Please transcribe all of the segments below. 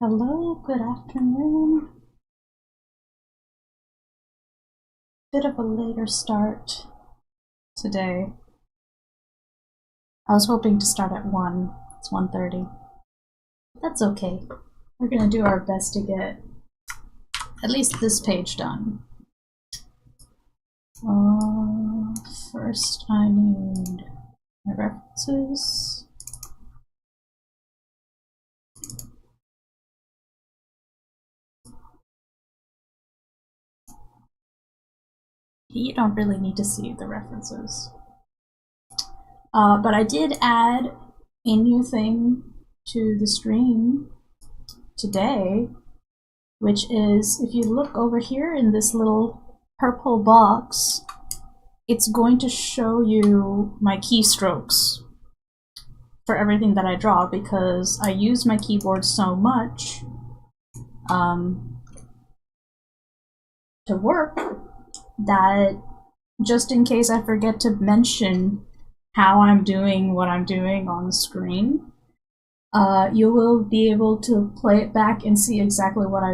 Hello, good afternoon. Bit of a later start today. I was hoping to start at 1. It's 1:30. That's okay. We're gonna do our best to get at least this page done. First I need my references. You don't really need to see the references. But I did add a new thing to the stream today, which is if you look over here in this little purple box, it's going to show you my keystrokes for everything that I draw because I use my keyboard so much to work that just in case I forget to mention how I'm doing what I'm doing on the screen, you will be able to play it back and see exactly what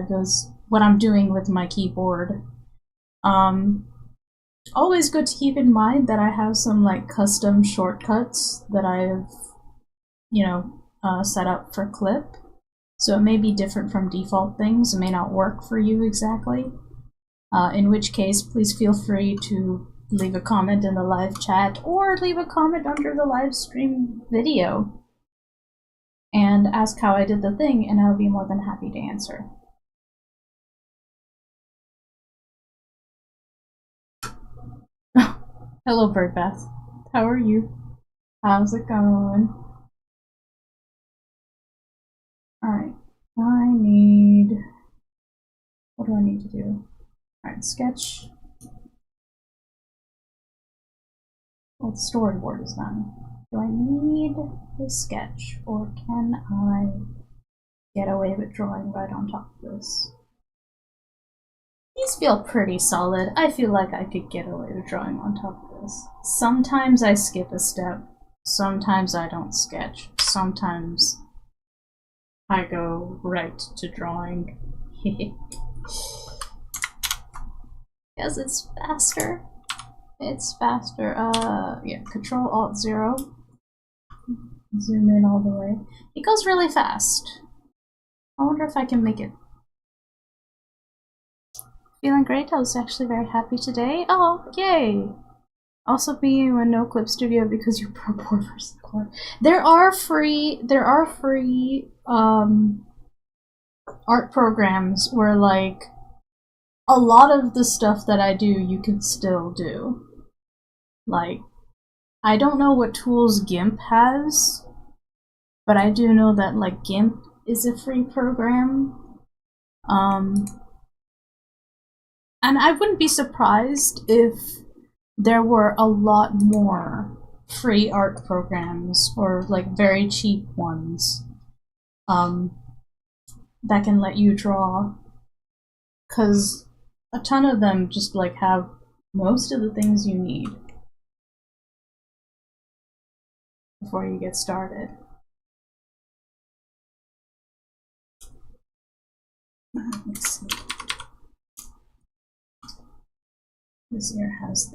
I'm doing with my keyboard. Always good to keep in mind that I have some like custom shortcuts that I've, set up for Clip. So it may be different from default things. It may not work for you exactly. In which case, please feel free to leave a comment in the live chat or leave a comment under the live stream video and ask how I did the thing, and I'll be more than happy to answer. Hello, Birdbath. How are you? How's it going? Alright, what do I need to do? Alright, sketch. Well, the storyboard is done. Do I need a sketch, or can I get away with drawing right on top of this? These feel pretty solid. I feel like I could get away with drawing on top of this. Sometimes I skip a step. Sometimes I don't sketch. Sometimes I go right to drawing. Because it's faster. It's faster. Yeah, Control Alt 0. Zoom in all the way. It goes really fast. I wonder if I can make it. Feeling great. I was actually very happy today. Oh, yay! Also being a no clip studio because you're pro poor versus core. There are free art programs where like a lot of the stuff that I do you can still do. Like, I don't know what tools GIMP has, but I do know that like GIMP is a free program. And I wouldn't be surprised if there were a lot more free art programs or like very cheap ones that can let you draw, because a ton of them just like have most of the things you need before you get started. Let's see. This ear has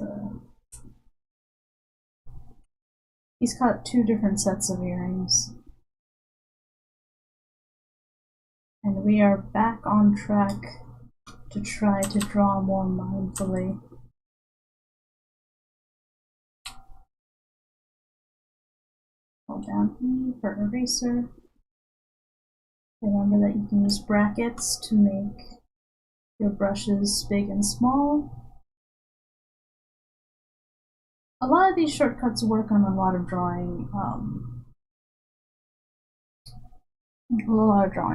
he's got 2 different sets of earrings. And we are back on track to try to draw more mindfully. Hold down E for eraser. Remember that you can use brackets to make your brushes big and small. A lot of these shortcuts work on a lot of drawing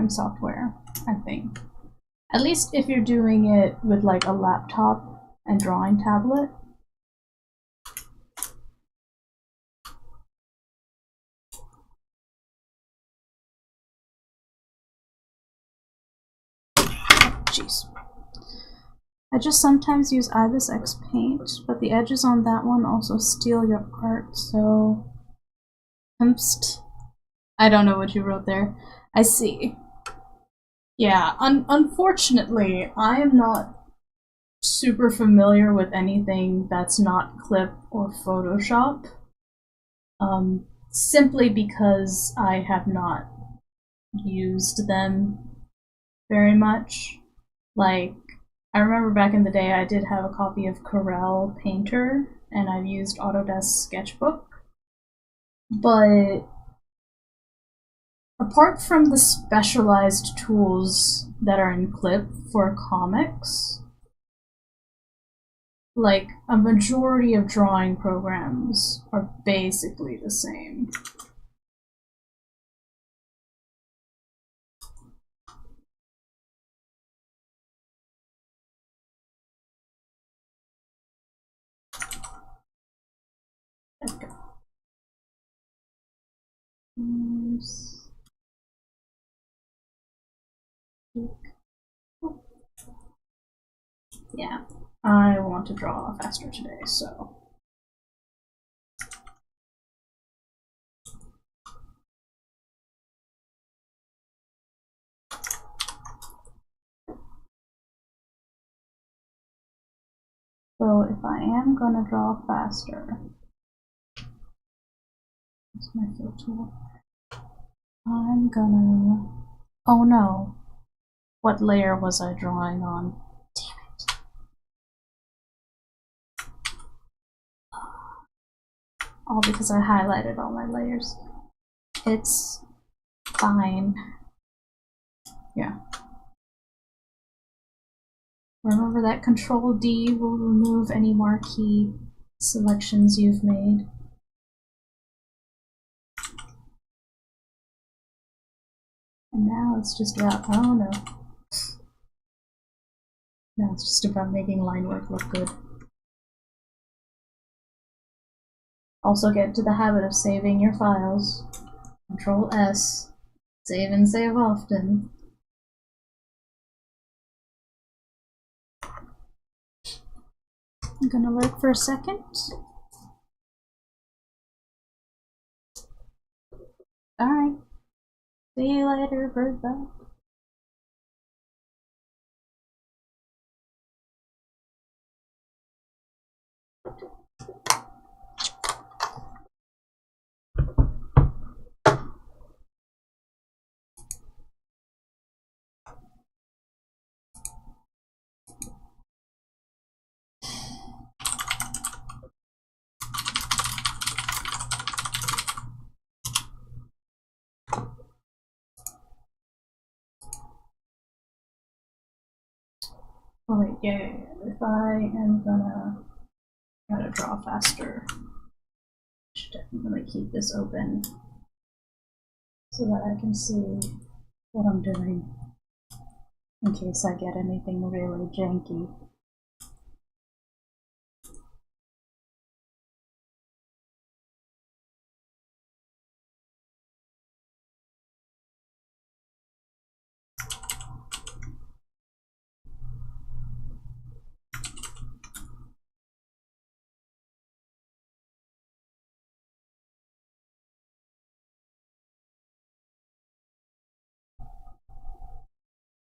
software, I think. At least if you're doing it with like a laptop and drawing tablet. Jeez. I just sometimes use Ibis X Paint, but the edges on that one also steal your art, so... I don't know what you wrote there. I see. Yeah, unfortunately, I am not super familiar with anything that's not Clip or Photoshop. Simply because I have not used them very much. Like, I remember back in the day I did have a copy of Corel Painter, and I've used Autodesk Sketchbook. But apart from the specialized tools that are in Clip for comics, like, a majority of drawing programs are basically the same. Okay. Yeah, I want to draw faster today, so. So if I am gonna draw faster, that's my fill tool. I'm gonna. Oh no. What layer was I drawing on? Damn it. All because I highlighted all my layers. It's fine. Yeah. Remember that Control D will remove any marquee selections you've made. And now it's just about, oh no. Now it's just about making line work look good. Also get into the habit of saving your files. Control S. Save and save often. I'm gonna lurk for a second. Alright. See you later, birdback. Oh wait, yeah. If I am gonna try to draw faster, I should definitely keep this open so that I can see what I'm doing in case I get anything really janky.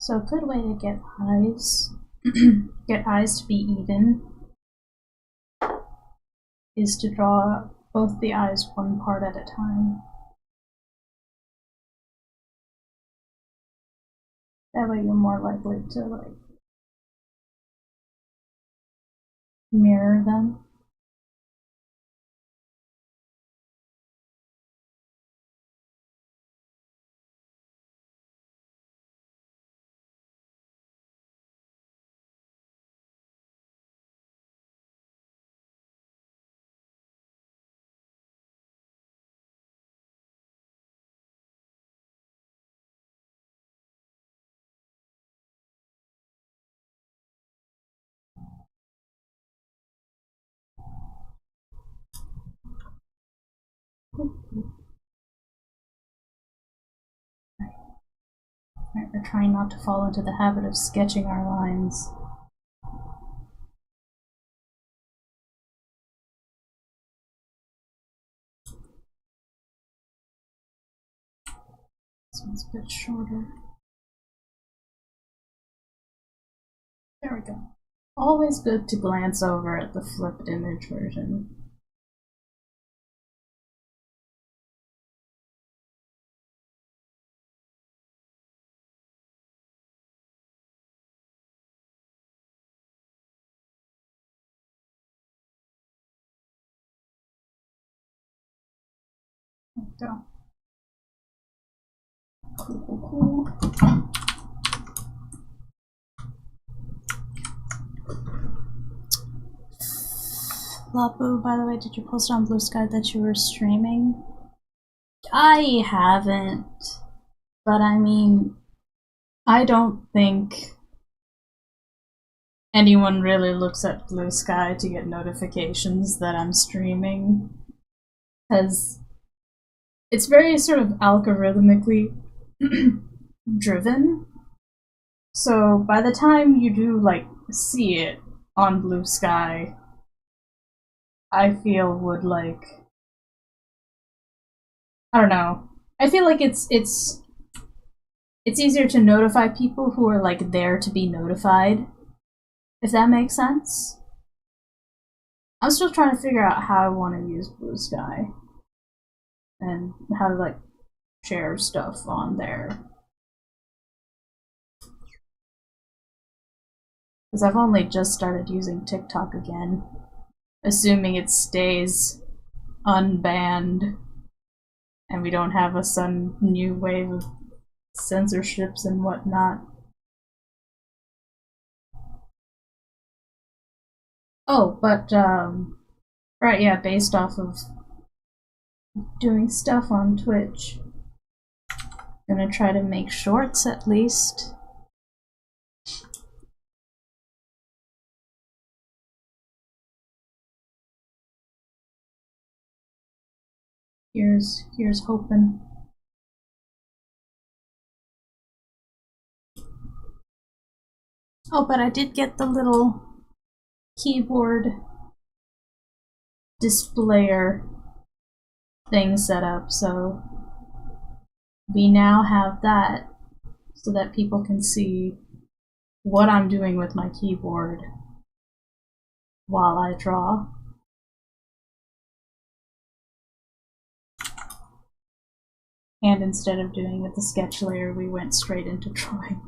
So a good way to get eyes, get eyes to be even, is to draw both the eyes one part at a time. That way you're more likely to like mirror them. Right, we're trying not to fall into the habit of sketching our lines. This one's a bit shorter. There we go. Always good to glance over at the flipped image version. There we go. Cool. Lapu, by the way, did you post on Blue Sky that you were streaming? I haven't, but I mean, I don't think anyone really looks at Blue Sky to get notifications that I'm streaming, because it's very sort of algorithmically driven. So by the time you do like see it on Blue Sky, I feel would like, I don't know. I feel like it's easier to notify people who are like there to be notified, if that makes sense. I'm still trying to figure out how I want to use Blue Sky and how to like share stuff on there. Because I've only just started using TikTok again, assuming it stays unbanned and we don't have a some new wave of censorships and whatnot. Oh, but right, yeah, based off of doing stuff on Twitch. Gonna try to make shorts at least. Here's hoping. Oh, but I did get the little keyboard displayer thing set up, so we now have that so that people can see what I'm doing with my keyboard while I draw. And instead of doing with the sketch layer, we went straight into drawing.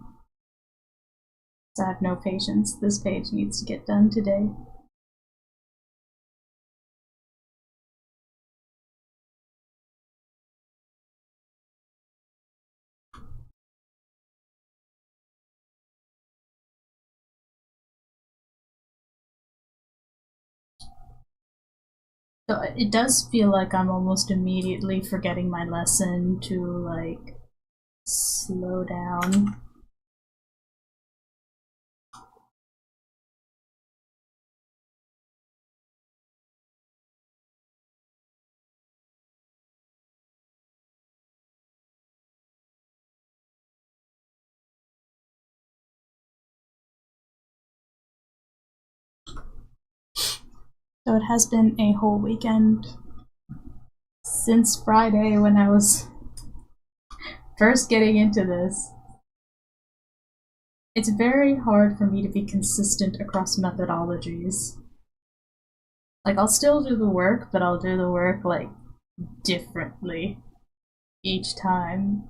So I have no patience. This page needs to get done today. So it does feel like I'm almost immediately forgetting my lesson to like slow down. So it has been a whole weekend since Friday when I was first getting into this. It's very hard for me to be consistent across methodologies. Like, I'll still do the work, but I'll do the work, like, differently each time.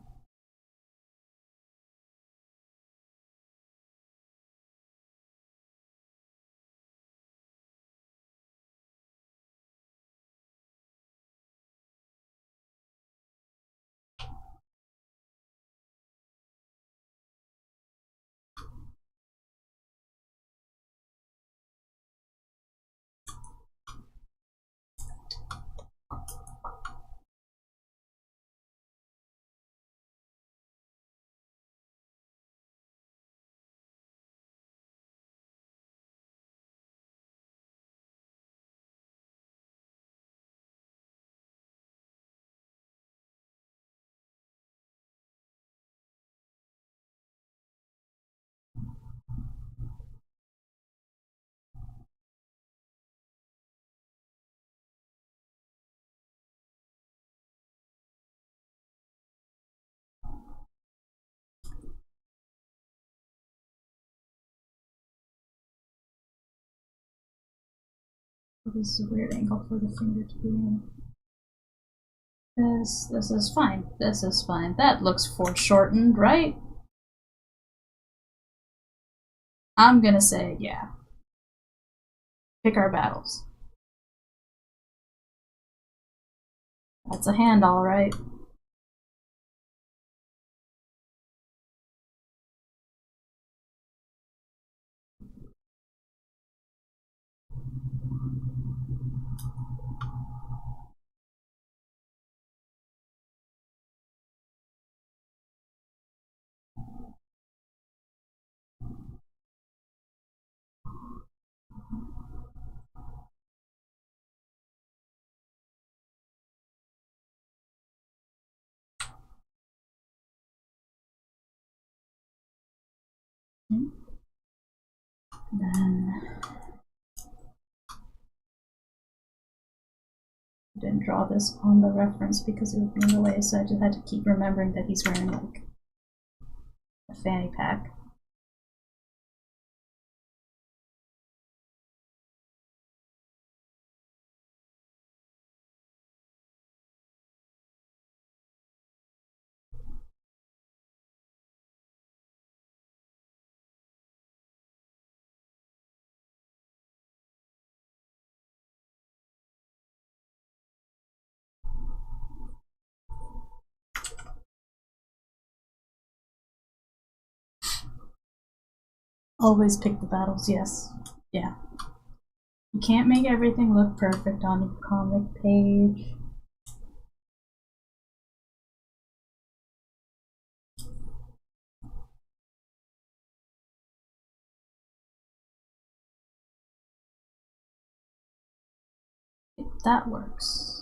This is a weird angle for the finger to be in. This is fine. This is fine. That looks foreshortened, right? I'm gonna say yeah. Pick our battles. That's a hand, all right. Then I didn't draw this on the reference because it would be in the way, so I just had to keep remembering that he's wearing like a fanny pack. Always pick the battles, yes. Yeah. You can't make everything look perfect on a comic page. That works.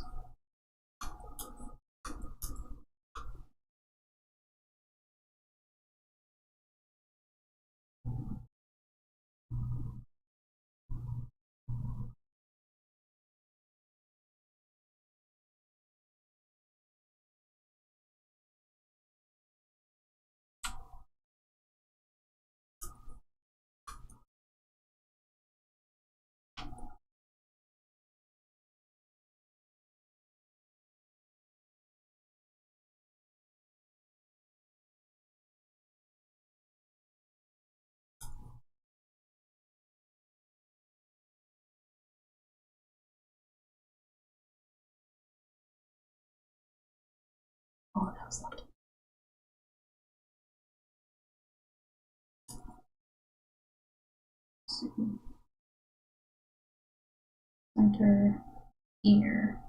Oh, that was lucky. Center ear.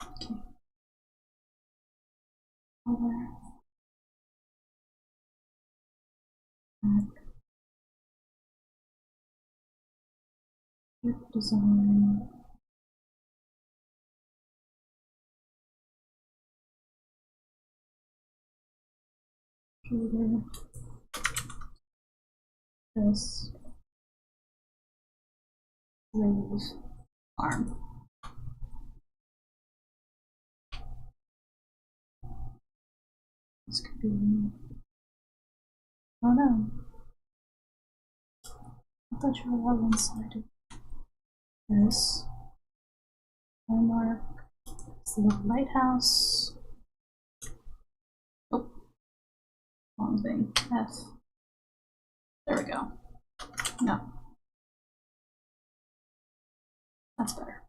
Okay. Color. Design. Shoulder. This. Sleeve. Arm. This could be. Oh no. I thought you were all one-sided. This. Landmark. It's the little lighthouse. Oh. Wrong thing. F. There we go. No. That's better.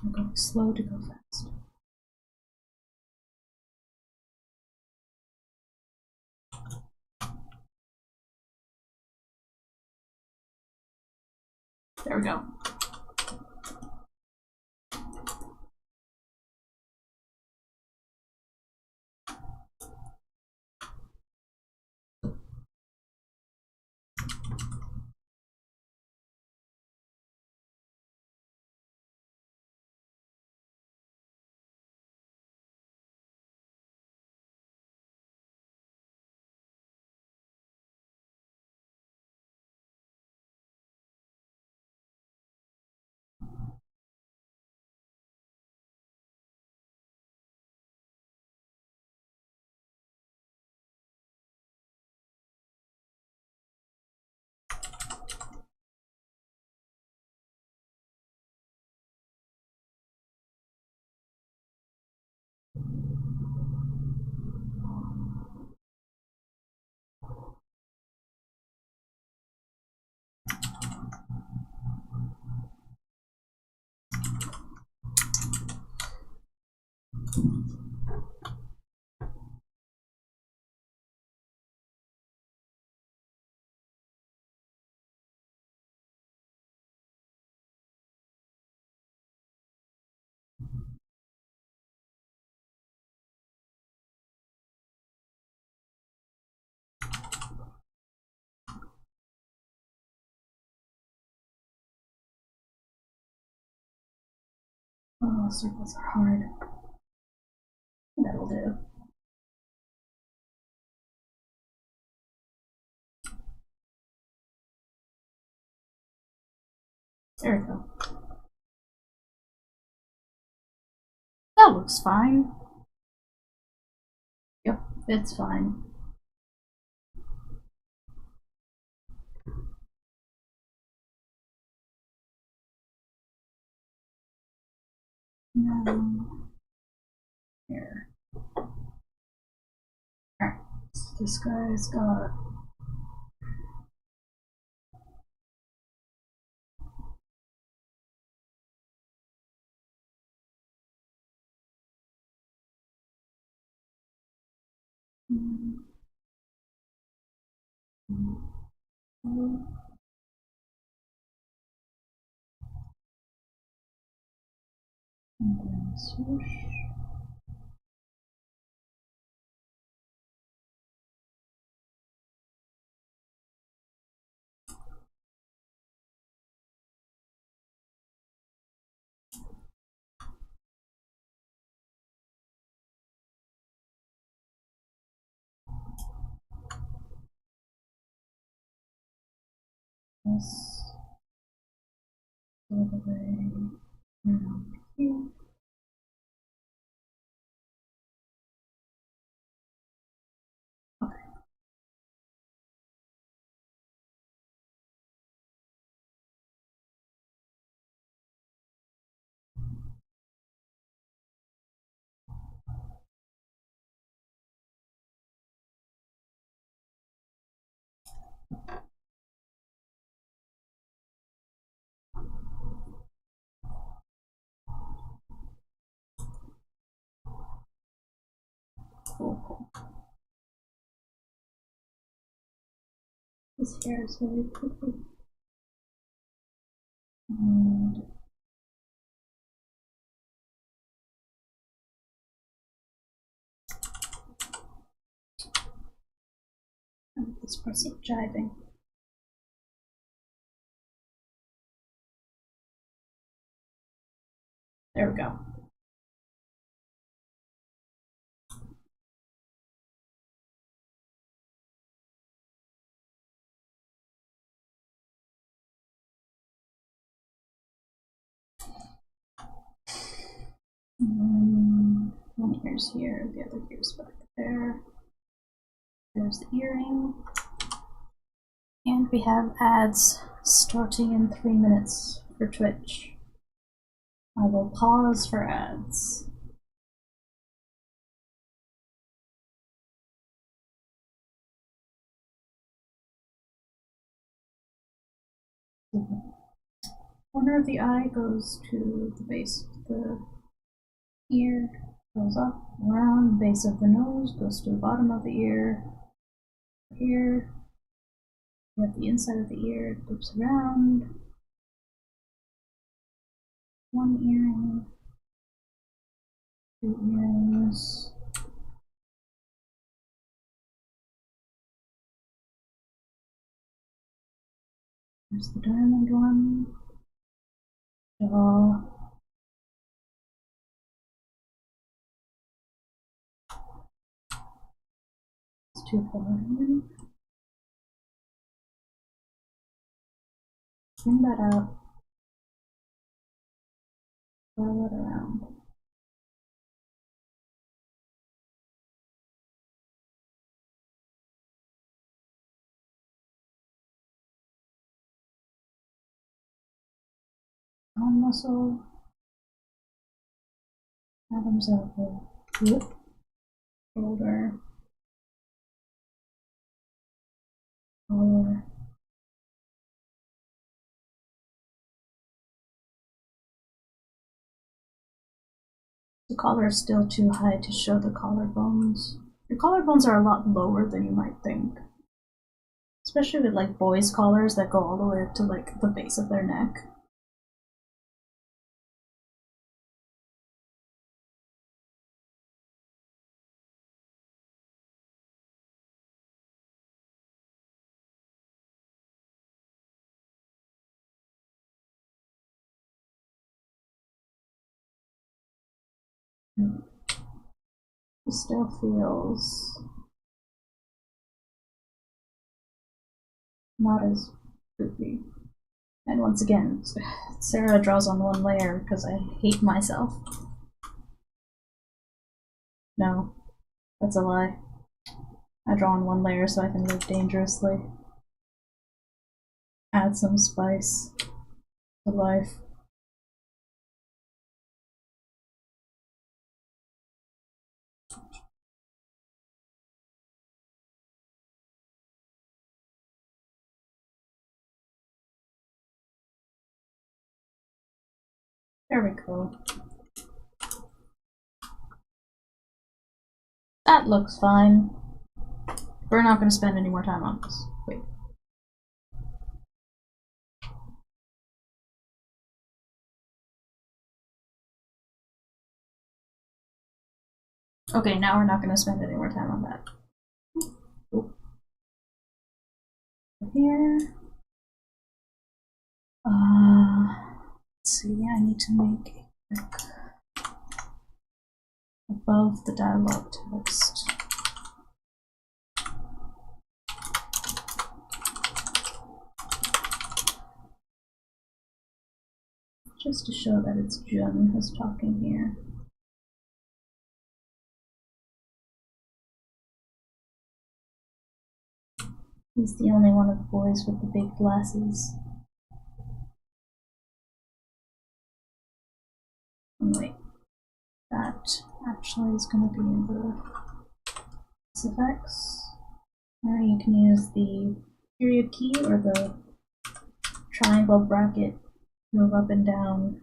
I'm going slow to go fast. There we go. Oh, circles are hard. That'll do. There we go. That looks fine. Yep, it's fine. Here. Alright, this guy's got and then swoosh. This all the way around here. Okay. Cool. This hair is very pretty. And this person jiving. There we go. One ear's here, the other ear's back there. There's the earring. And we have ads starting in 3 minutes for Twitch. I will pause for ads. The corner of the eye goes to the base of the ear, goes up, around, base of the nose, goes to the bottom of the ear, here. You have the inside of the ear, it loops around, One earring. Two earrings. There's the diamond one. Jaw. It's too far in. Bring that out. Roll it around. Arm muscle. Adam's elbow. Yep. Shoulder. Collar. The collar is still too high to show the collarbones. Your collarbones are a lot lower than you might think. Especially with like boys' collars that go all the way up to like the base of their neck. It still feels not as poofy. And once again, Sera draws on one layer because I hate myself. No, that's a lie. I draw on one layer so I can live dangerously. Add some spice to life. There we go. That looks fine. We're not going to spend any more time on this. Wait. Okay, now we're not going to spend any more time on that. Oop. Here. Let's see, I need to make a quick above the dialogue text. Just to show that it's Jun who's talking here. He's the only one of the boys with the big glasses. Oh, wait, that actually is going to be in the effects. Or you can use the period key or the triangle bracket to move up and down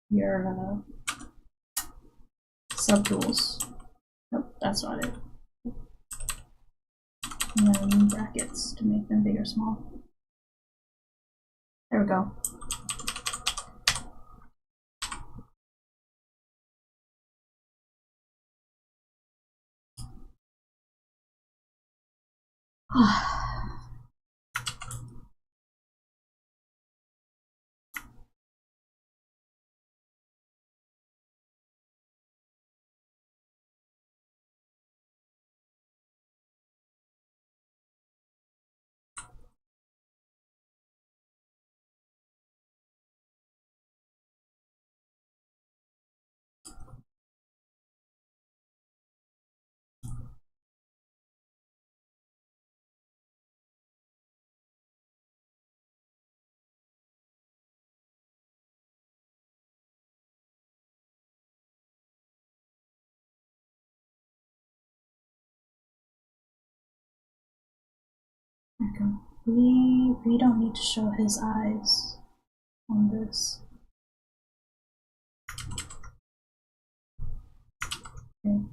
your subtools. Nope, that's not it. And then brackets to make them big or small. There we go. Okay. We don't need to show his eyes on this. Okay.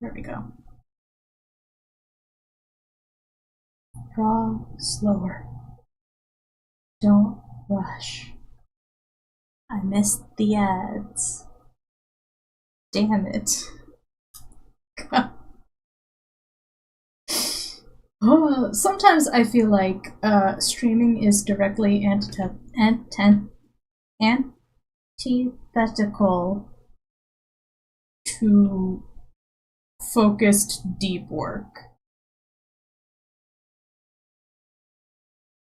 There we go. Draw slower. Don't rush. I missed the ads. Damn it. Oh, sometimes I feel like streaming is directly antithetical to focused deep work.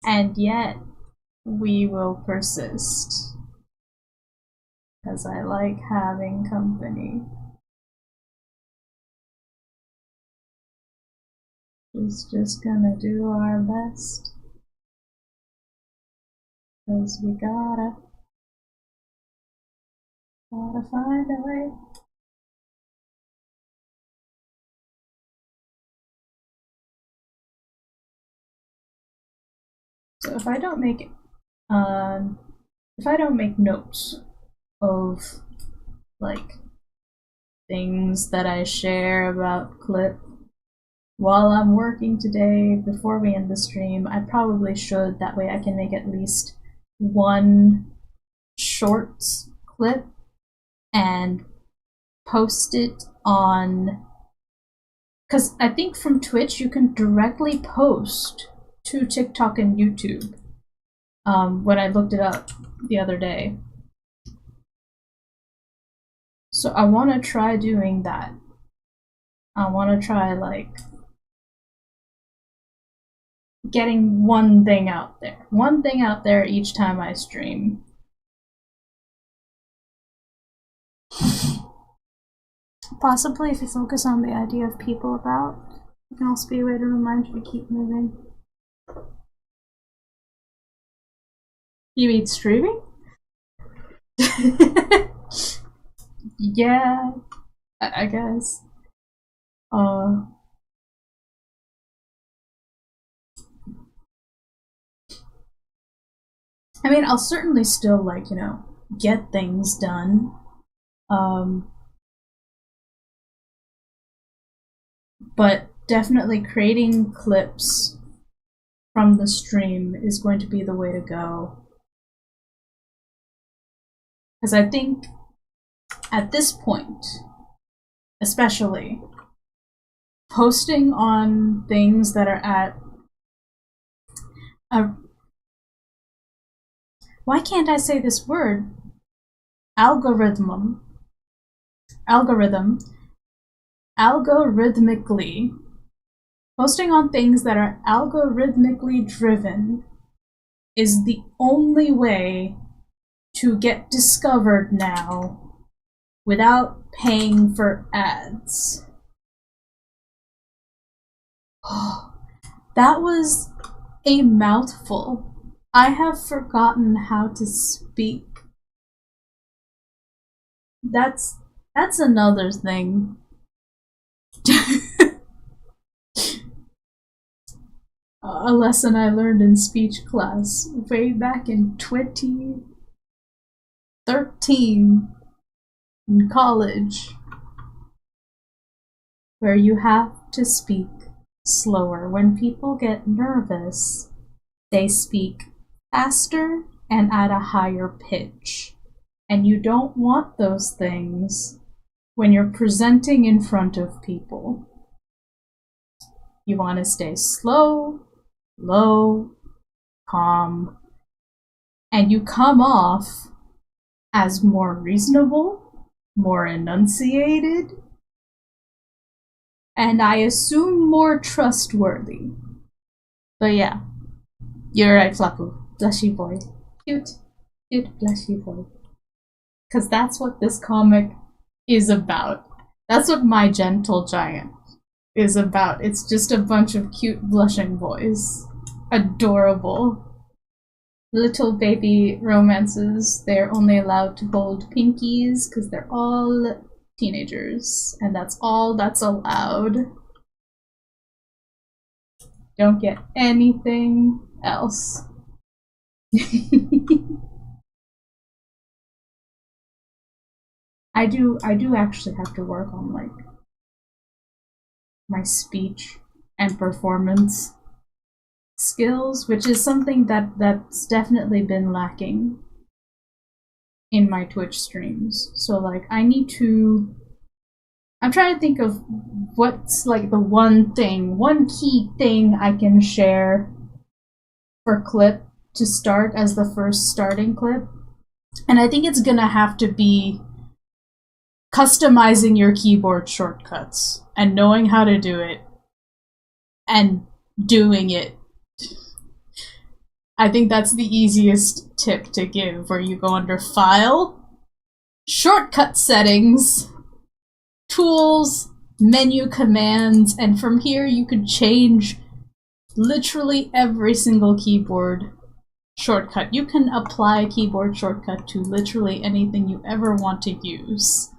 And yet, we will persist. Because I like having company. It's just gonna do our best. Because we gotta find a way. So if I don't make notes of like things that I share about clip while I'm working today before we end the stream, I probably should. That way I can make at least one short clip and post it on, because I think from Twitch you can directly post to TikTok and YouTube. When I looked it up the other day. So I want to try doing that. I want to try like getting one thing out there each time I stream. Possibly if you focus on the idea of people about, it can also be a way to remind you to keep moving. You mean streaming? Yeah, I guess. I mean, I'll certainly still, like, you know, get things done. But definitely creating clips from the stream is going to be the way to go. Because I think at this point, especially, posting on things that are at a, why can't I say this word? Algorithmically. Posting on things that are algorithmically driven is the only way to get discovered now without paying for ads. That was a mouthful. I have forgotten how to speak. That's another thing. A lesson I learned in speech class way back in 2013 in college, where you have to speak slower. When people get nervous, they speak faster and at a higher pitch. And you don't want those things when you're presenting in front of people. You want to stay slow, low, calm, and you come off as more reasonable, more enunciated, and I assume more trustworthy. But yeah, you're right, Flapu. Blushy boy. Cute, blushy boy. Because that's what this comic is about. That's what My Gentle Giant is about. It's just a bunch of cute blushing boys. Adorable. Little baby romances. They're only allowed to hold pinkies because they're all teenagers. And that's all that's allowed. Don't get anything else. I do actually have to work on like my speech and performance skills, which is something that's definitely been lacking in my Twitch streams. So like I'm trying to think of what's like the one key thing I can share for clip to start as the first starting clip. And I think it's gonna have to be customizing your keyboard shortcuts and knowing how to do it and doing it. I think that's the easiest tip to give, where you go under File, Shortcut Settings, Tools, Menu Commands, and from here you can change literally every single keyboard shortcut. You can apply a keyboard shortcut to literally anything you ever want to use.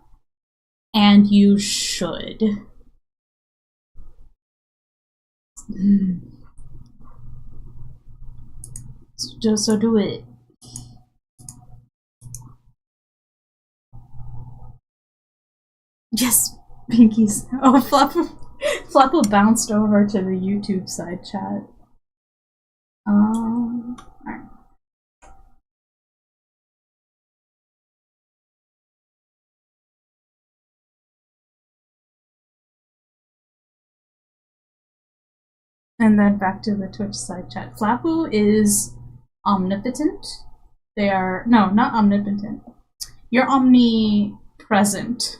And you should. So do it. Yes, Pinkies. Oh, Flapple bounced over to the YouTube side chat. Alright. And then back to the Twitch side chat. Flapple is omnipotent. They are, no, not omnipotent. You're omnipresent.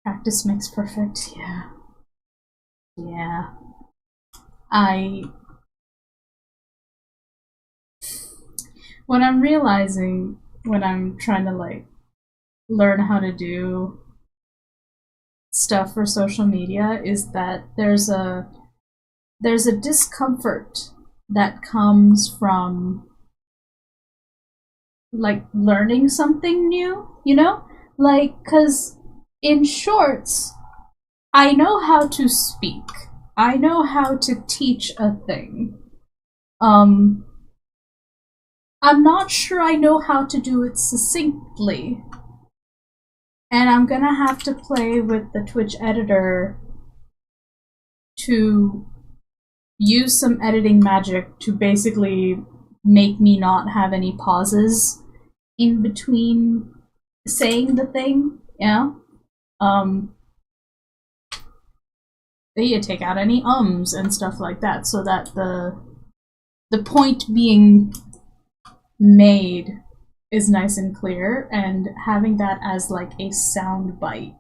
Practice makes perfect, yeah. Yeah. What I'm realizing when I'm trying to like learn how to do stuff for social media is that there's a discomfort that comes from like learning something new, you know? Like, 'cause in shorts, I know how to speak. I know how to teach a thing. I'm not sure I know how to do it succinctly. And I'm gonna have to play with the Twitch editor to use some editing magic to basically make me not have any pauses in between saying the thing, yeah? They take out any ums and stuff like that so that the point being made is nice and clear, and having that as like a sound bite.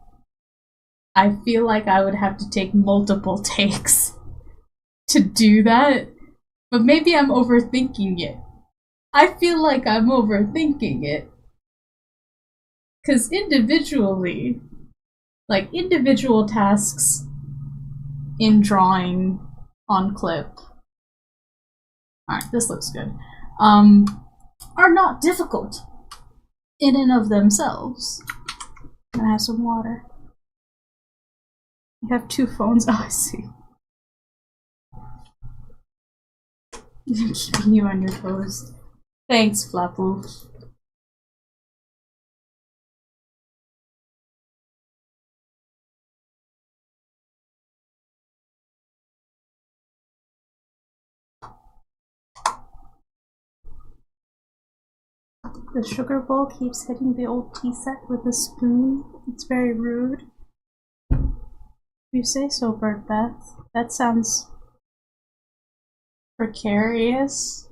I feel like I would have to take multiple takes to do that, but maybe I'm overthinking it. I feel like I'm overthinking it. 'Cause individually, like individual tasks in drawing on clip, alright, this looks good, are not difficult in and of themselves. I'm gonna have some water. You have two phones? Oh, I see. I'm keeping you on your toes. Thanks, Flapu. The sugar bowl keeps hitting the old tea set with a spoon. It's very rude. You say so, Bird Beth. That sounds precarious.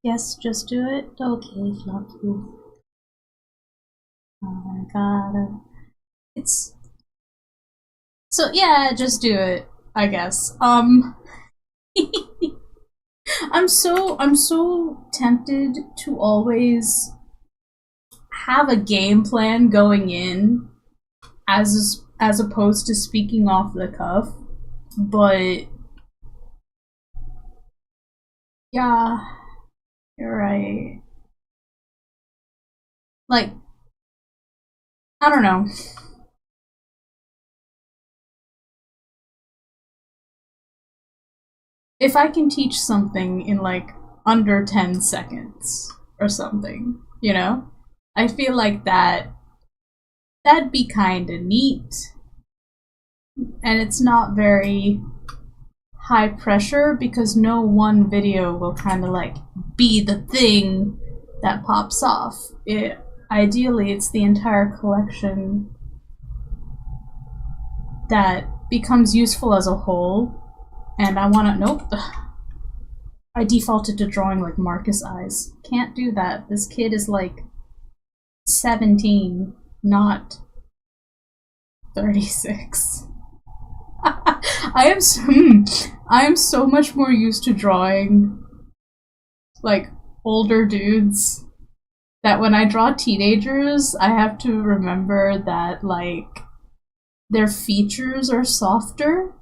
Yes, just do it. Okay, Fluffy. Oh my god. It's... So, yeah, just do it, I guess. I'm so tempted to always have a game plan going in as opposed to speaking off the cuff, but yeah, you're right. Like, I don't know. If I can teach something in like under 10 seconds or something, you know? I feel like that'd be kinda neat. And it's not very high pressure because no one video will kind of like be the thing that pops off. Ideally, it's the entire collection that becomes useful as a whole. And I want to, nope. I defaulted to drawing like Marcus eyes. Can't do that. This kid is like 17, not 36. I am so much more used to drawing like older dudes that when I draw teenagers, I have to remember that like their features are softer.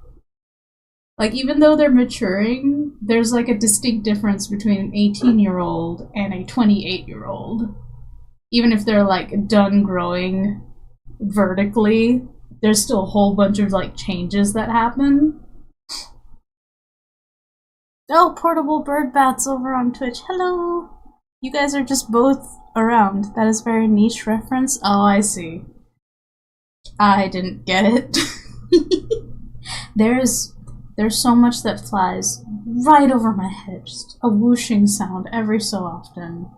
Like, even though they're maturing, there's like a distinct difference between an 18-year-old and a 28-year-old. Even if they're like done growing vertically, there's still a whole bunch of like changes that happen. Oh, Portable Bird Bats over on Twitch. Hello! You guys are just both around. That is a very niche reference. Oh, I see. I didn't get it. There's so much that flies right over my head. Just a whooshing sound every so often.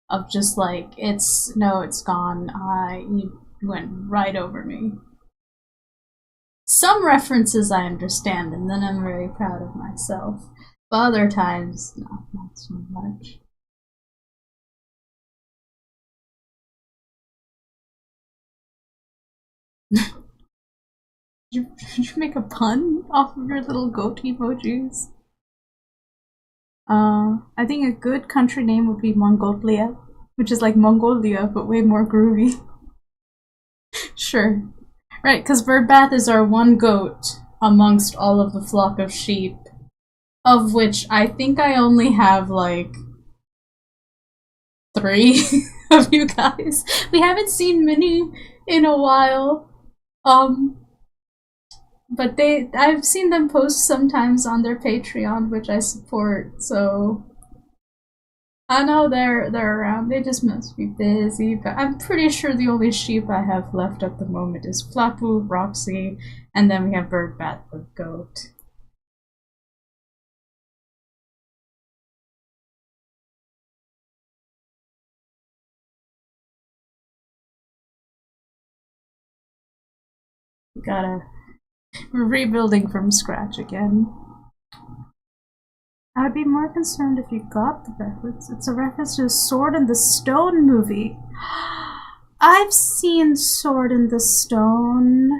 Of just like, it's gone. You went right over me. Some references I understand, and then I'm very proud of myself. But other times, no, not so much. Did you make a pun off of your little goat emojis? I think a good country name would be Mongolia, which is like Mongolia, but way more groovy. Sure. Right, because Birdbath is our one goat amongst all of the flock of sheep, of which I think I only have like 3 of you guys. We haven't seen Minnie in a while. But I've seen them post sometimes on their Patreon, which I support, so I know they're around. They just must be busy, but I'm pretty sure the only sheep I have left at the moment is Flapu, Roxy, and then we have Birdbat the goat. We're rebuilding from scratch again. I'd be more concerned if you got the reference. It's a reference to a Sword in the Stone movie. I've seen Sword in the Stone.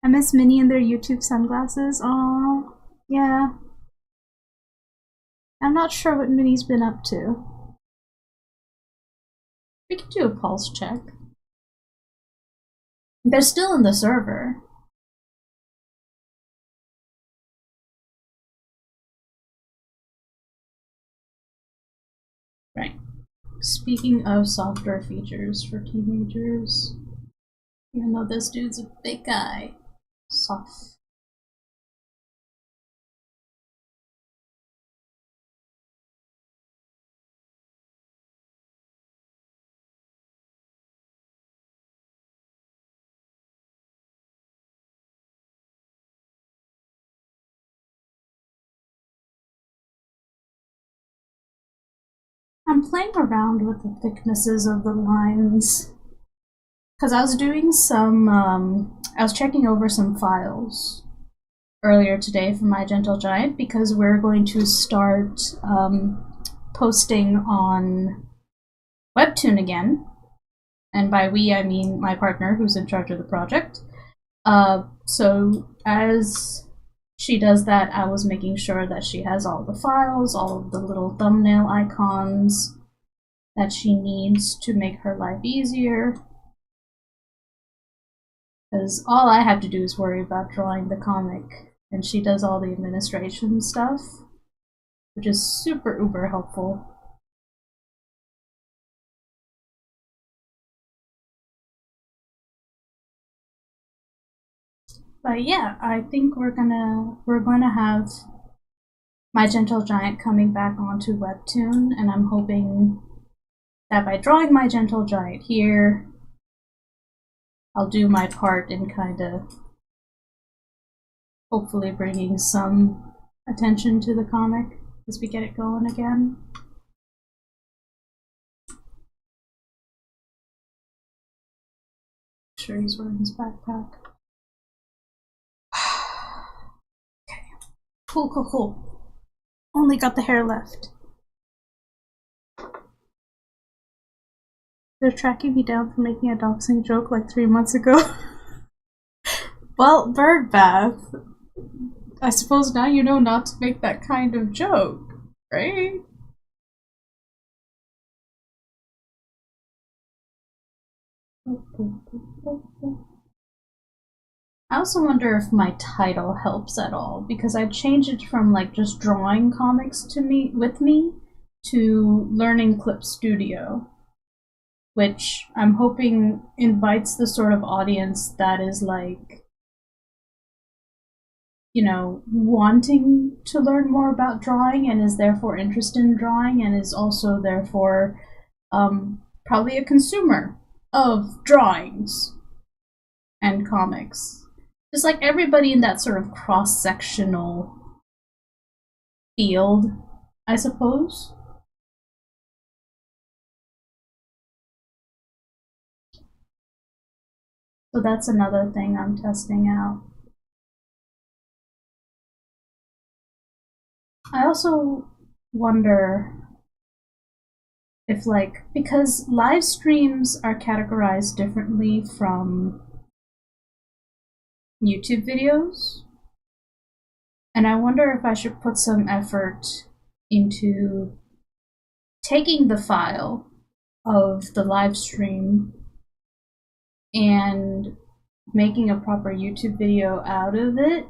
I miss Minnie and their YouTube sunglasses. Oh, yeah. I'm not sure what Minnie's been up to. We could do a pulse check. They're still in the server. Right. Speaking of software features for teenagers, even though this dude's a big guy, soft. I'm playing around with the thicknesses of the lines because I was doing some, I was checking over some files earlier today for My Gentle Giant because we're going to start posting on Webtoon again. And by we, I mean my partner who's in charge of the project. So as she does that, I was making sure that she has all the files, all of the little thumbnail icons that she needs to make her life easier. Because all I have to do is worry about drawing the comic, and she does all the administration stuff, which is super uber helpful. But yeah, I think we're going to have My Gentle Giant coming back onto Webtoon, and I'm hoping that by drawing My Gentle Giant here, I'll do my part in kind of hopefully bringing some attention to the comic as we get it going again. Sure, he's wearing his backpack. Okay. Cool. Only got the hair left. They're tracking me down for making a doxing joke like 3 months ago. Well, Birdbath, I suppose now you know not to make that kind of joke, right? I also wonder if my title helps at all, because I changed it from like just drawing comics with me to Learning Clip Studio, which I'm hoping invites the sort of audience that is like, you know, wanting to learn more about drawing and is therefore interested in drawing and is also therefore probably a consumer of drawings and comics. Just like everybody in that sort of cross-sectional field, I suppose. So that's another thing I'm testing out. I also wonder if, like, because live streams are categorized differently from YouTube videos, and I wonder if I should put some effort into taking the file of the live stream and making a proper YouTube video out of it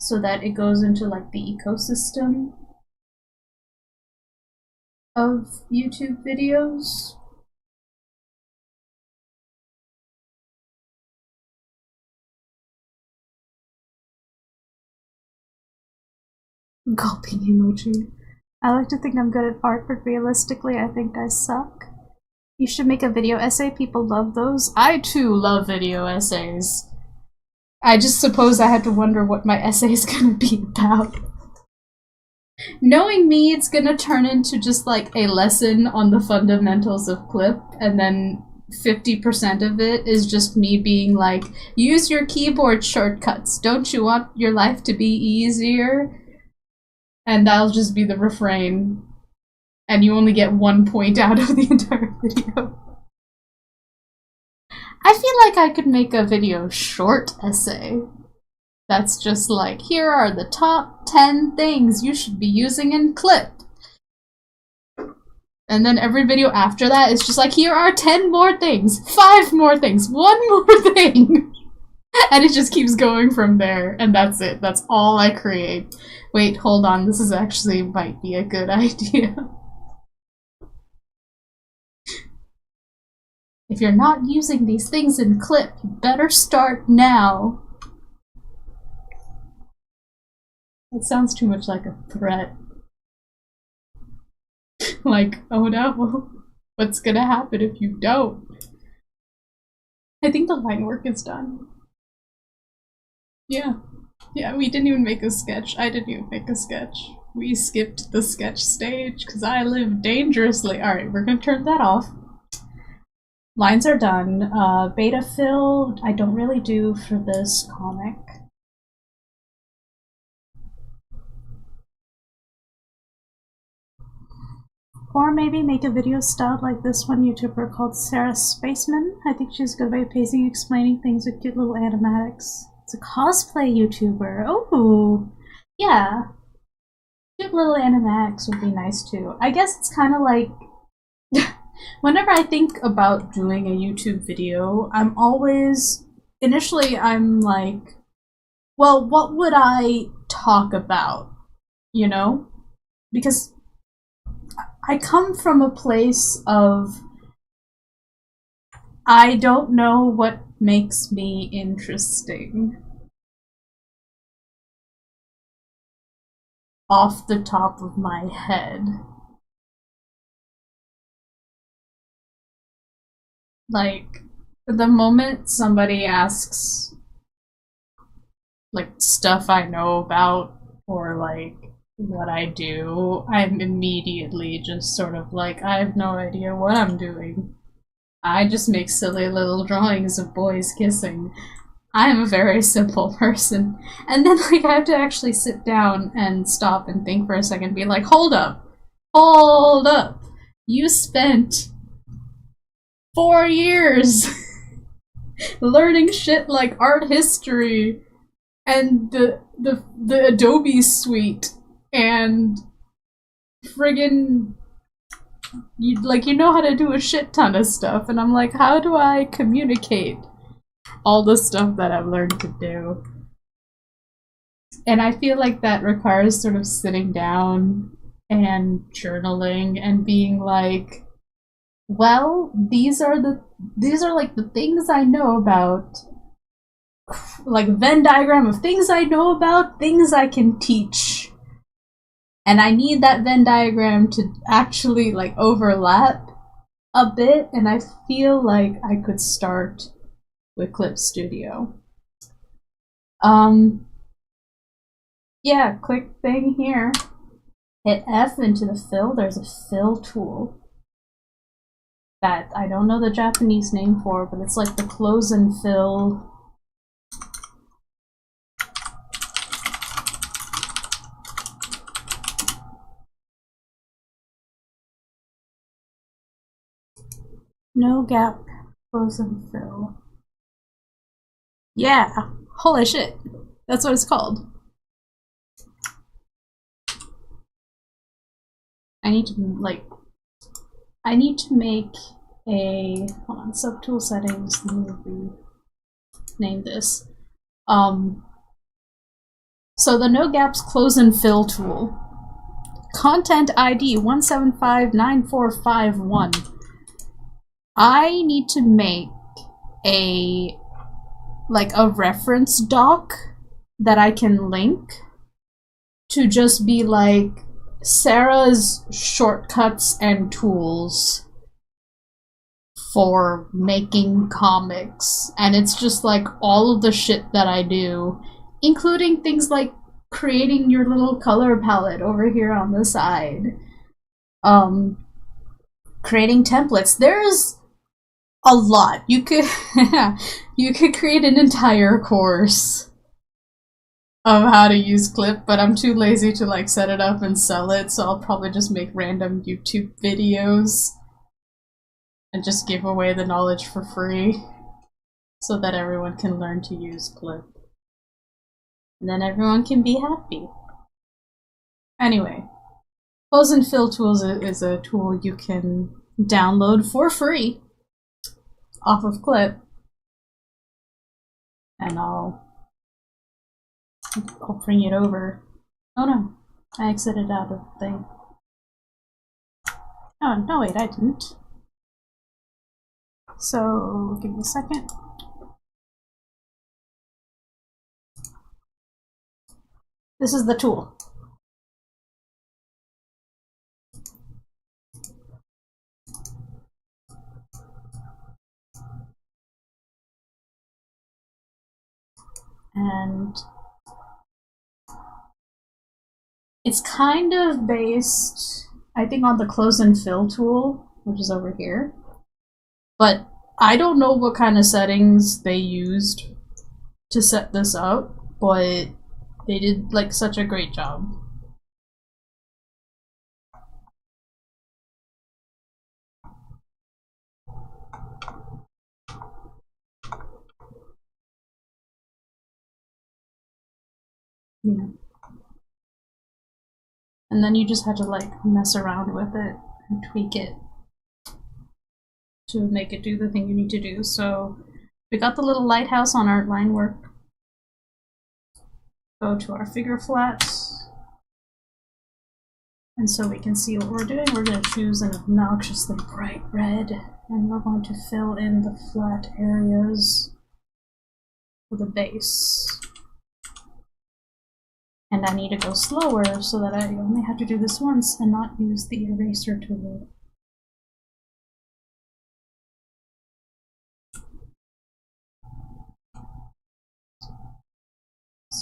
so that it goes into like the ecosystem of YouTube videos. Gulping emoji. I like to think I'm good at art, but realistically I think I suck. You should make a video essay, people love those. I too love video essays. I just suppose I had to wonder what my essay is gonna be about. Knowing me, it's gonna turn into just like a lesson on the fundamentals of Clip, and then 50% of it is just me being like, use your keyboard shortcuts. Don't you want your life to be easier? And that'll just be the refrain. And you only get 1 point out of the entire video. I feel like I could make a video short essay that's just like, here are the top 10 things you should be using in Clip. And then every video after that is just like, here are 10 more things, 5 more things, 1 more thing. And it just keeps going from there, and that's it. That's all I create. Wait, hold on, this is actually might be a good idea. If you're not using these things in Clip, you better start now. It sounds too much like a threat. Like, oh no, what's gonna happen if you don't? I think the line work is done. Yeah, we didn't even make a sketch. I didn't even make a sketch. We skipped the sketch stage because I live dangerously. Alright, we're gonna turn that off. Lines are done. Beta fill, I don't really do for this comic. Or maybe make a video styled like this one YouTuber called Sera Spaceman. I think she's good at pacing, explaining things with cute little animatics. It's a cosplay YouTuber. Oh, yeah. Cute little animatics would be nice too. I guess it's kind of like whenever I think about doing a YouTube video, I'm always initially I'm like, well, what would I talk about? You know? Because I come from a place of I don't know what makes me interesting off the top of my head. Like, the moment somebody asks, like stuff I know about or like what I do, I'm immediately just sort of like, I have no idea what I'm doing. I just make silly little drawings of boys kissing. I am a very simple person. And then like I have to actually sit down and stop and think for a second and be like, hold up. Hold up. You spent 4 years learning shit like art history and the Adobe suite and friggin' you know how to do a shit ton of stuff, and I'm like, how do I communicate all the stuff that I've learned to do? And I feel like that requires sort of sitting down and journaling and being like, well, these are like the things I know about, like Venn diagram of things I know about, things I can teach. And I need that Venn diagram to actually like overlap a bit, and I feel like I could start with Clip Studio. Yeah, quick thing here. Hit F into the fill. There's a fill tool that I don't know the Japanese name for, but it's like the close and fill. No gap, close and fill. Yeah, holy shit. That's what it's called. I need to make a, hold on, subtool settings, let me rename this. So the no gaps close and fill tool. Content ID 1759451. I need to make a reference doc that I can link to just be like Sera's shortcuts and tools for making comics. And it's just like all of the shit that I do, including things like creating your little color palette over here on the side. Creating templates. There's a lot. You could create an entire course of how to use Clip, but I'm too lazy to like set it up and sell it, so I'll probably just make random YouTube videos and just give away the knowledge for free so that everyone can learn to use Clip. And then everyone can be happy. Anyway, Close and Fill Tools is a tool you can download for free off of Clip. And I'll bring it over. Oh no, I exited out of the thing. Oh, no wait, I didn't. So, give me a second. This is the tool. And it's kind of based, I think, on the Close and Fill tool, which is over here. But I don't know what kind of settings they used to set this up, but they did like such a great job. Yeah. And then you just had to like mess around with it and tweak it to make it do the thing you need to do. So we got the little lighthouse on our line work. Go to our figure flats. And so we can see what we're doing. We're going to choose an obnoxiously bright red, and we're going to fill in the flat areas with a base. And I need to go slower so that I only have to do this once and not use the eraser tool.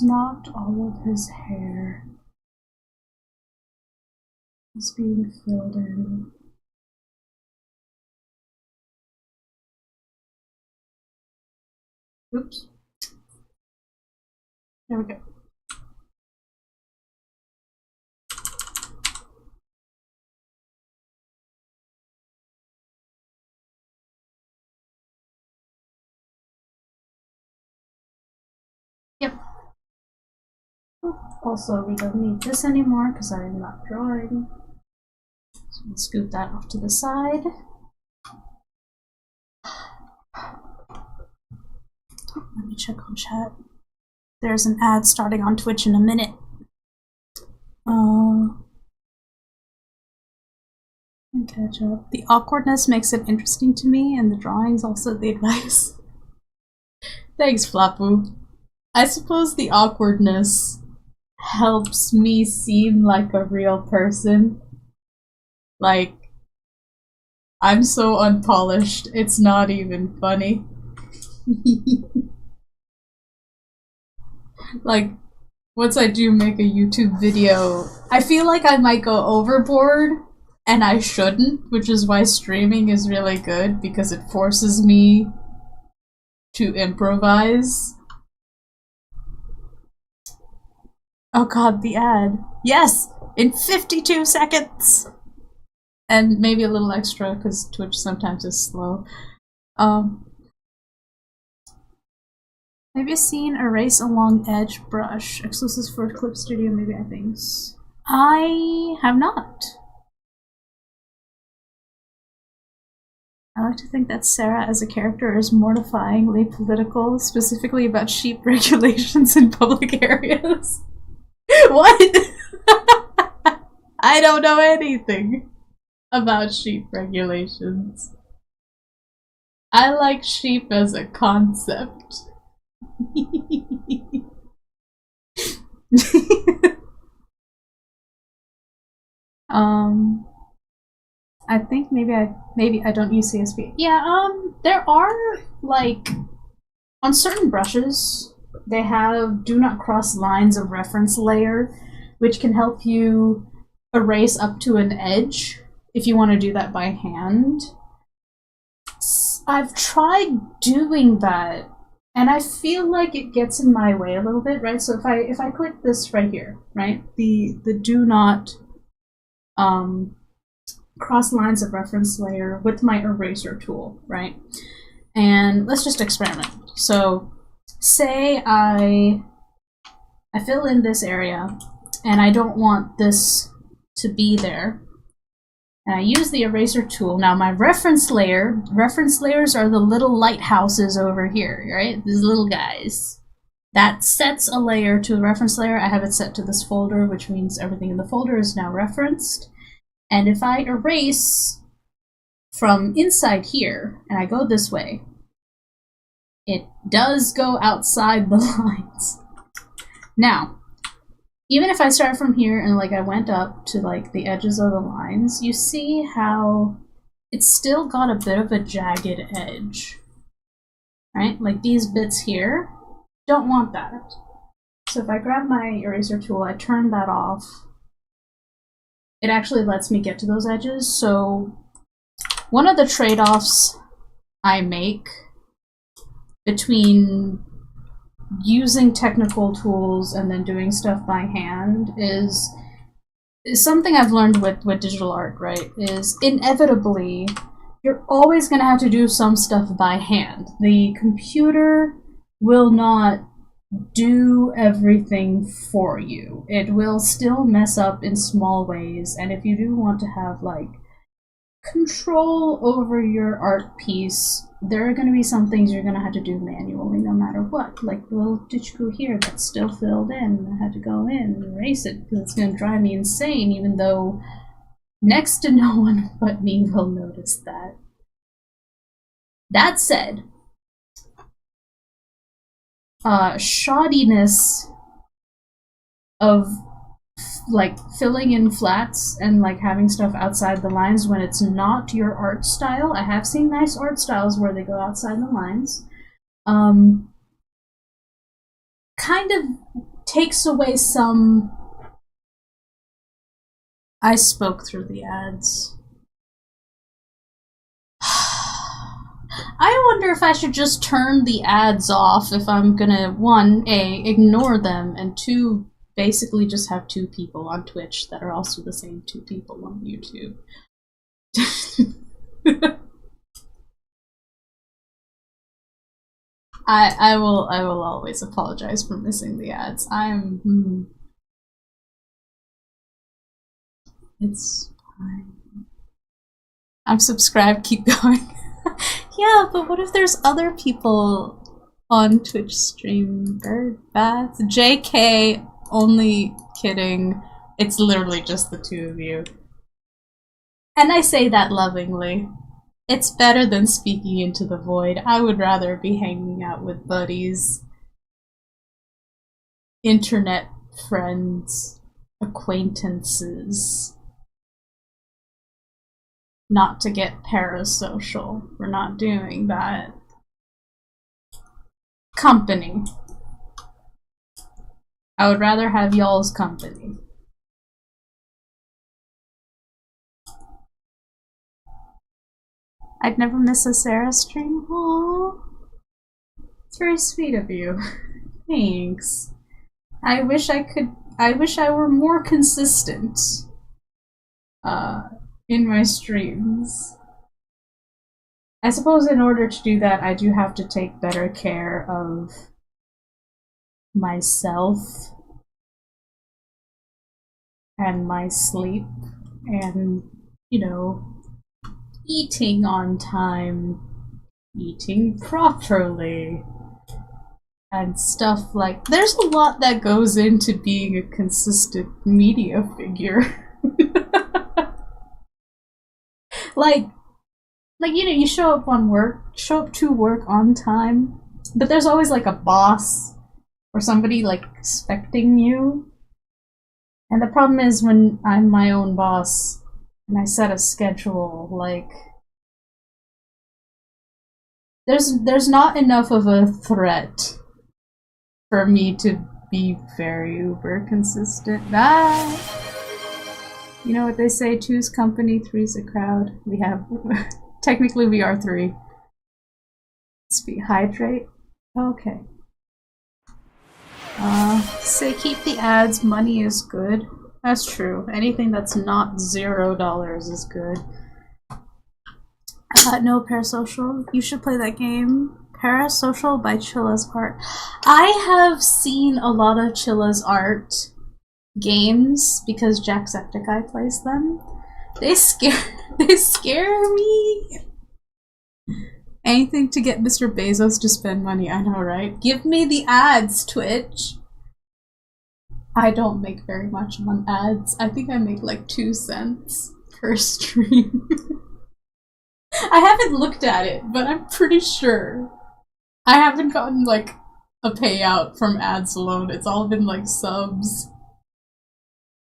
it's not all of his hair is being filled in. Oops. There we go. Yep. Also, we don't need this anymore because I'm not drawing. So we'll scoot that off to the side. Let me check on chat. There's an ad starting on Twitch in a minute. Catch up. The awkwardness makes it interesting to me, and the drawings also the advice. Thanks, Flapu. I suppose the awkwardness helps me seem like a real person. Like, I'm so unpolished, it's not even funny. Like, once I do make a YouTube video, I feel like I might go overboard, and I shouldn't, which is why streaming is really good, because it forces me to improvise. Oh god, the ad. Yes! In 52 seconds! And maybe a little extra, because Twitch sometimes is slow. Maybe a scene, erase along edge brush. Exclusive for Clip Studio, maybe, I think. I have not. I like to think that Sera as a character is mortifyingly political, specifically about sheep regulations in public areas. What? I don't know anything about sheep regulations. I like sheep as a concept. I think maybe I don't use CSV. Yeah, there are, like, on certain brushes, they have do not cross lines of reference layer, which can help you erase up to an edge if you want to do that by hand. I've tried doing that, and I feel like it gets in my way a little bit, right? So if I click this right here, right, the do not cross lines of reference layer with my eraser tool, right? And let's just experiment. So say I fill in this area and I don't want this to be there. And I use the eraser tool. Now my reference layers are the little lighthouses over here, right? These little guys. That sets a layer to a reference layer. I have it set to this folder, which means everything in the folder is now referenced. And if I erase from inside here, and I go this way, it does go outside the lines. Now, even if I start from here and like I went up to like the edges of the lines, you see how it's still got a bit of a jagged edge, right? Like these bits here, don't want that. So if I grab my eraser tool, I turn that off, it actually lets me get to those edges. So one of the trade-offs I make between using technical tools and then doing stuff by hand is something I've learned with digital art, right? Is inevitably you're always going to have to do some stuff by hand. The computer will not do everything for you. It will still mess up in small ways, and if you do want to have like control over your art piece, there are going to be some things you're going to have to do manually no matter what. Like the little Dichku here that's still filled in. I had to go in and erase it because it's going to drive me insane, even though next to no one but me will notice that. That said, shoddiness of like filling in flats and like having stuff outside the lines when it's not your art style. I have seen nice art styles where they go outside the lines. Kind of takes away some... I spoke through the ads. I wonder if I should just turn the ads off if I'm gonna, 1, A, ignore them, and 2, basically just have 2 people on Twitch that are also the same 2 people on YouTube. I will always apologize for missing the ads. It's fine. I'm subscribed, keep going. Yeah, but what if there's other people on Twitch stream? Bird Bath? JK, only kidding. It's literally just the 2 of you. And I say that lovingly. It's better than speaking into the void. I would rather be hanging out with buddies, internet friends, acquaintances. Not to get parasocial. We're not doing that. Company. I would rather have y'all's company. I'd never miss a Sera stream. Aww. It's very sweet of you. Thanks. I wish I were more consistent. In my streams. I suppose in order to do that, I do have to take better care of myself and my sleep and, you know, eating on time, eating properly, and stuff like... There's a lot that goes into being a consistent media figure. Like, you know, you show up to work on time, but there's always like a boss or somebody like expecting you. And the problem is when I'm my own boss and I set a schedule, like, there's not enough of a threat for me to be very uber consistent. You know what they say, 2's company, 3's a crowd. We have, technically we are 3. Hydrate? Okay. Say keep the ads, money is good. That's true. Anything that's not $0 is good. No, Parasocial. You should play that game. Parasocial by Chilla's Art. I have seen a lot of Chilla's Art games because Jacksepticeye plays them. They scare me. Anything to get Mr. Bezos to spend money, I know, right? Give me the ads, Twitch. I don't make very much on ads. I think I make like 2 cents per stream. I haven't looked at it, but I'm pretty sure. I haven't gotten like a payout from ads alone. It's all been like subs.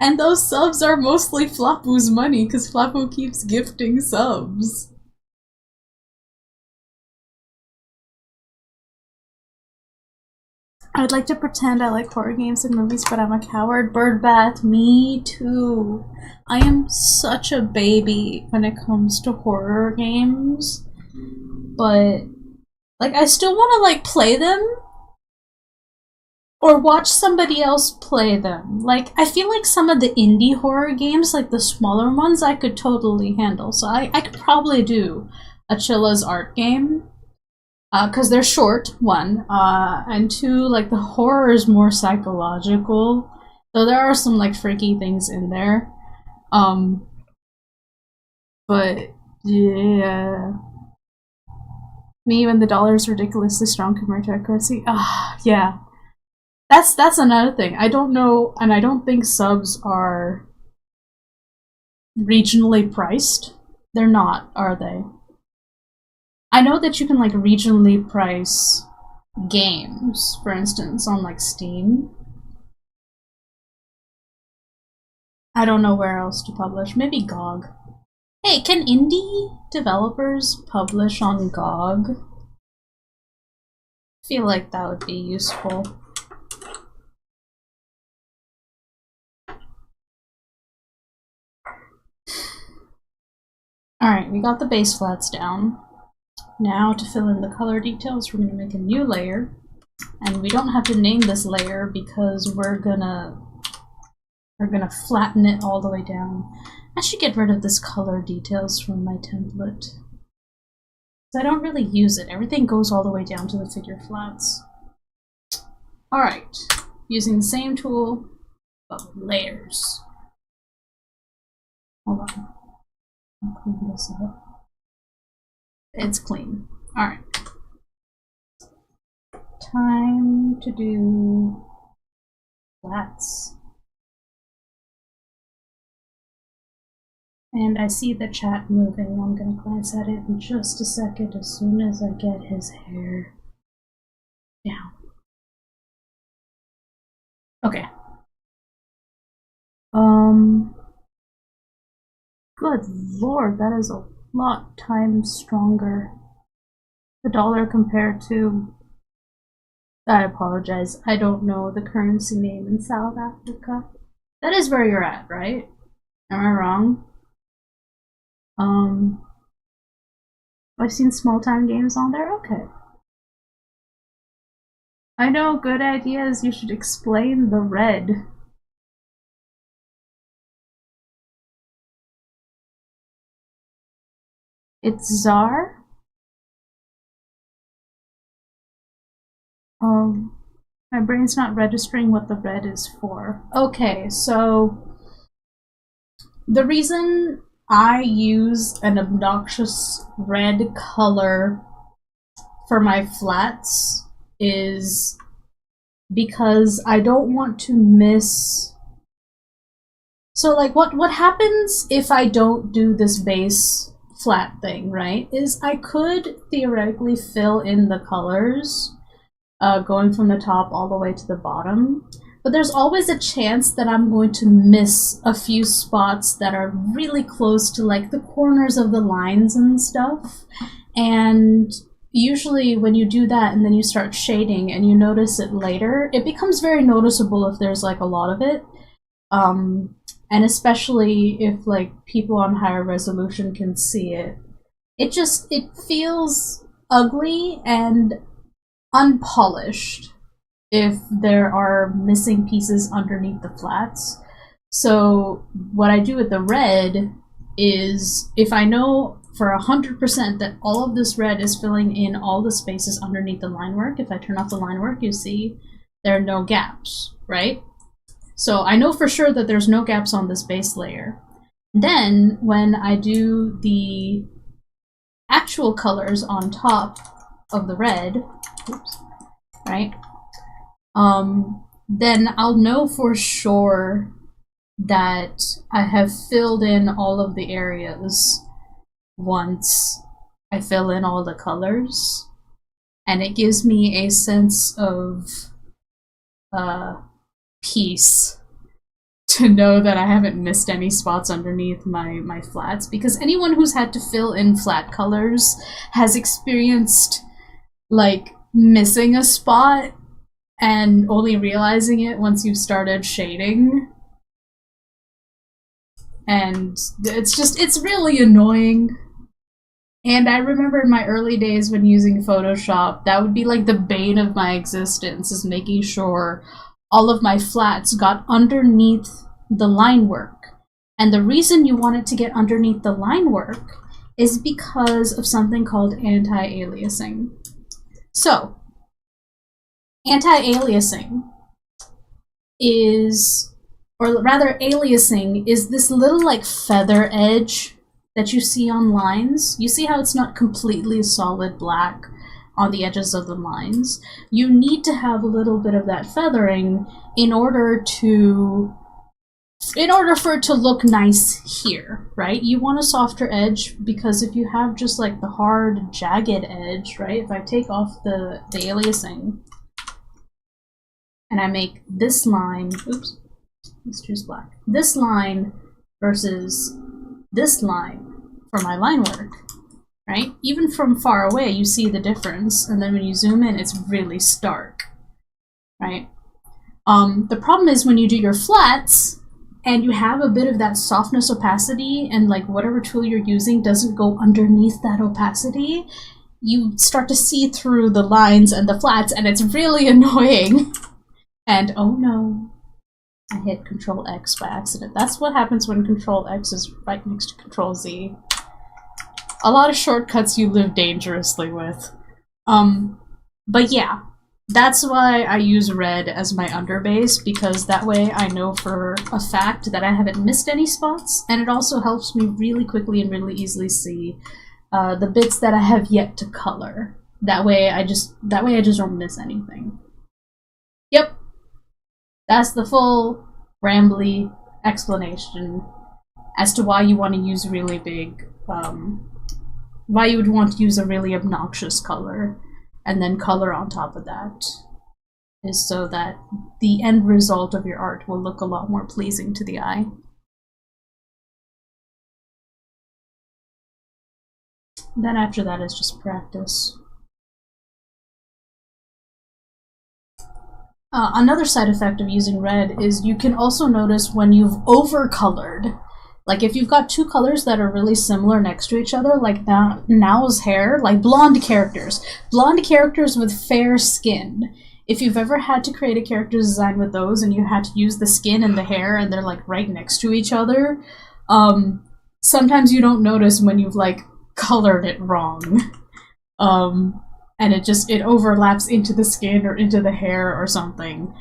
And those subs are mostly Flapu's money, because Flapu keeps gifting subs. I'd like to pretend I like horror games and movies, but I'm a coward. Birdbath, me too. I am such a baby when it comes to horror games. But, like, I still want to, like, play them. Or watch somebody else play them. Like, I feel like some of the indie horror games, like the smaller ones, I could totally handle. So I could probably do a Chilla's Art game. Because they're short, 1. And 2, like, the horror is more psychological. So there are some, like, freaky things in there. But, yeah. Me, when the dollar is ridiculously strong compared to our currency. Yeah. That's another thing. I don't know, and I don't think subs are regionally priced. They're not, are they? I know that you can, like, regionally price games, for instance, on, like, Steam. I don't know where else to publish. Maybe GOG. Hey, can indie developers publish on GOG? I feel like that would be useful. Alright, we got the base flats down. Now to fill in the color details, we're going to make a new layer. And we don't have to name this layer because we're gonna flatten it all the way down. I should get rid of this color details from my template. I don't really use it. Everything goes all the way down to the figure flats. Alright, using the same tool, but with layers. Hold on. I'll clean this up. It's clean. Alright. Time to do flats. And I see the chat moving. I'm gonna glance at it in just a second as soon as I get his hair down. Okay. Good lord, that is a lot times stronger. The dollar compared to... I apologize, I don't know the currency name in South Africa. That is where you're at, right? Am I wrong? I've seen small time games on there? Okay. I know, good ideas. You should explain the red. It's Czar? My brain's not registering what the red is for. Okay, so the reason I use an obnoxious red color for my flats is because I don't want to miss... So like what happens if I don't do this base flat thing, right? Is I could theoretically fill in the colors going from the top all the way to the bottom. But there's always a chance that I'm going to miss a few spots that are really close to like the corners of the lines and stuff. And usually when you do that and then you start shading and you notice it later, it becomes very noticeable if there's like a lot of it. And especially if like people on higher resolution can see it. It feels ugly and unpolished if there are missing pieces underneath the flats. So what I do with the red is, if I know for 100% that all of this red is filling in all the spaces underneath the line work, if I turn off the line work, you see there are no gaps, right? So I know for sure that there's no gaps on this base layer. Then when I do the actual colors on top of the red, oops, right? Then I'll know for sure that I have filled in all of the areas once I fill in all the colors. And it gives me a sense of peace to know that I haven't missed any spots underneath my flats, because anyone who's had to fill in flat colors has experienced like missing a spot and only realizing it once you've started shading. And it's really annoying. And I remember in my early days when using Photoshop, that would be like the bane of my existence, is making sure all of my flats got underneath the line work. And the reason you want it to get underneath the line work is because of something called anti-aliasing. So, anti-aliasing is, or rather aliasing is this little like feather edge that you see on lines. You see how it's not completely solid black on the edges of the lines? You need to have a little bit of that feathering in order for it to look nice here, right? You want a softer edge, because if you have just like the hard, jagged edge, right? If I take off the aliasing and I make this line, oops, let's choose black. This line versus this line for my line work, right? Even from far away, you see the difference, and then when you zoom in, it's really stark, right? The problem is when you do your flats, and you have a bit of that softness opacity, and like whatever tool you're using doesn't go underneath that opacity, you start to see through the lines and the flats, and it's really annoying. And oh no, I hit Control X by accident. That's what happens when Control X is right next to Control Z. A lot of shortcuts you live dangerously with. But yeah, that's why I use red as my underbase, because that way I know for a fact that I haven't missed any spots, and it also helps me really quickly and really easily see the bits that I have yet to color. That way I just don't miss anything. Yep, that's the full rambly explanation as to why you want to use really big, why you would want to use a really obnoxious color, and then color on top of that, is so that the end result of your art will look a lot more pleasing to the eye. Then after that is just practice. Another side effect of using red is you can also notice when you've overcolored. Like if you've got two colors that are really similar next to each other, like Now's hair, like blonde characters with fair skin. If you've ever had to create a character design with those and you had to use the skin and the hair and they're like right next to each other, sometimes you don't notice when you've like colored it wrong. And it overlaps into the skin or into the hair or something.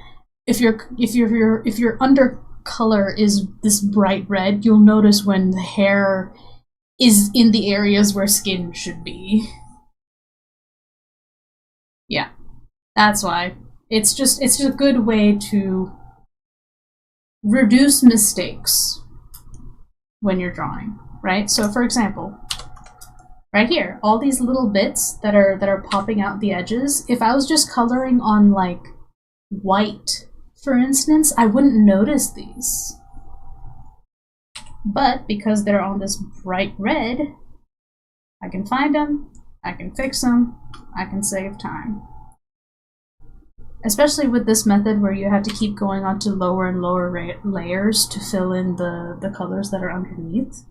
If your under color is this bright red, you'll notice when the hair is in the areas where skin should be. Yeah, that's why. It's just a good way to reduce mistakes when you're drawing, right? So for example, right here, all these little bits that are popping out the edges, if I was just coloring on like white, for instance, I wouldn't notice these. But because they're on this bright red, I can find them, I can fix them, I can save time. Especially with this method where you have to keep going on to lower and lower layers to fill in the colors that are underneath.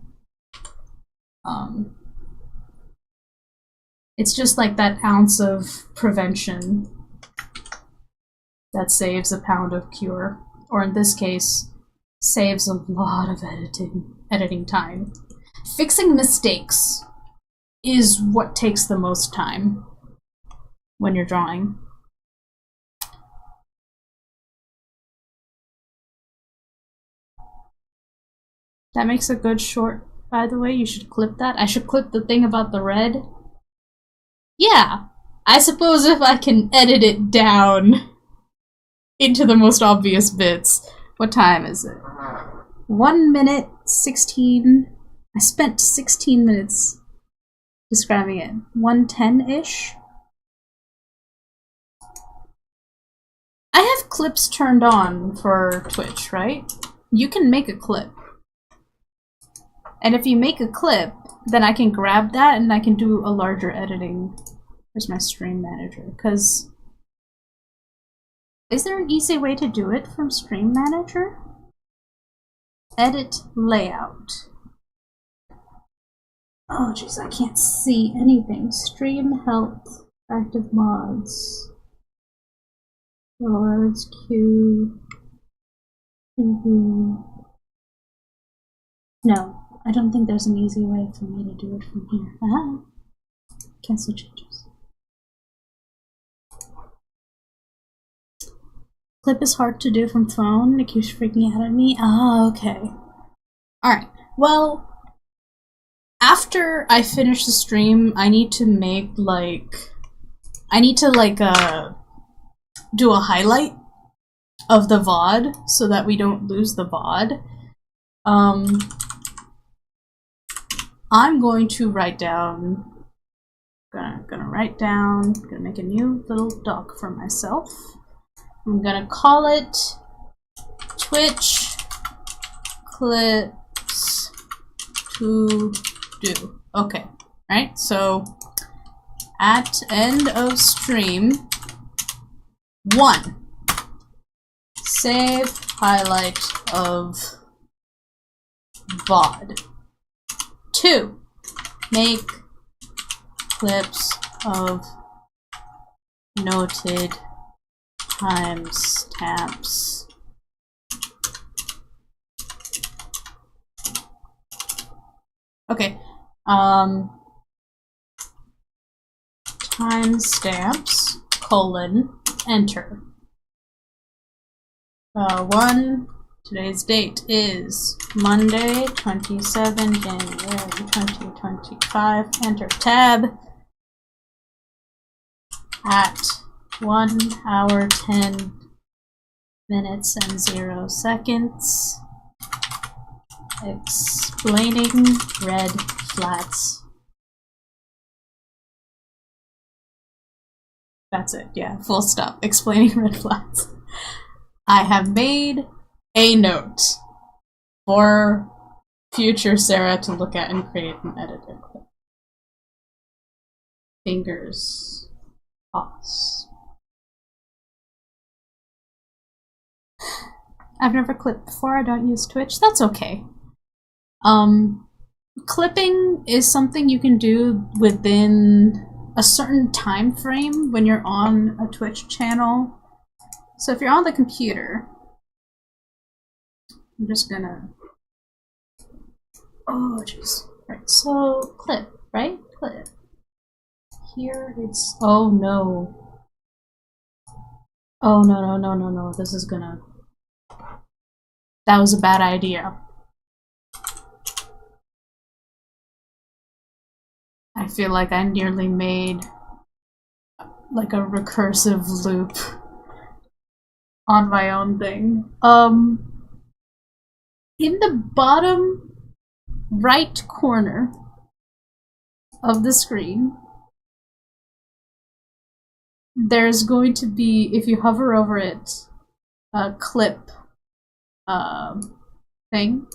It's just like that ounce of prevention that saves a pound of cure, or in this case, saves a lot of editing time. Fixing mistakes is what takes the most time when you're drawing. That makes a good short, by the way. You should clip that. I should clip the thing about the red. Yeah, I suppose if I can edit it down into the most obvious bits. What time is it? 1 minute 16. I spent 16 minutes describing it. 1:10-ish. I have clips turned on for Twitch, right? You can make a clip. And if you make a clip, then I can grab that and I can do a larger editing. Where's my stream manager? Because is there an easy way to do it from Stream Manager? Edit layout. Oh jeez, I can't see anything. Stream health, active mods, words, queue, preview. No, I don't think there's an easy way for me to do it from here. Ah, cancel changes. Clip is hard to do from phone. It keeps freaking out at me. Ah, okay. Alright, well, after I finish the stream, I need to make, like, do a highlight of the VOD so that we don't lose the VOD. I'm going to write down, gonna make a new little doc for myself. I'm gonna call it Twitch Clips to Do. Okay, right? So at end of stream 1, save highlight of VOD. 2. Make clips of noted timestamps. Okay. Timestamps, enter. 1. Today's date is Monday, 27 January 2025. Enter tab at 1 hour 10 minutes and 0 seconds. Explaining red flats. That's it, yeah, full stop. Explaining red flats. I have made a note for future Sera to look at and create and edit it. Fingers crossed. I've never clipped before, I don't use Twitch. That's okay. Clipping is something you can do within a certain time frame when you're on a Twitch channel. So if you're on the computer, I'm just gonna, oh jeez. Right, so clip, right? Clip. Here it's, oh no. Oh no, this is gonna, that was a bad idea. I feel like I nearly made like a recursive loop on my own thing. In the bottom right corner of the screen, there's going to be, if you hover over it, a clip thing,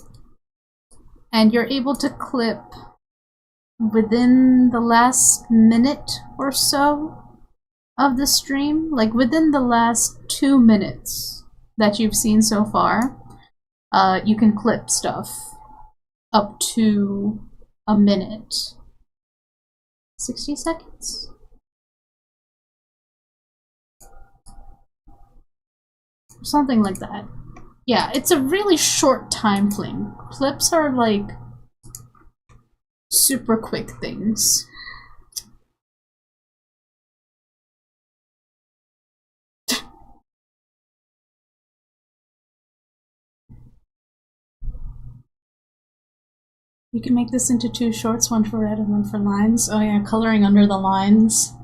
and you're able to clip within the last minute or so of the stream, like within the last 2 minutes that you've seen so far. You can clip stuff up to a minute. 60 seconds? Something like that. Yeah, it's a really short time frame. Clips are like super quick things. You can make this into 2 shorts, one for red and one for lines. Oh yeah, coloring under the lines.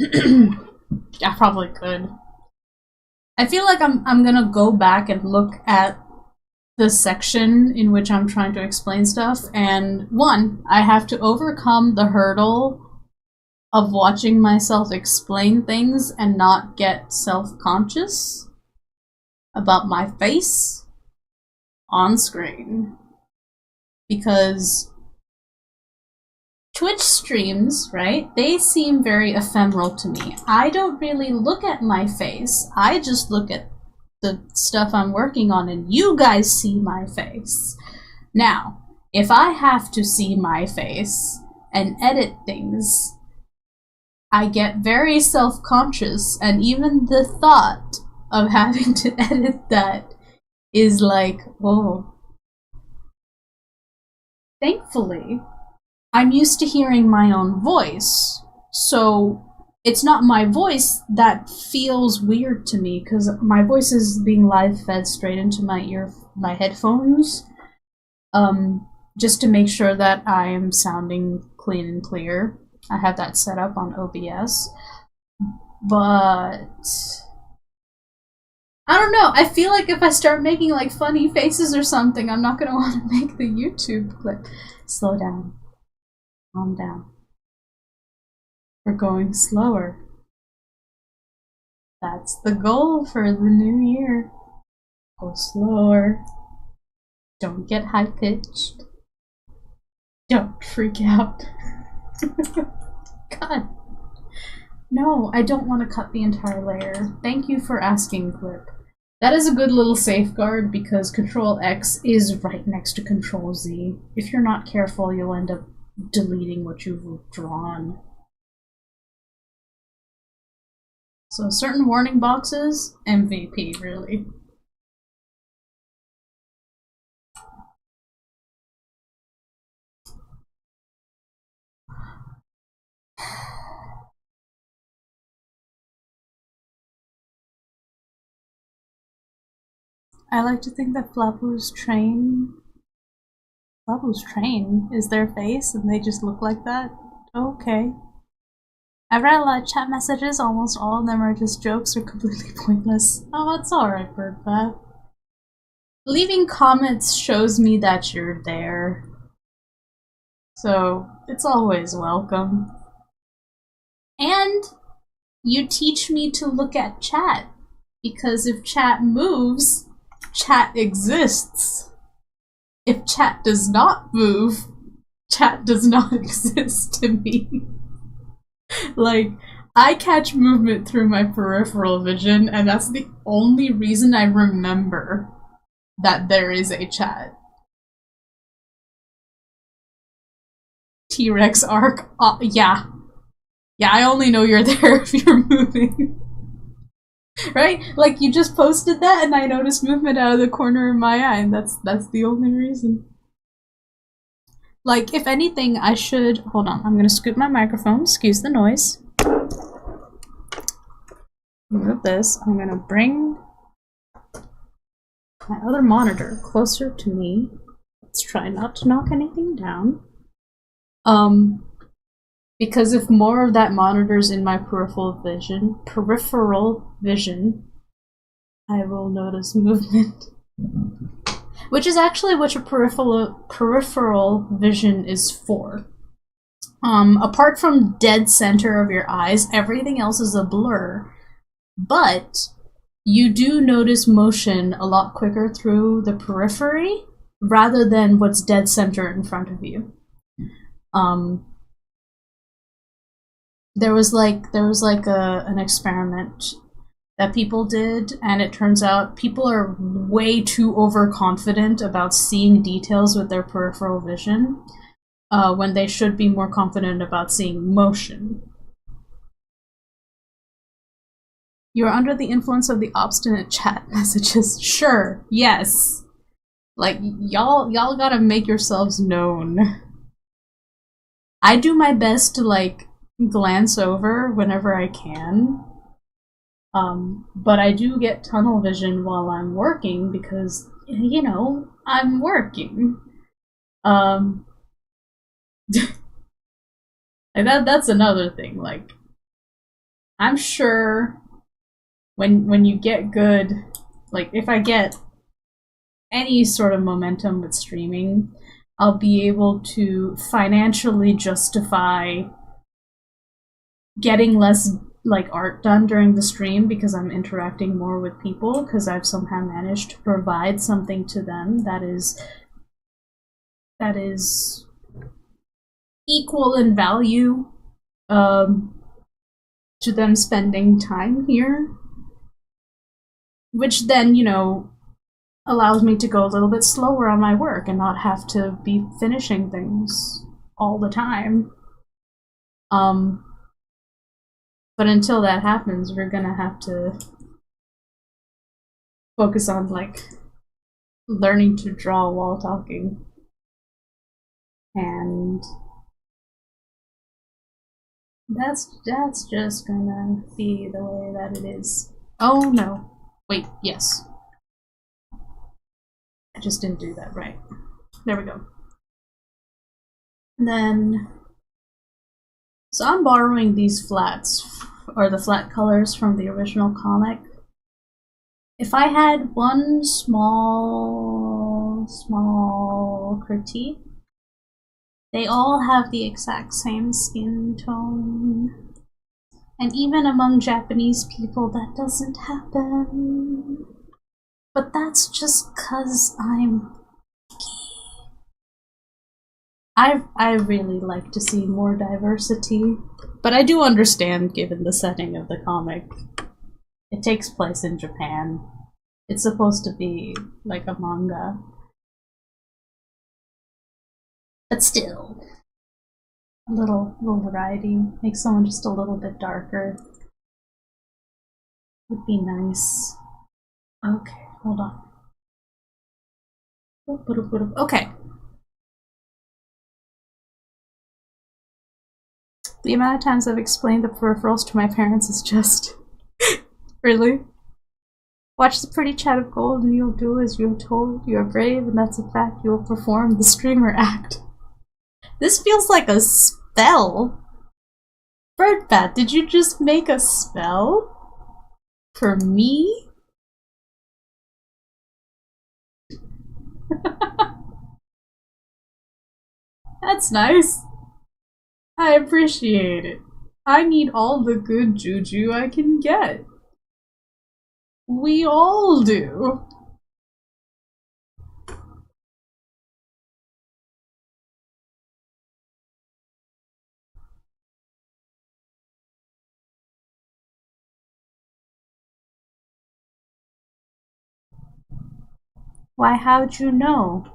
I probably could. I feel like I'm gonna go back and look at the section in which I'm trying to explain stuff, and 1, I have to overcome the hurdle of watching myself explain things and not get self-conscious about my face on screen. Because Twitch streams, right, they seem very ephemeral to me. I don't really look at my face, I just look at the stuff I'm working on, and you guys see my face. Now, if I have to see my face and edit things, I get very self-conscious, and even the thought of having to edit that is like, whoa. Thankfully, I'm used to hearing my own voice, so it's not my voice that feels weird to me, because my voice is being live fed straight into my headphones, just to make sure that I'm sounding clean and clear. I have that set up on OBS, but I don't know, I feel like if I start making like funny faces or something, I'm not gonna want to make the YouTube clip. Slow down. Calm down. We're going slower. That's the goal for the new year. Go slower. Don't get high-pitched. Don't freak out. God. No, I don't want to cut the entire layer. Thank you for asking, Clip. That is a good little safeguard because Control X is right next to Control Z. If you're not careful, you'll end up deleting what you've drawn. So certain warning boxes, MVP, really. I like to think that Flapu's train is their face and they just look like that. Okay. I've read a lot of chat messages, almost all of them are just jokes or completely pointless. Oh, that's alright, Birdbat. Leaving comments shows me that you're there. So, it's always welcome. And you teach me to look at chat. Because if chat moves, chat exists. If chat does not move, chat does not exist to me. Like, I catch movement through my peripheral vision, and that's the only reason I remember that there is a chat. T-Rex arc? Yeah. Yeah, I only know you're there if you're moving. Right? Like, you just posted that and I noticed movement out of the corner of my eye, and that's the only reason. Like, if anything, I should... Hold on, I'm gonna scoop my microphone, excuse the noise. Move this. I'm gonna bring my other monitor closer to me. Let's try not to knock anything down. Because if more of that monitor's in my peripheral vision, I will notice movement. Which is actually what your peripheral vision is for. Apart from dead center of your eyes, everything else is a blur. But you do notice motion a lot quicker through the periphery rather than what's dead center in front of you. There was an experiment that people did, and it turns out people are way too overconfident about seeing details with their peripheral vision when they should be more confident about seeing motion. You're under the influence of the obstinate chat messages. Sure, yes. Like, y'all gotta make yourselves known. I do my best to, like, glance over whenever I can. But I do get tunnel vision while I'm working because, you know, I'm working. That's another thing. Like, I'm sure when you get good, like if I get any sort of momentum with streaming, I'll be able to financially justify getting less like art done during the stream because I'm interacting more with people because I've somehow managed to provide something to them that is equal in value to them spending time here, which then, you know, allows me to go a little bit slower on my work and not have to be finishing things all the time. But until that happens, we're gonna have to focus on, like, learning to draw while talking. And that's just gonna be the way that it is. Oh no. Wait, yes. I just didn't do that right. There we go. And then... So I'm borrowing these flats, or the flat colors from the original comic. If I had one small critique, they all have the exact same skin tone. And even among Japanese people, that doesn't happen. But that's just 'cause I'm I really like to see more diversity, but I do understand given the setting of the comic. It takes place in Japan. It's supposed to be like a manga. But still, a little variety. Make someone just a little bit darker. Would be nice. Okay, hold on. Okay. The amount of times I've explained the peripherals to my parents is just... Really? Watch the pretty chat of gold and you'll do as you are told. You are brave and that's a fact. You will perform the streamer act. This feels like a spell. Birdbat, did you just make a spell? For me? That's nice. I appreciate it. I need all the good juju I can get. We all do. Why, how'd you know?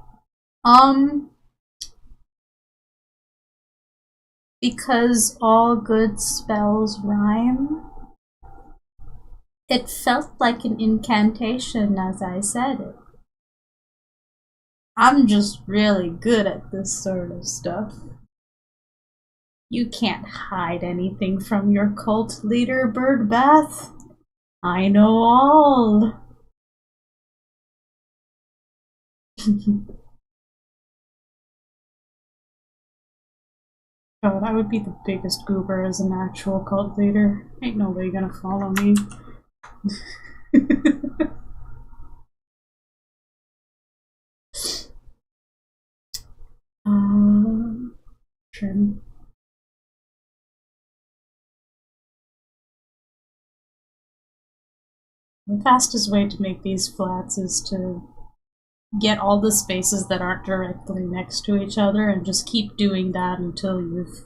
Because all good spells rhyme. It felt like an incantation as I said it. I'm just really good at this sort of stuff. You can't hide anything from your cult leader, Birdbath. I know all. Oh, that would be the biggest goober as an actual cult leader. Ain't nobody gonna follow me. Trim. The fastest way to make these flats is to get all the spaces that aren't directly next to each other and just keep doing that until you've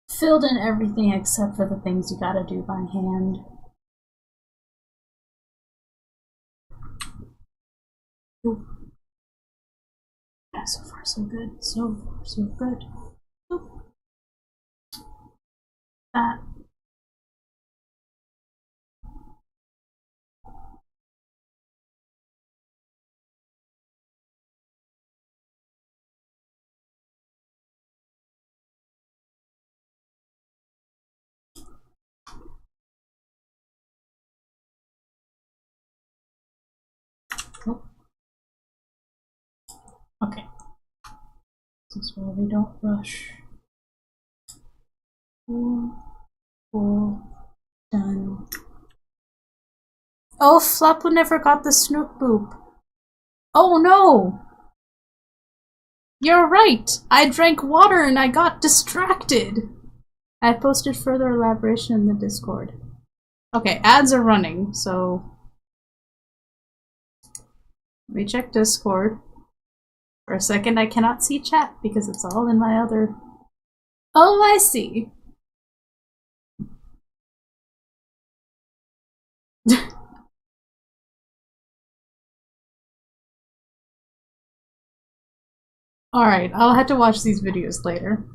filled in everything except for the things you gotta do by hand. Ooh. Yeah, so far so good. So far so good. Ooh. That. Oh. Okay. This is where we don't rush. Cool. Done. Oh, Floppo never got the Snoop Boop. Oh no! You're right! I drank water and I got distracted! I posted further elaboration in the Discord. Okay, ads are running, so... Let me check Discord. For a second I cannot see chat because it's all in my other... Oh, I see! Alright, I'll have to watch these videos later.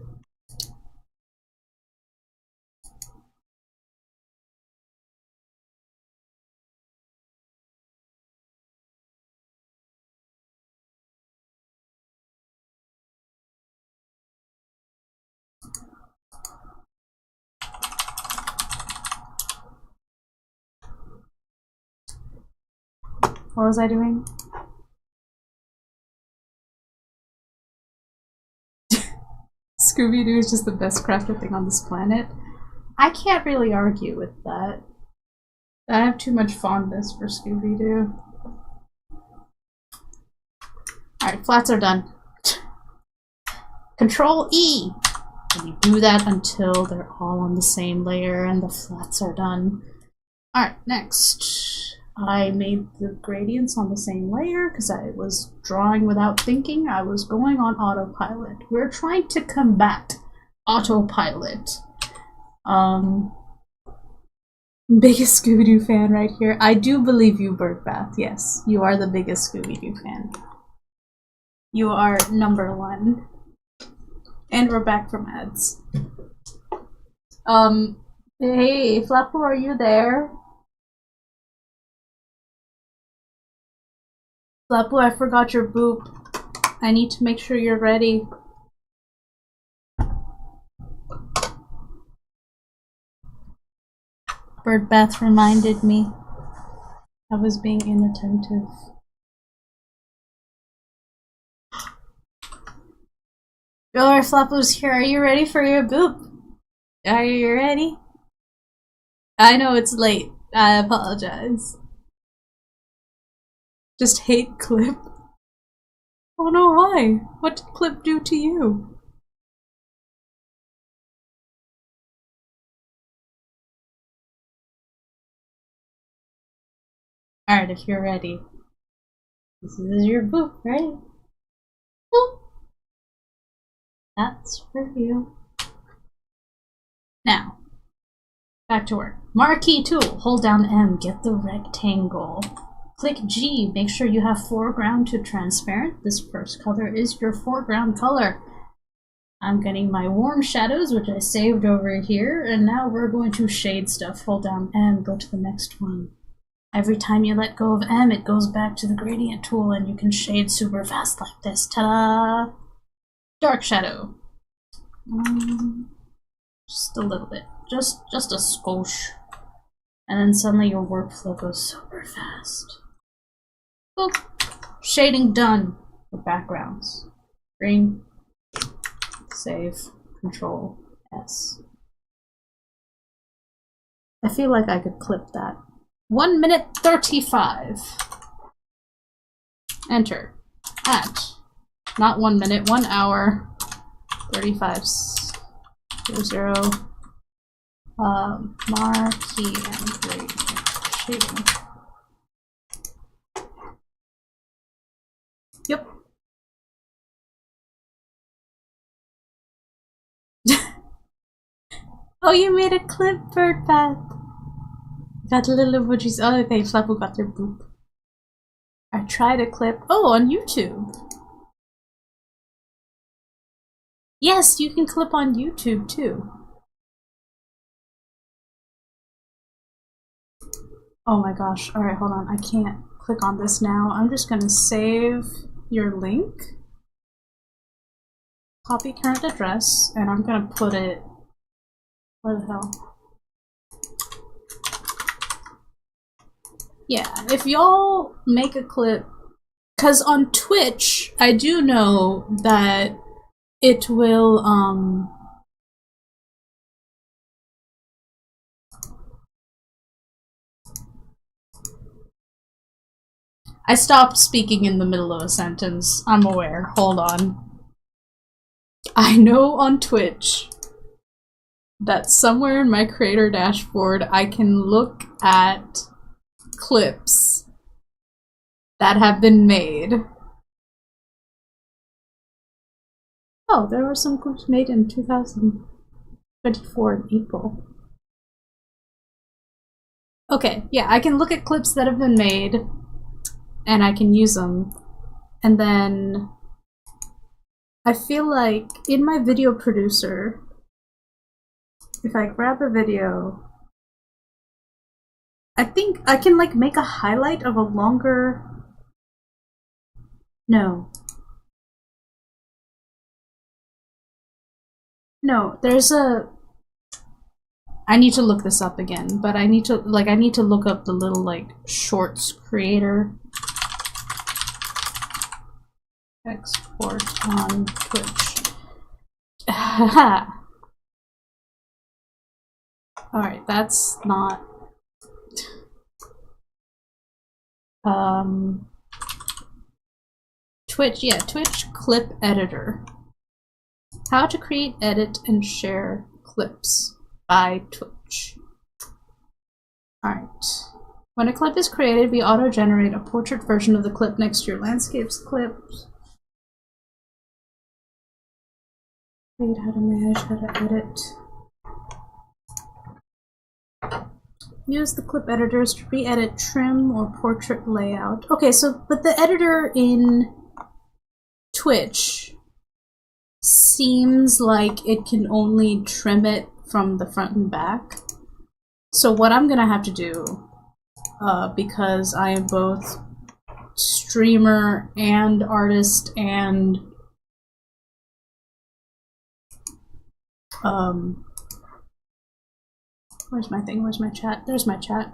What was I doing? Scooby-Doo is just the best crafted thing on this planet. I can't really argue with that. I have too much fondness for Scooby-Doo. Alright, flats are done. Control E! And you do that until they're all on the same layer and the flats are done. Alright, next. I made the gradients on the same layer because I was drawing without thinking. I was going on autopilot. We're trying to combat autopilot. Biggest Scooby-Doo fan right here. I do believe you, Birdbath. Yes, you are the biggest Scooby-Doo fan. You are #1. And we're back from ads. Hey, Flappo, are you there? Flappo, I forgot your boop. I need to make sure you're ready. Birdbath reminded me I was being inattentive. Alright, Flappo's here. Are you ready for your boop? Are you ready? I know it's late. I apologize. Just hate Clip. Oh no, why? What did Clip do to you? Alright, if you're ready. This is your boop, right? Boop. That's for you. Now, back to work. Marquee tool. Hold down M. Get the rectangle. Click G. Make sure you have foreground to transparent. This first color is your foreground color. I'm getting my warm shadows, which I saved over here, and now we're going to shade stuff. Hold down M. Go to the next one. Every time you let go of M, it goes back to the gradient tool, and you can shade super fast like this. Ta-da! Dark shadow. Just a little bit. Just a skosh. And then suddenly your workflow goes super fast. Boop. Shading done for backgrounds. Green. Save. Control S. I feel like I could clip that. 1 minute 35. Enter. At. Not 1 minute, 1 hour. 35. 00. Marquee and gradient shading. Yep. Oh, you made a clip, Birdbath. Got a little emojis. Oh, okay, Flappo got their boop. I tried a clip. Oh, on YouTube. Yes, you can clip on YouTube too. Oh my gosh. Alright, hold on. I can't click on this now. I'm just gonna save your link. Copy current address, and I'm gonna put it. Where the hell? Yeah, if y'all make a clip, because on Twitch, I do know that it will, I stopped speaking in the middle of a sentence. I'm aware. Hold on. I know on Twitch that somewhere in my creator dashboard I can look at clips that have been made. Oh, there were some clips made in 2024 in April. Okay, yeah, I can look at clips that have been made and I can use them. And then I feel like in my video producer, if I grab a video, I think I can like make a highlight of a longer. No, there's a. I need to look this up again, but I need to look up the little like shorts creator. Export on Twitch. Alright, that's not. Twitch, yeah, Twitch clip editor. How to create, edit, and share clips by Twitch. Alright. When a clip is created, we auto-generate a portrait version of the clip next to your landscapes clips. Wait, how to manage, how to edit. Use the clip editors to re-edit trim or portrait layout. Okay, so, but the editor in Twitch seems like it can only trim it from the front and back. So what I'm gonna have to do, because I am both streamer and artist and where's my thing? Where's my chat? There's my chat.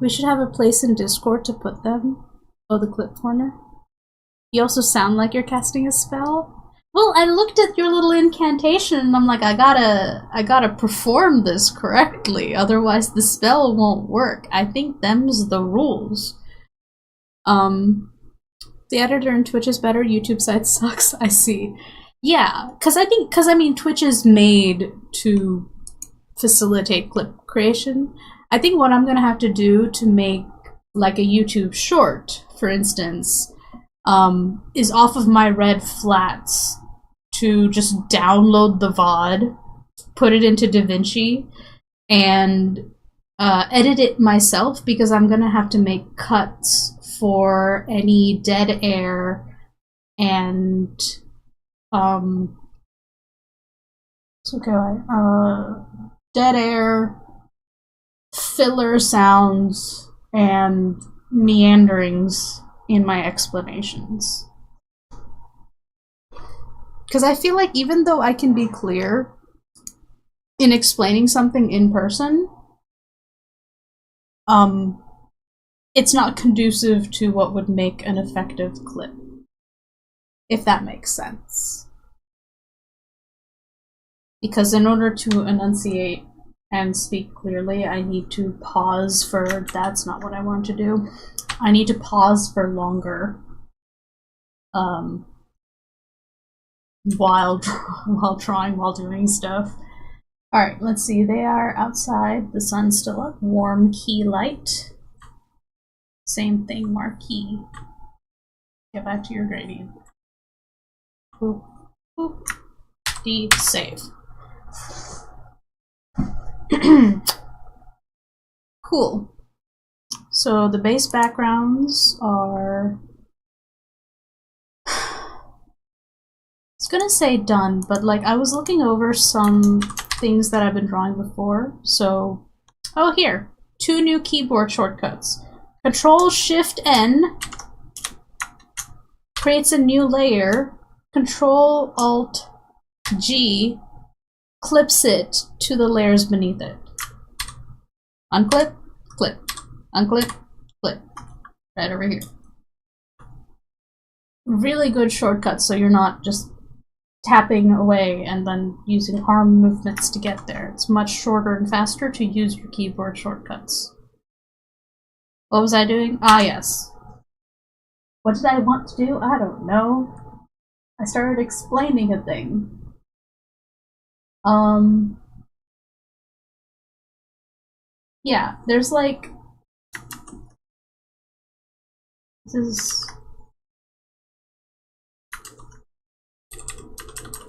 We should have a place in Discord to put them. Oh, the clip corner. You also sound like you're casting a spell. Well, I looked at your little incantation and I'm like, I gotta perform this correctly, otherwise the spell won't work. I think them's the rules. The editor in Twitch is better, YouTube site sucks, I see. Yeah, cause I mean Twitch is made to facilitate clip creation. I think what I'm gonna have to do to make like a YouTube short, for instance, is off of my red flats to just download the VOD, put it into DaVinci, and edit it myself, because I'm gonna have to make cuts for any dead air and it's okay. Dead air, filler sounds, and meanderings in my explanations. Because I feel like even though I can be clear in explaining something in person, it's not conducive to what would make an effective clip, if that makes sense. Because in order to enunciate and speak clearly, I need to pause for, that's not what I want to do. I need to pause for longer while doing stuff. Alright, let's see. They are outside. The sun's still up. Warm key light. Same thing, marquee. Get back to your gradient. Boop, boop. D, save. Cool. So the base backgrounds are... I was gonna say done, but like I was looking over some things that I've been drawing before, so... Oh, here. 2 new keyboard shortcuts. Control-Shift-N creates a new layer. Control-Alt-G clips it to the layers beneath it. Unclip, clip, unclip, clip. Right over here. Really good shortcut, so you're not just tapping away and then using arm movements to get there. It's much shorter and faster to use your keyboard shortcuts. What was I doing? Ah, yes. What did I want to do? I don't know. I started explaining a thing. Yeah, there's like... This is...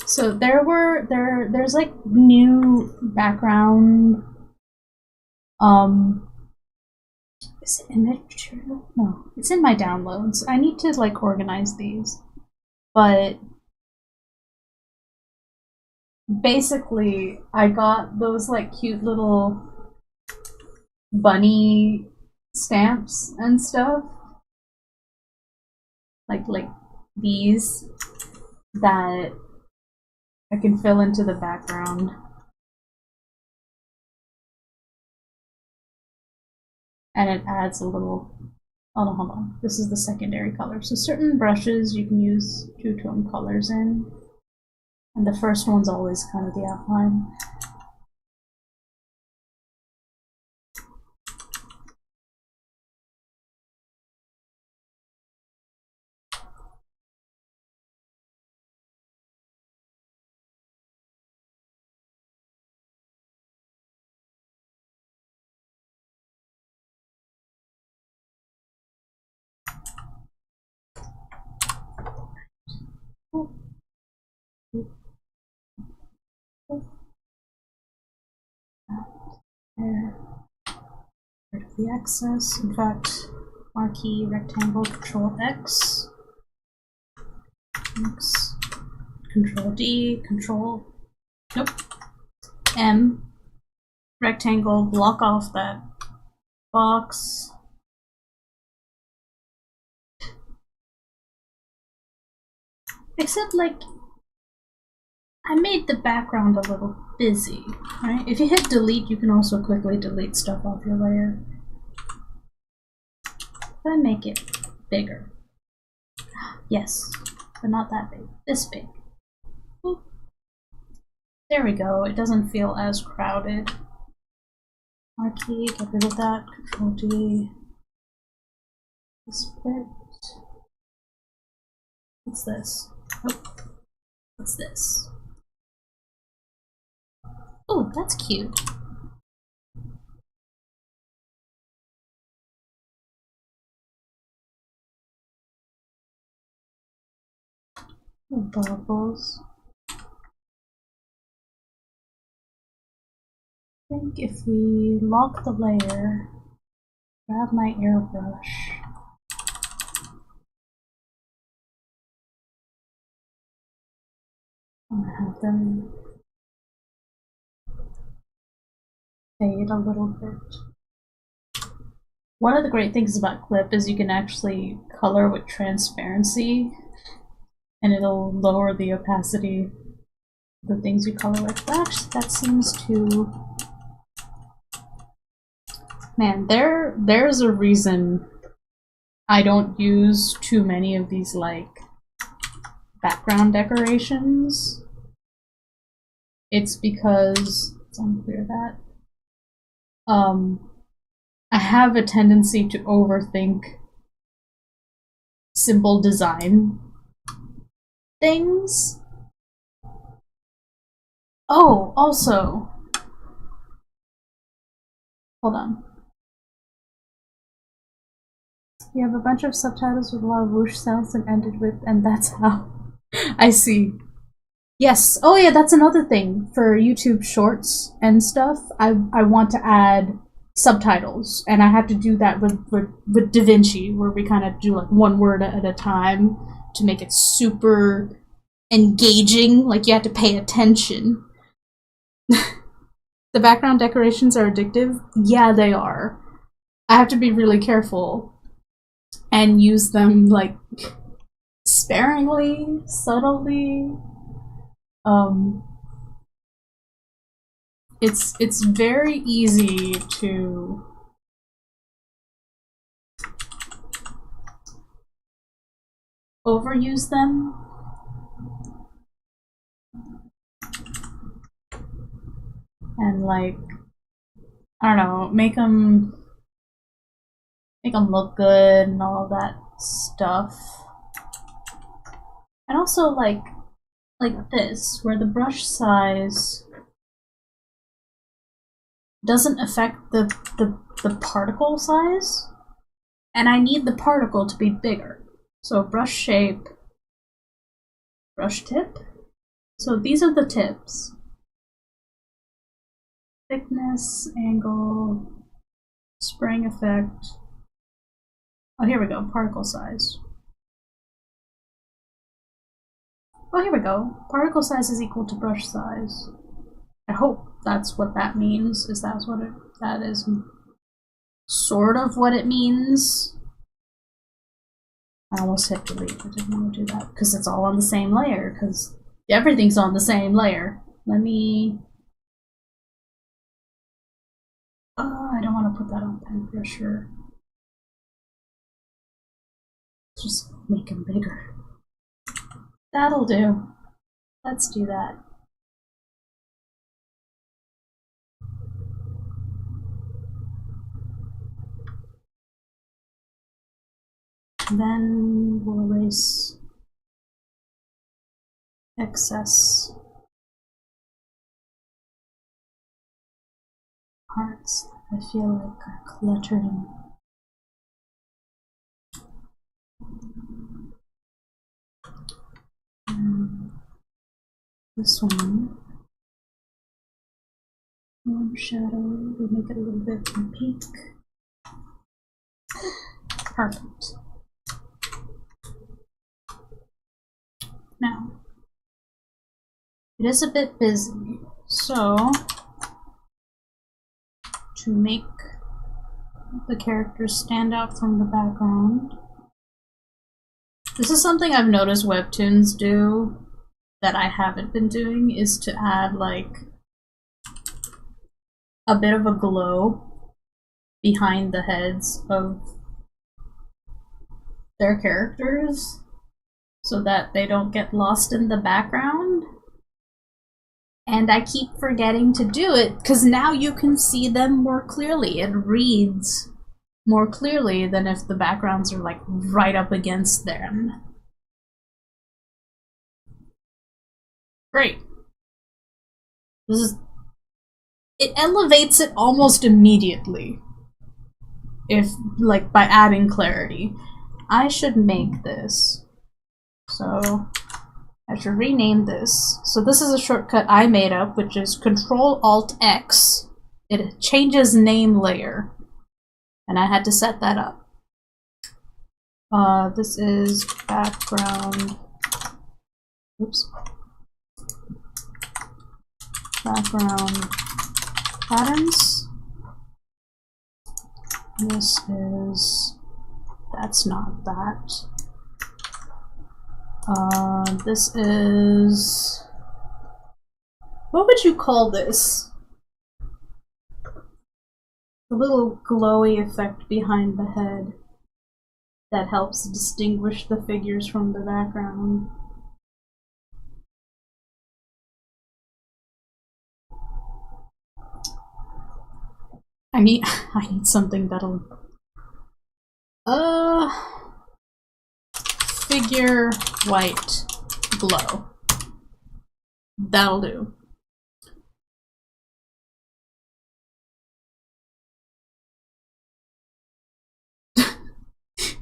So there's like new background, is it in material? No, it's in my downloads. I need to like organize these, but basically I got those like cute little bunny stamps and stuff, like these that I can fill into the background. And it adds a little... Oh no, hold on. This is the secondary color. So certain brushes you can use two-tone colors in. And the first one's always kind of the outline. There. Rid of the excess. In fact, marquee rectangle, Control X. X. Control D. Control. Nope. M. Rectangle. Block off that box. Except, like, I made the background a little busy, right? If you hit delete, you can also quickly delete stuff off your layer. But I make it bigger. Yes, but not that big. This big. Oop. There we go. It doesn't feel as crowded. Marquee, get rid of that. Control D. Split. What's this? Oh, what's this? Oh, that's cute. Oh, bubbles. I think if we lock the layer, grab my airbrush. I'm gonna have them fade a little bit. One of the great things about Clip is you can actually color with transparency, and it'll lower the opacity of the things you color with. But actually, that seems to... Man, there's a reason I don't use too many of these, like, background decorations. It's because... Let's unclear that. I have a tendency to overthink simple design things. Oh, also... Hold on. You have a bunch of subtitles with a lot of whoosh sounds and ended with, and that's how. I see. Yes. Oh yeah, that's another thing. For YouTube shorts and stuff, I want to add subtitles, and I have to do that with DaVinci, where we kind of do like one word at a time to make it super engaging, like you have to pay attention. The background decorations are addictive? Yeah, they are. I have to be really careful and use them, like, sparingly, subtly. It's very easy to overuse them. And, like, I don't know, make them look good and all that stuff. And also, like this, where the brush size doesn't affect the particle size, and I need the particle to be bigger. So brush shape, brush tip. So these are the tips. Thickness, angle, spring effect. Oh, here we go, particle size. Oh, here we go. Particle size is equal to brush size. I hope that's what that means. Is that what that is sort of what it means? I almost hit delete. I didn't want to do that because it's all on the same layer, because everything's on the same layer. Let me... I don't want to put that on pen for sure. Just make them bigger. That'll do. Let's do that. Then we'll erase excess parts that I feel like are cluttering. This one. Warm shadow, we'll make it a little bit pink. Perfect. Now, it is a bit busy, so to make the characters stand out from the background, this is something I've noticed webtoons do that I haven't been doing, is to add like a bit of a glow behind the heads of their characters so that they don't get lost in the background. And I keep forgetting to do it because now you can see them more clearly. It reads more clearly than if the backgrounds are like right up against them. Great. This is, it elevates it almost immediately, if like by adding clarity. I should make this. So I should rename this. So this is a shortcut I made up, which is Control-Alt-X. It changes name layer. And I had to set that up. This is background. Oops. Background patterns. This is. That's not that. This is. What would you call this? The little glowy effect behind the head that helps distinguish the figures from the background. I need something that'll figure white glow. That'll do.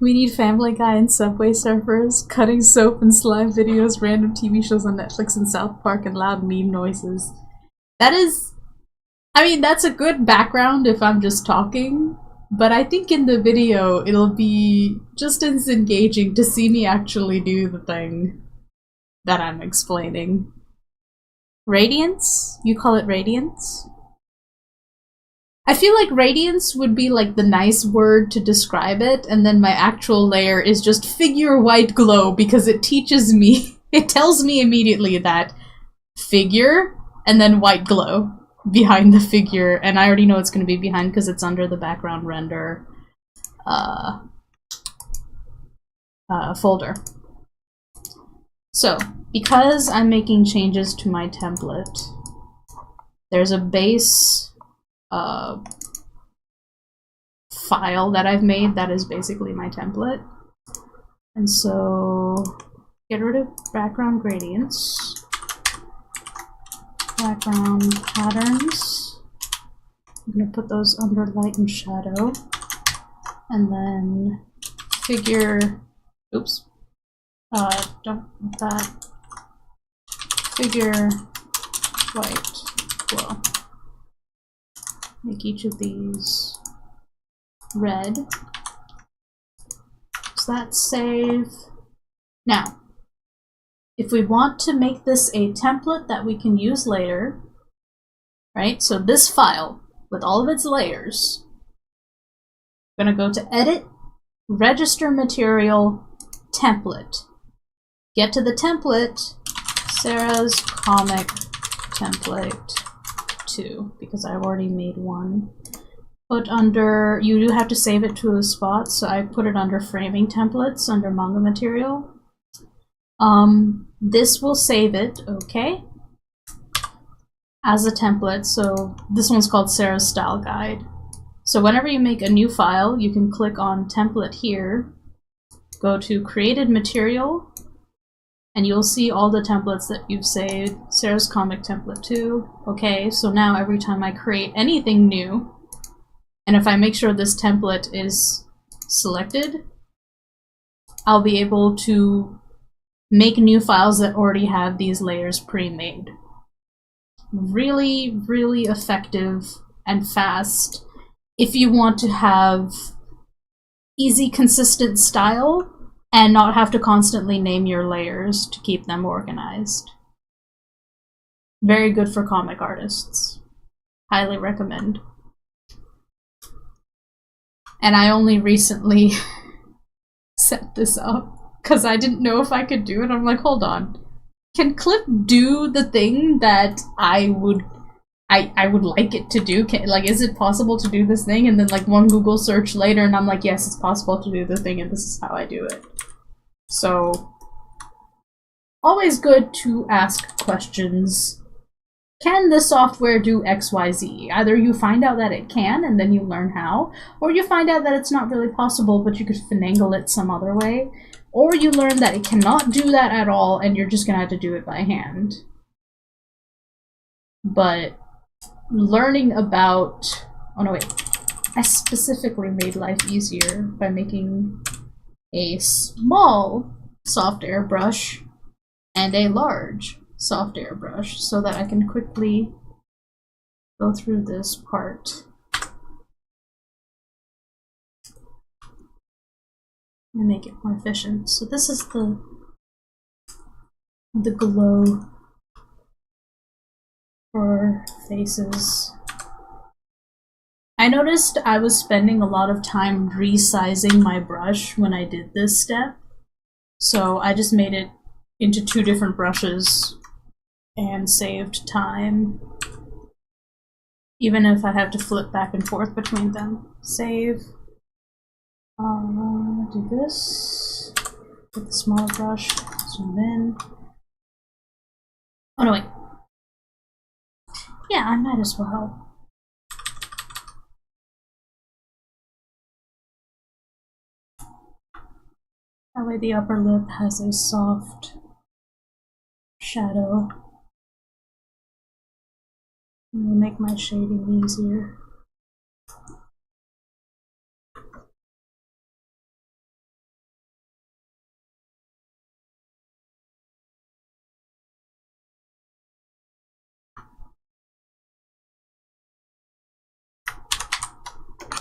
We need Family Guy and Subway Surfers, cutting soap and slime videos, random TV shows on Netflix and South Park, and loud meme noises. That is... I mean, that's a good background if I'm just talking, but I think in the video it'll be just as engaging to see me actually do the thing that I'm explaining. Radiance? You call it radiance? I feel like radiance would be like the nice word to describe it, and then my actual layer is just figure white glow because it teaches me, it tells me immediately that figure and then white glow behind the figure, and I already know it's going to be behind because it's under the background render folder. So, because I'm making changes to my template, there's a base file that I've made that is basically my template. And so, get rid of background gradients. Background patterns. I'm going to put those under light and shadow. And then figure, oops, don't want that. Figure white glow. Make each of these red. So that's save. Now, if we want to make this a template that we can use later, right? So this file, with all of its layers, I'm going to go to Edit, Register Material, Template. Get to the template, Sera's Comic Template 2, because I've already made one. Put under, you do have to save it to a spot, so I put it under Framing Templates, under Manga Material. This will save it, okay, as a template. So this one's called Sera's Style Guide. So whenever you make a new file, you can click on Template here, go to Created Material, and you'll see all the templates that you've saved. Sera's Comic Template 2. Okay, so now every time I create anything new, and if I make sure this template is selected, I'll be able to make new files that already have these layers pre-made. really, really effective and fast if you want to have easy, consistent style and not have to constantly name your layers to keep them organized. Very good for comic artists. Highly recommend. And I only recently set this up because I didn't know if I could do it. I'm like, hold on. Can Clip do the thing that I would like it to do? Like, is it possible to do this thing? And then like one Google search later and I'm like, yes, it's possible to do the thing and this is how I do it. So, always good to ask questions. Can this software do XYZ? Either you find out that it can and then you learn how, or you find out that it's not really possible but you could finagle it some other way, or you learn that it cannot do that at all and you're just gonna have to do it by hand. But learning about... oh no, wait. I specifically made life easier by making a small soft airbrush and a large soft airbrush so that I can quickly go through this part. And make it more efficient. So this is the glow for faces. I noticed I was spending a lot of time resizing my brush when I did this step. So I just made it into 2 different brushes and saved time. Even if I have to flip back and forth between them. Save. Do this. Get the smaller brush. Zoom in. Oh no, wait. Yeah, I might as well. That way the upper lip has a soft shadow. It will make my shading easier.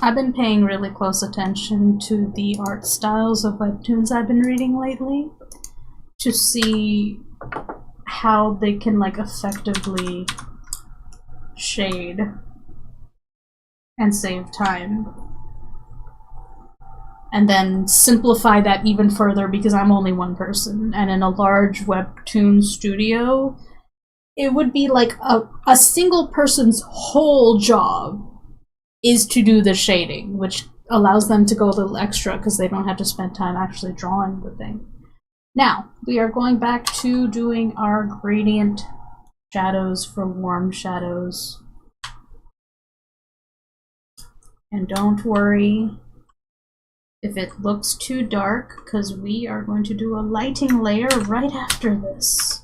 I've been paying really close attention to the art styles of webtoons I've been reading lately to see how they can like effectively shade and save time. And then simplify that even further because I'm only one person, and in a large webtoon studio, it would be like a single person's whole job is to do the shading, which allows them to go a little extra because they don't have to spend time actually drawing the thing. Now, we are going back to doing our gradient shadows for warm shadows. And don't worry if it looks too dark, because we are going to do a lighting layer right after this.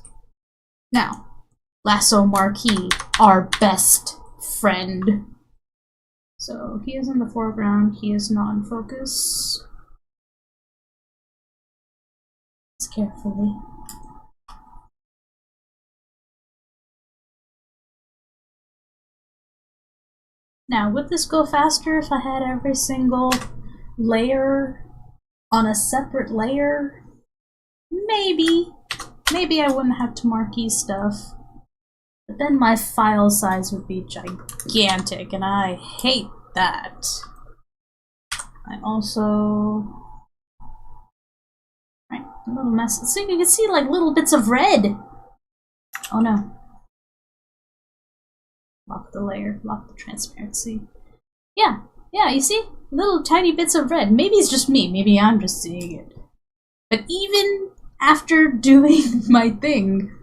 Now, Lasso Marquee, our best friend. So he is in the foreground, he is not in focus. Let's carefully. Now, would this go faster if I had every single layer on a separate layer? Maybe. Maybe I wouldn't have to marquee stuff. But then my file size would be gigantic, and I hate that. I also... right, a little mess. So you can see like little bits of red! Oh no. Lock the layer, lock the transparency. Yeah, you see? Little tiny bits of red. Maybe it's just me, maybe I'm just seeing it. But even after doing my thing,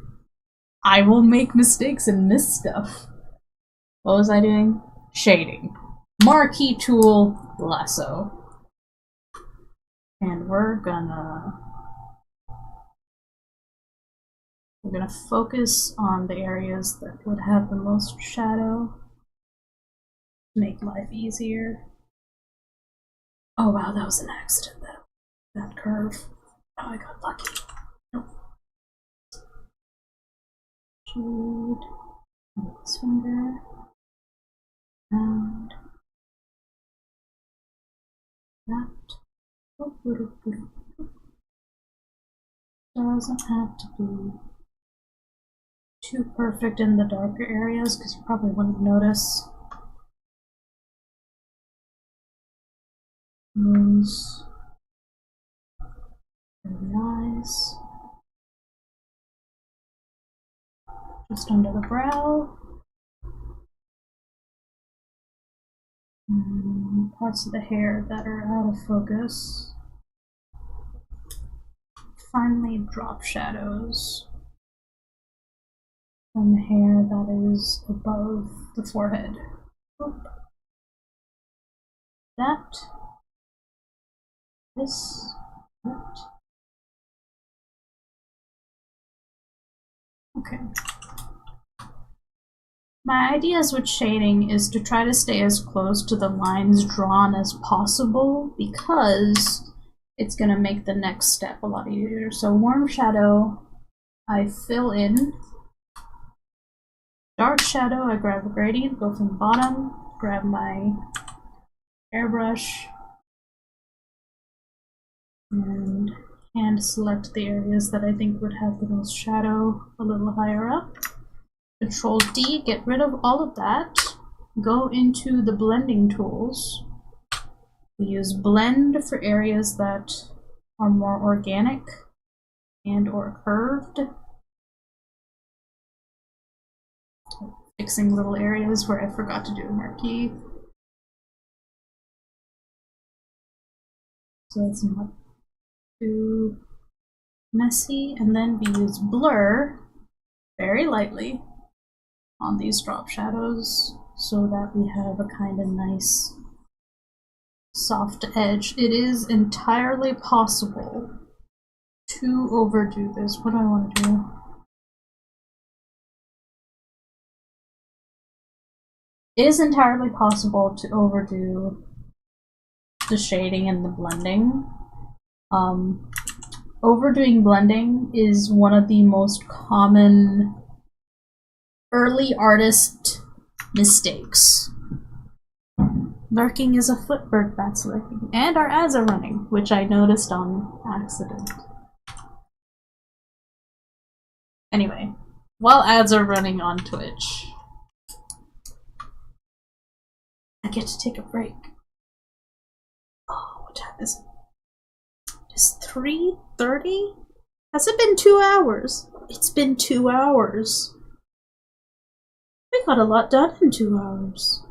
I will make mistakes and miss stuff. What was I doing? Shading. Marquee tool, lasso. And we're gonna focus on the areas that would have the most shadow to make life easier. Oh wow, that was an accident, that curve. Oh, I got lucky. Nope. This finger. And that. Doesn't have to be too perfect in the darker areas because you probably wouldn't notice. Nose. The eyes. Just under the brow. Parts of the hair that are out of focus. Finally, drop shadows on the hair that is above the forehead. Oop. That. This. That. Okay. My ideas with shading is to try to stay as close to the lines drawn as possible because it's going to make the next step a lot easier. So warm shadow, I fill in. Dark shadow, I grab a gradient, go from the bottom, grab my airbrush, and hand select the areas that I think would have the most shadow a little higher up. Control D, get rid of all of that. Go into the blending tools. We use blend for areas that are more organic and or curved. Fixing little areas where I forgot to do a marquee. So that's not too messy. And then we use blur very lightly on these drop shadows so that we have a kind of nice soft edge. It is entirely possible to overdo this. What do I want to do? It is entirely possible to overdo the shading and the blending. Overdoing blending is one of the most common early artist mistakes. Lurking is afoot, bird bats lurking. And our ads are running, which I noticed on accident. Anyway, while ads are running on Twitch, I get to take a break. Oh, what time is it? It's 3:30? Has it been 2 hours? It's been 2 hours. We got a lot done in 2 hours.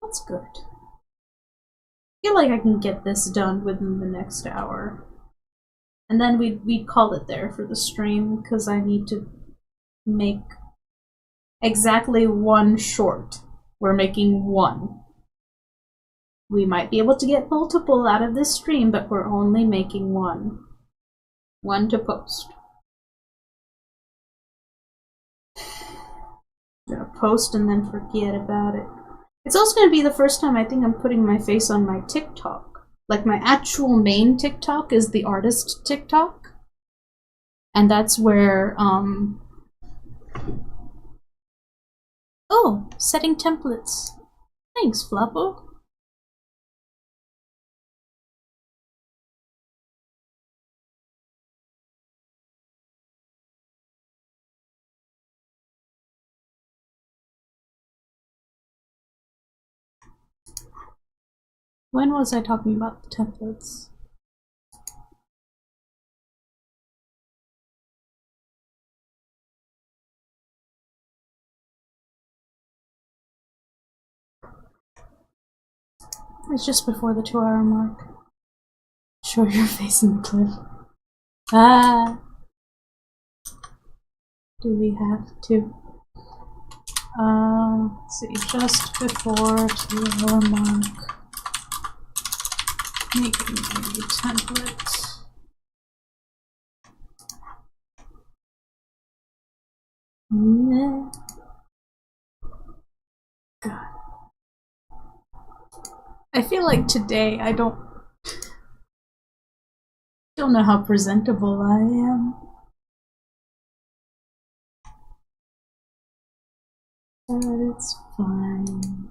That's good. I feel like I can get this done within the next hour. And then we'd call it there for the stream, because I need to make exactly one short. We're making one. We might be able to get multiple out of this stream, but we're only making one. One to post. I'm gonna post and then forget about it. It's also gonna be the first time I think I'm putting my face on my TikTok. Like my actual main TikTok is the artist TikTok. And that's where, oh, setting templates. Thanks, Floppo. When was I talking about the templates? It's just before the 2-hour mark. Show your face in the clip. Ah! Do we have to? Let's see, just before 2-hour mark. Making a template. Nah. God. I feel like today I don't know how presentable I am. but it's fine.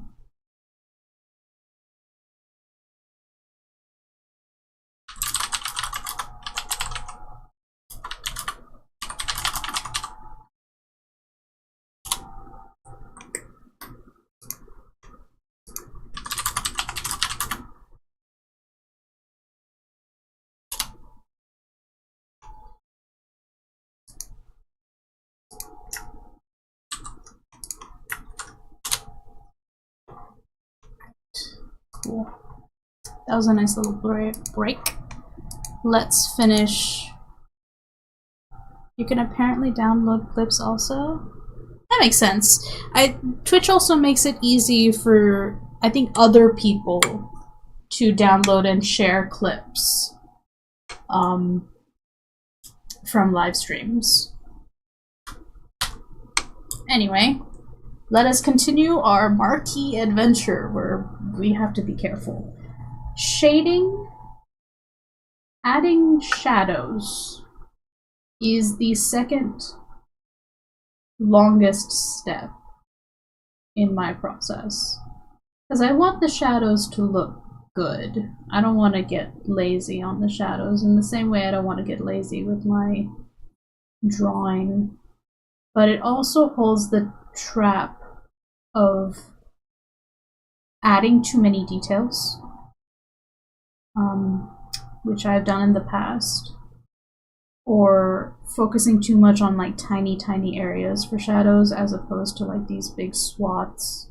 Cool. That was a nice little break. Let's finish. You can apparently download clips also. That makes sense. Twitch also makes it easy for, I think, other people to download and share clips from live streams. Anyway, let us continue our marquee adventure where we have to be careful. Shading, adding shadows is the second longest step in my process. Because I want the shadows to look good. I don't want to get lazy on the shadows in the same way I don't want to get lazy with my drawing. But it also holds the trap of adding too many details, which I've done in the past, or focusing too much on like tiny areas for shadows as opposed to like these big swaths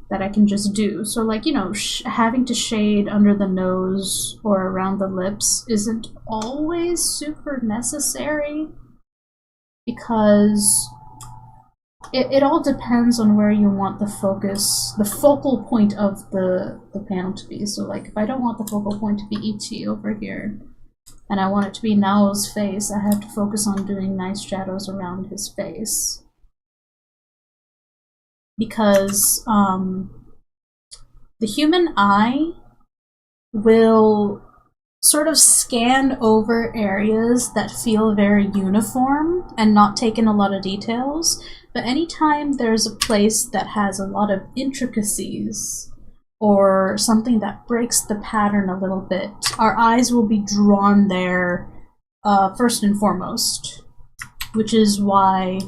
that I can just do. So like, you know, having to shade under the nose or around the lips isn't always super necessary, because it all depends on where you want the focus, the focal point of the panel to be. So like if I don't want the focal point to be E.T. over here, and I want it to be Nao's face, I have to focus on doing nice shadows around his face. Because the human eye will sort of scan over areas that feel very uniform and not take in a lot of details, but anytime there's a place that has a lot of intricacies or something that breaks the pattern a little bit, our eyes will be drawn there first and foremost, which is why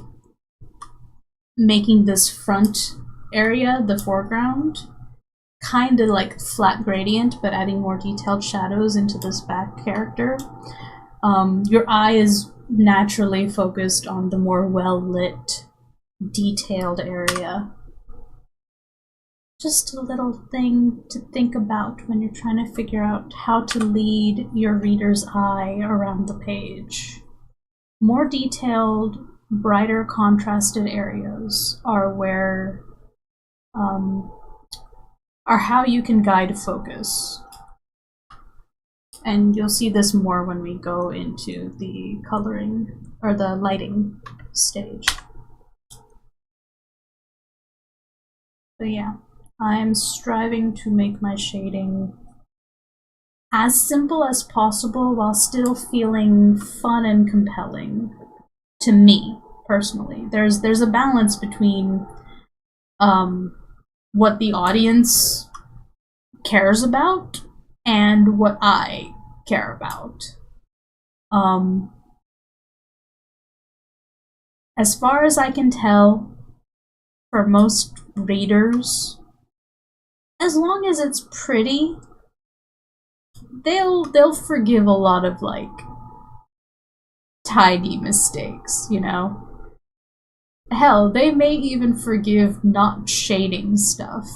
making this front area the foreground, kind of like flat gradient, but adding more detailed shadows into this back character. Your eye is naturally focused on the more well-lit, detailed area. Just a little thing to think about when you're trying to figure out how to lead your reader's eye around the page. More detailed, brighter contrasted areas are where are how you can guide focus. And you'll see this more when we go into the coloring or the lighting stage. But yeah, I'm striving to make my shading as simple as possible while still feeling fun and compelling to me personally. There's a balance between what the audience cares about and what I care about. As far as I can tell, for most readers, as long as it's pretty, they'll forgive a lot of like tiny mistakes, you know? Hell, they may even forgive not shading stuff.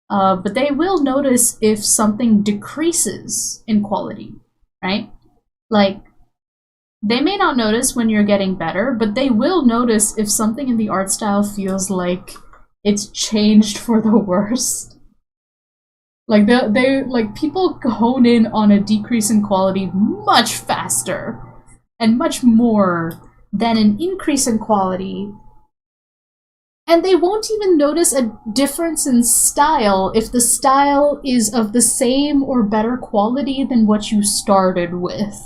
But they will notice if something decreases in quality, right? Like, they may not notice when you're getting better, but they will notice if something in the art style feels like it's changed for the worst. Like, they like, people hone in on a decrease in quality much faster and much more than an increase in quality. And they won't even notice a difference in style if the style is of the same or better quality than what you started with.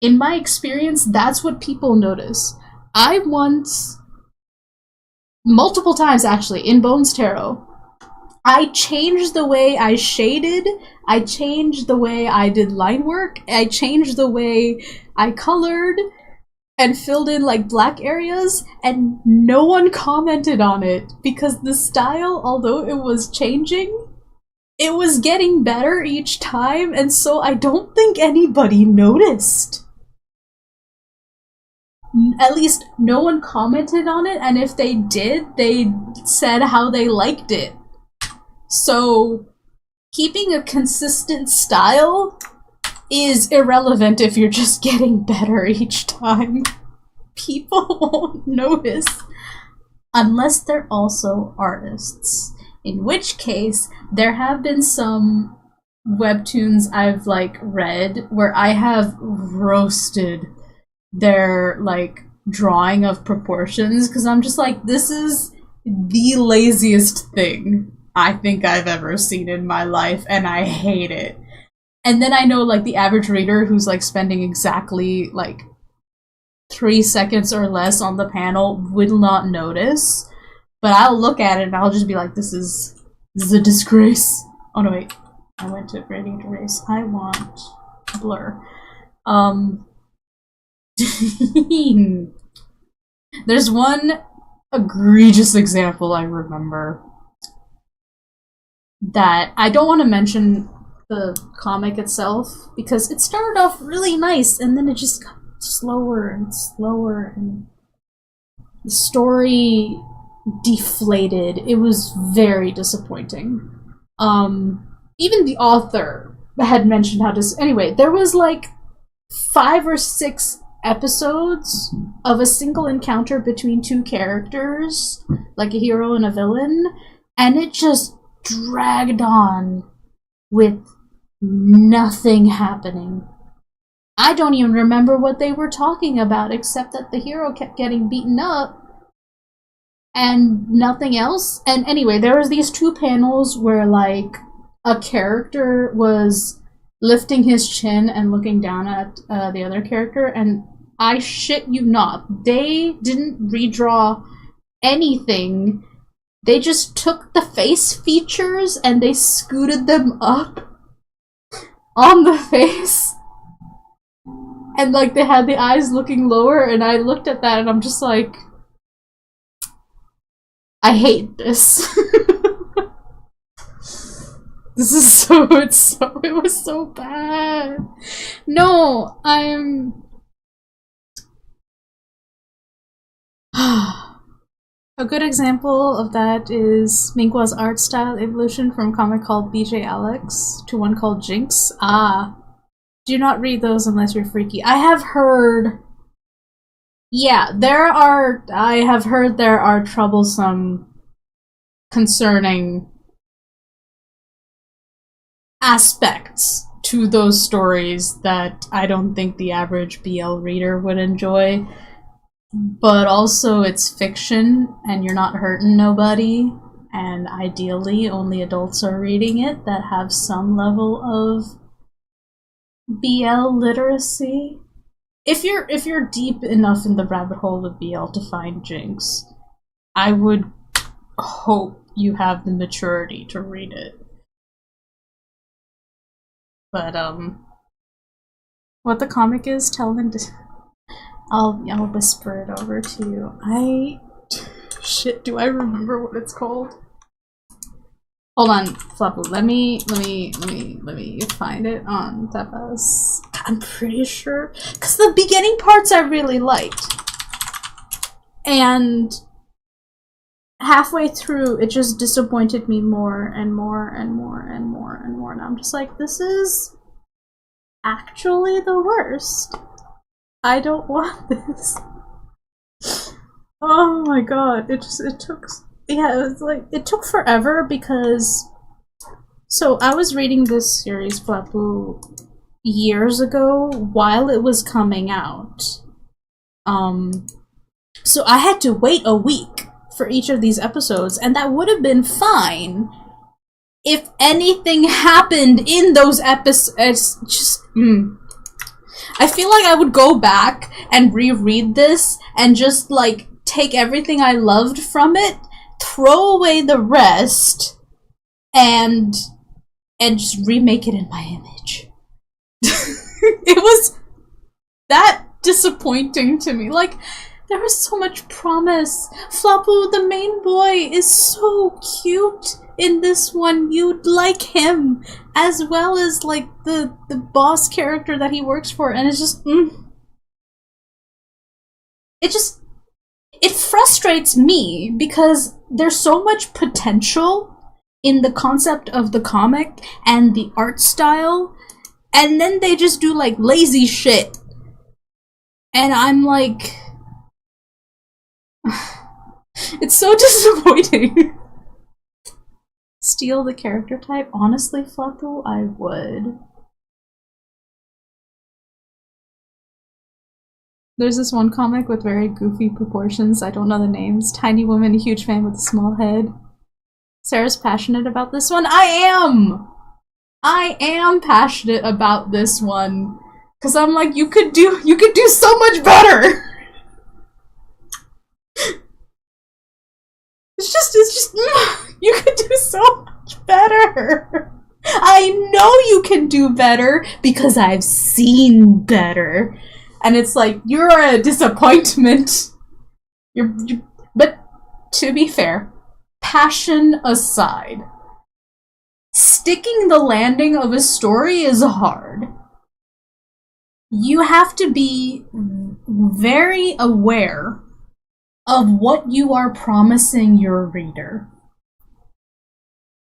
In my experience, that's what people notice. I once, multiple times actually, in Bones Tarot, I changed the way I shaded, I changed the way I did line work, I changed the way I colored and filled in like black areas, and no one commented on it because the style, although it was changing, it was getting better each time, and so I don't think anybody noticed. At least no one commented on it, and if they did, they said how they liked it. So, keeping a consistent style is irrelevant if you're just getting better each time. People won't notice. Unless they're also artists. In which case, there have been some webtoons I've, like, read where I have roasted their, like, drawing of proportions, because I'm just like, this is the laziest thing I think I've ever seen in my life, and I hate it. And then I know, like, the average reader who's, like, spending exactly, like, 3 seconds or less on the panel will not notice, but I'll look at it and I'll just be like, this is a disgrace. Oh no, wait. I went to gradient erase. I want blur. There's one egregious example I remember that I don't want to mention the comic itself because it started off really nice and then it just got slower and slower and the story deflated. It was very disappointing. Even the author had mentioned how anyway, there was like 5 or 6 episodes of a single encounter between 2 characters, like a hero and a villain, and it just dragged on with nothing happening. I don't even remember what they were talking about, except that the hero kept getting beaten up and nothing else. And anyway, there was these 2 panels where, like, a character was lifting his chin and looking down at the other character, and I shit you not, they didn't redraw anything. They just took the face features and they scooted them up on the face. And, like, they had the eyes looking lower, and I looked at that and I'm just like, I hate this. This is it was so bad. No, a good example of that is Minghua's art style evolution from a comic called BJ Alex to one called Jinx. Do not read those unless you're freaky. I have heard... Yeah, I have heard there are troublesome, concerning aspects to those stories that I don't think the average BL reader would enjoy. But also it's fiction, and you're not hurting nobody, and ideally only adults are reading it that have some level of BL literacy. If you're deep enough in the rabbit hole of BL to find Jinx, I would hope you have the maturity to read it. But what the comic is, tell them to. I'll whisper it over to you. Shit, do I remember what it's called? Hold on, Flapple. Let me find it on Tapas. I'm pretty sure, because the beginning parts I really liked, and halfway through it just disappointed me more and more and more and more and more. And I'm just like, this is actually the worst. I don't want this. Oh my god, it took forever because, so I was reading this series, Flapu, years ago while it was coming out. So I had to wait a week for each of these episodes, and that would have been fine if anything happened in those episodes. I feel like I would go back and reread this and just, like, take everything I loved from it, throw away the rest, and just remake it in my image. It was that disappointing to me. Like, there was so much promise. Flapu, the main boy, is so cute in this one. You'd like him, as well as, like, the boss character that he works for, and it's just, it frustrates me, because there's so much potential in the concept of the comic and the art style, and then they just do, like, lazy shit. And I'm like... it's so disappointing. Steal the character type? Honestly, Flapo, I would. There's this one comic with very goofy proportions. I don't know the names. Tiny woman, a huge fan with a small head. Sarah's passionate about this one. I am passionate about this one. Cause I'm like, you could do so much better. It's just, you could do so much better. I know you can do better because I've seen better. And it's like, you're a disappointment. But to be fair, passion aside, sticking the landing of a story is hard. You have to be very aware of what you are promising your reader.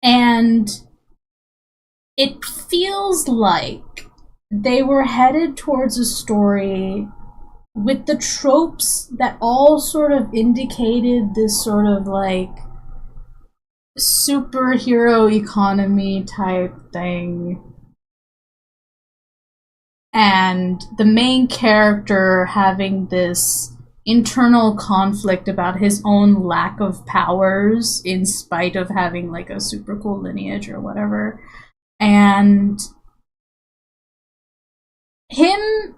And it feels like they were headed towards a story with the tropes that all sort of indicated this sort of like superhero economy type thing. And the main character having this internal conflict about his own lack of powers in spite of having like a super cool lineage or whatever. And him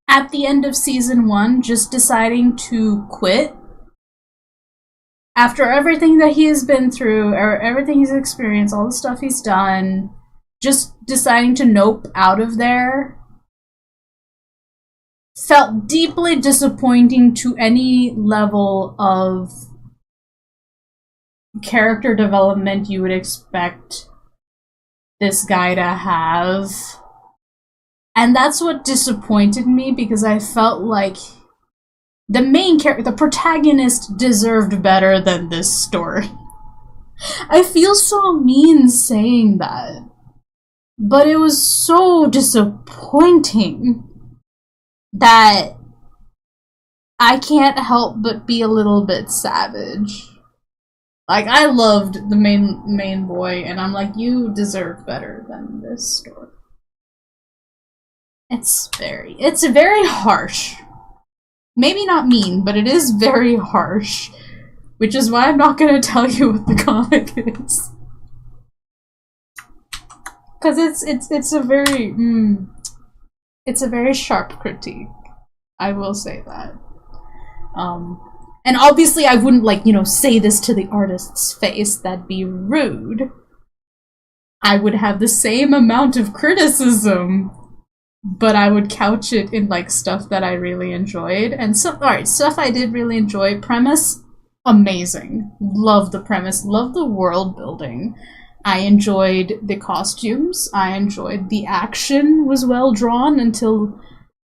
at the end of season 1 just deciding to quit after everything that he has been through, or everything he's experienced, all the stuff he's done, just deciding to nope out of there felt deeply disappointing to any level of character development you would expect this guy to have. And that's what disappointed me, because I felt like the main character, the protagonist, deserved better than this story. I feel so mean saying that, but it was so disappointing that I can't help but be a little bit savage. Like, I loved the main boy, and I'm like, you deserve better than this story. It's very harsh. Maybe not mean, but it is very harsh. Which is why I'm not gonna tell you what the comic is. Cause it's a very it's a very sharp critique. I will say that. And obviously I wouldn't, like, you know, say this to the artist's face. That'd be rude. I would have the same amount of criticism, but I would couch it in, like, stuff that I really enjoyed. And so, alright, stuff I did really enjoy. Premise, amazing. Love the premise. Love the world building. I enjoyed the costumes. I enjoyed the action was well drawn until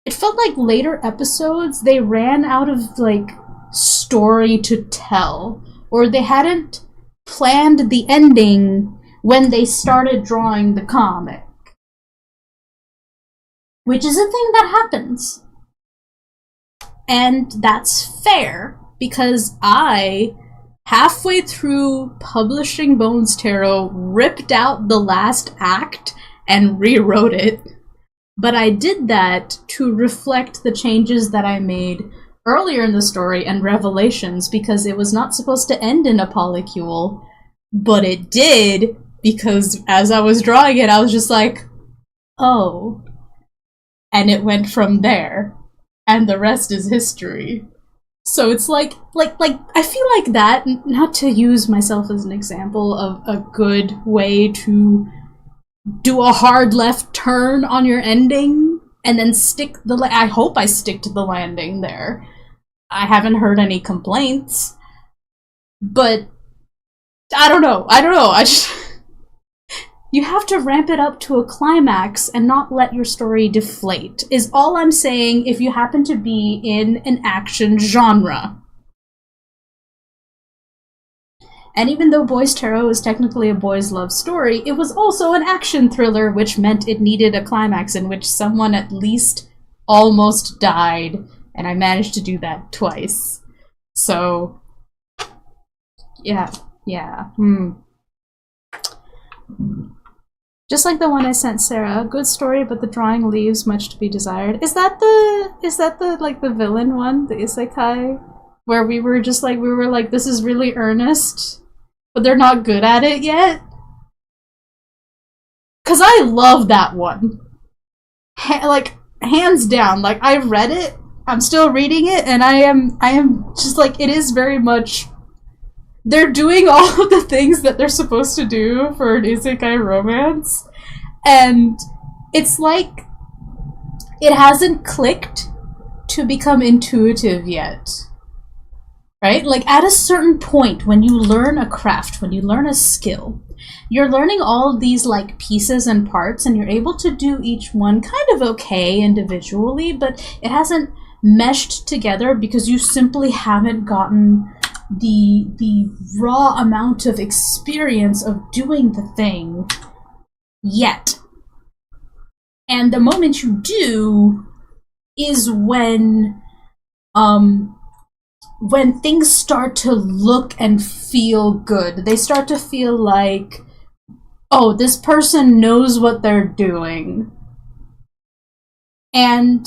it felt like later episodes they ran out of, like, story to tell. Or they hadn't planned the ending when they started drawing the comic. Which is a thing that happens. And that's fair, because I, halfway through publishing Bones Tarot, ripped out the last act and rewrote it. But I did that to reflect the changes that I made earlier in the story and revelations, because it was not supposed to end in a polycule, but it did, because as I was drawing it, I was just like, oh. and it went from there, and the rest is history. So it's like I feel like that, not to use myself as an example of a good way to do a hard left turn on your ending and then stick the I hope I stick to the landing there. I haven't heard any complaints, but I don't know. I just you have to ramp it up to a climax and not let your story deflate, is all I'm saying if you happen to be in an action genre. And even though Boys Tarot is technically a boys' love story, it was also an action thriller, which meant it needed a climax in which someone at least almost died, and I managed to do that twice. So, yeah. Just like the one I sent Sera, good story, but the drawing leaves much to be desired. Is that the like the villain one, the isekai, where we were like, this is really earnest, but they're not good at it yet? 'Cause I love that one. Like, hands down. Like, I read it, I'm still reading it, and I am just like, it is very much, they're doing all of the things that they're supposed to do for an isekai romance, and it's like it hasn't clicked to become intuitive yet. Right? Like, at a certain point, when you learn a craft, when you learn a skill, you're learning all these, like, pieces and parts, and you're able to do each one kind of okay individually, but it hasn't meshed together because you simply haven't gotten the raw amount of experience of doing the thing yet. And the moment you do is when things start to look and feel good. They start to feel like, oh, this person knows what they're doing. And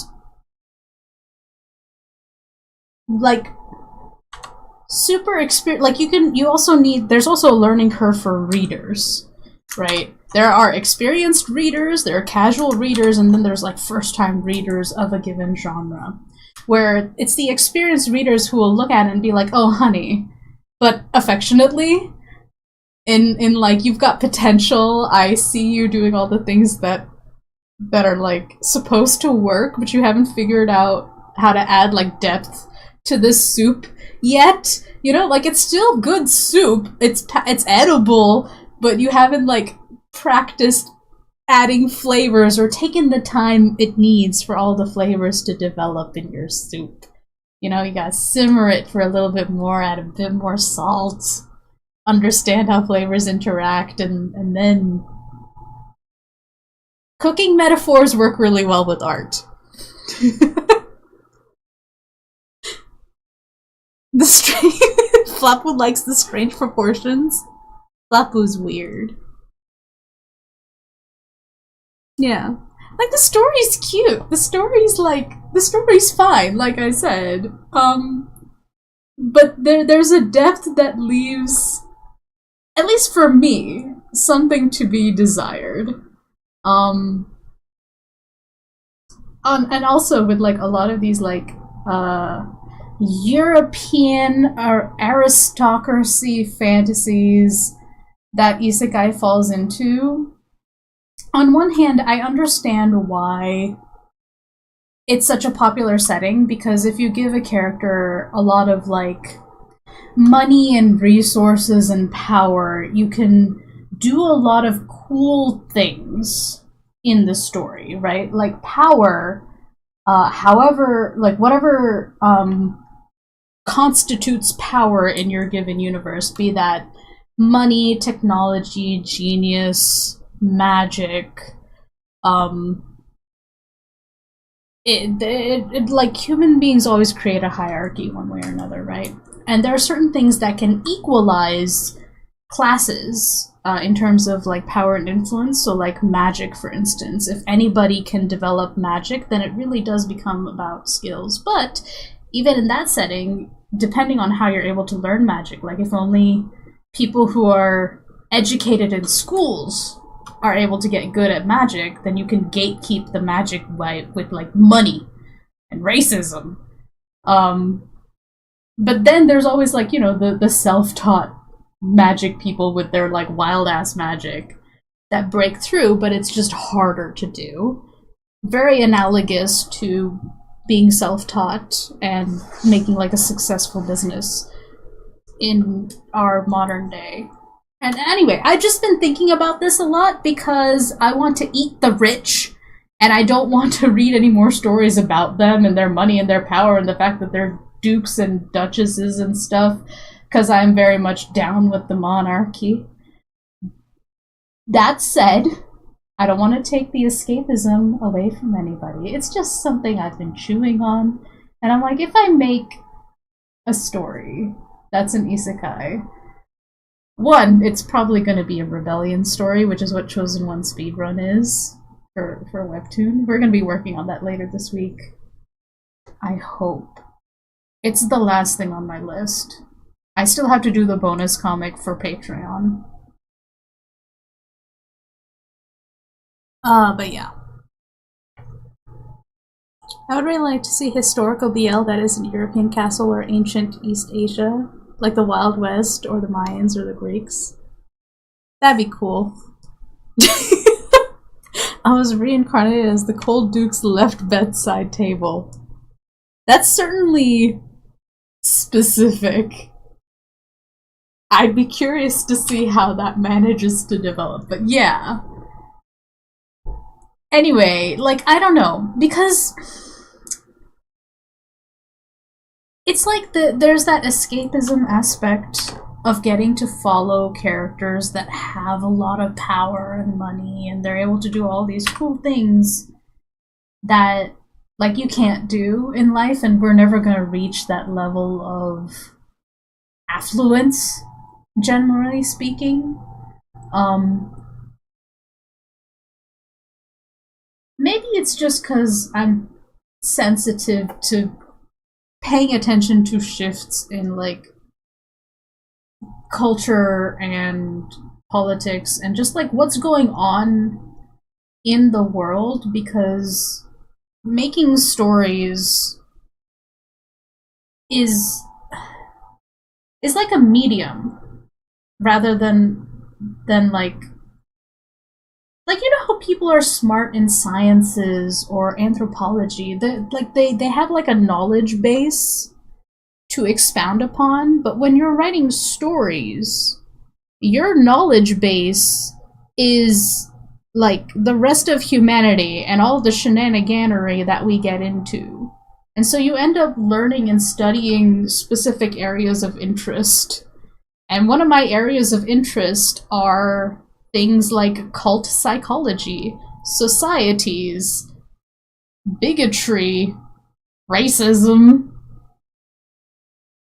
like, super experience, like, you also need, there's also a learning curve for readers, right? There are experienced readers, there are casual readers, and then there's like first-time readers of a given genre, where it's the experienced readers who will look at it and be like, oh honey, but affectionately, in like, you've got potential, I see you doing all the things that are like supposed to work, but you haven't figured out how to add like depth to this soup yet. You know, like, it's still good soup, it's edible, but you haven't like practiced adding flavors or taken the time it needs for all the flavors to develop in your soup. You know, you gotta simmer it for a little bit more, add a bit more salt, understand how flavors interact, and then cooking metaphors work really well with art. The strange Flapu likes the strange proportions. Flapu's weird. Yeah. Like, the story's cute. The story's fine, like I said. But there's a depth that leaves, at least for me, something to be desired. And also with like a lot of these like European or aristocracy fantasies that isekai falls into. On one hand, I understand why it's such a popular setting, because if you give a character a lot of like money and resources and power, you can do a lot of cool things in the story, right? Like, power, however, like, whatever constitutes power in your given universe, be that money, technology, genius, magic, like, human beings always create a hierarchy one way or another, right? And there are certain things that can equalize classes in terms of like power and influence. So like magic, for instance, if anybody can develop magic, then it really does become about skills. But even in that setting, depending on how you're able to learn magic, like if only people who are educated in schools are able to get good at magic, then you can gatekeep the magic with like money and racism. But then there's always like, you know, the self-taught magic people with their like wild ass magic that break through, but it's just harder to do. Very analogous to being self-taught and making like a successful business in our modern day. And anyway, I've just been thinking about this a lot because I want to eat the rich, and I don't want to read any more stories about them and their money and their power and the fact that they're dukes and duchesses and stuff, because I'm very much down with the monarchy. That said, I don't want to take the escapism away from anybody. It's just something I've been chewing on, and I'm like, if I make a story that's an isekai, one, it's probably going to be a rebellion story, which is what Chosen One speedrun is for Webtoon. We're going to be working on that later this week. I hope. It's the last thing on my list. I still have to do the bonus comic for Patreon. But yeah. I would really like to see historical BL that is an European castle or ancient East Asia, like the Wild West or the Mayans or the Greeks. That'd be cool. I was reincarnated as the Cold Duke's left bedside table. That's certainly specific. I'd be curious to see how that manages to develop, but yeah. Anyway, like, I don't know, because it's like there's that escapism aspect of getting to follow characters that have a lot of power and money, and they're able to do all these cool things that, like, you can't do in life, and we're never going to reach that level of affluence, generally speaking. Maybe it's just because I'm sensitive to paying attention to shifts in, like, culture and politics and just, like, what's going on in the world, because making stories is like a medium rather than like, you know how people are smart in sciences or anthropology? They have like a knowledge base to expound upon, but when you're writing stories, your knowledge base is like the rest of humanity and all the shenaniganery that we get into. And so you end up learning and studying specific areas of interest. And one of my areas of interest are things like cult psychology, societies, bigotry, racism,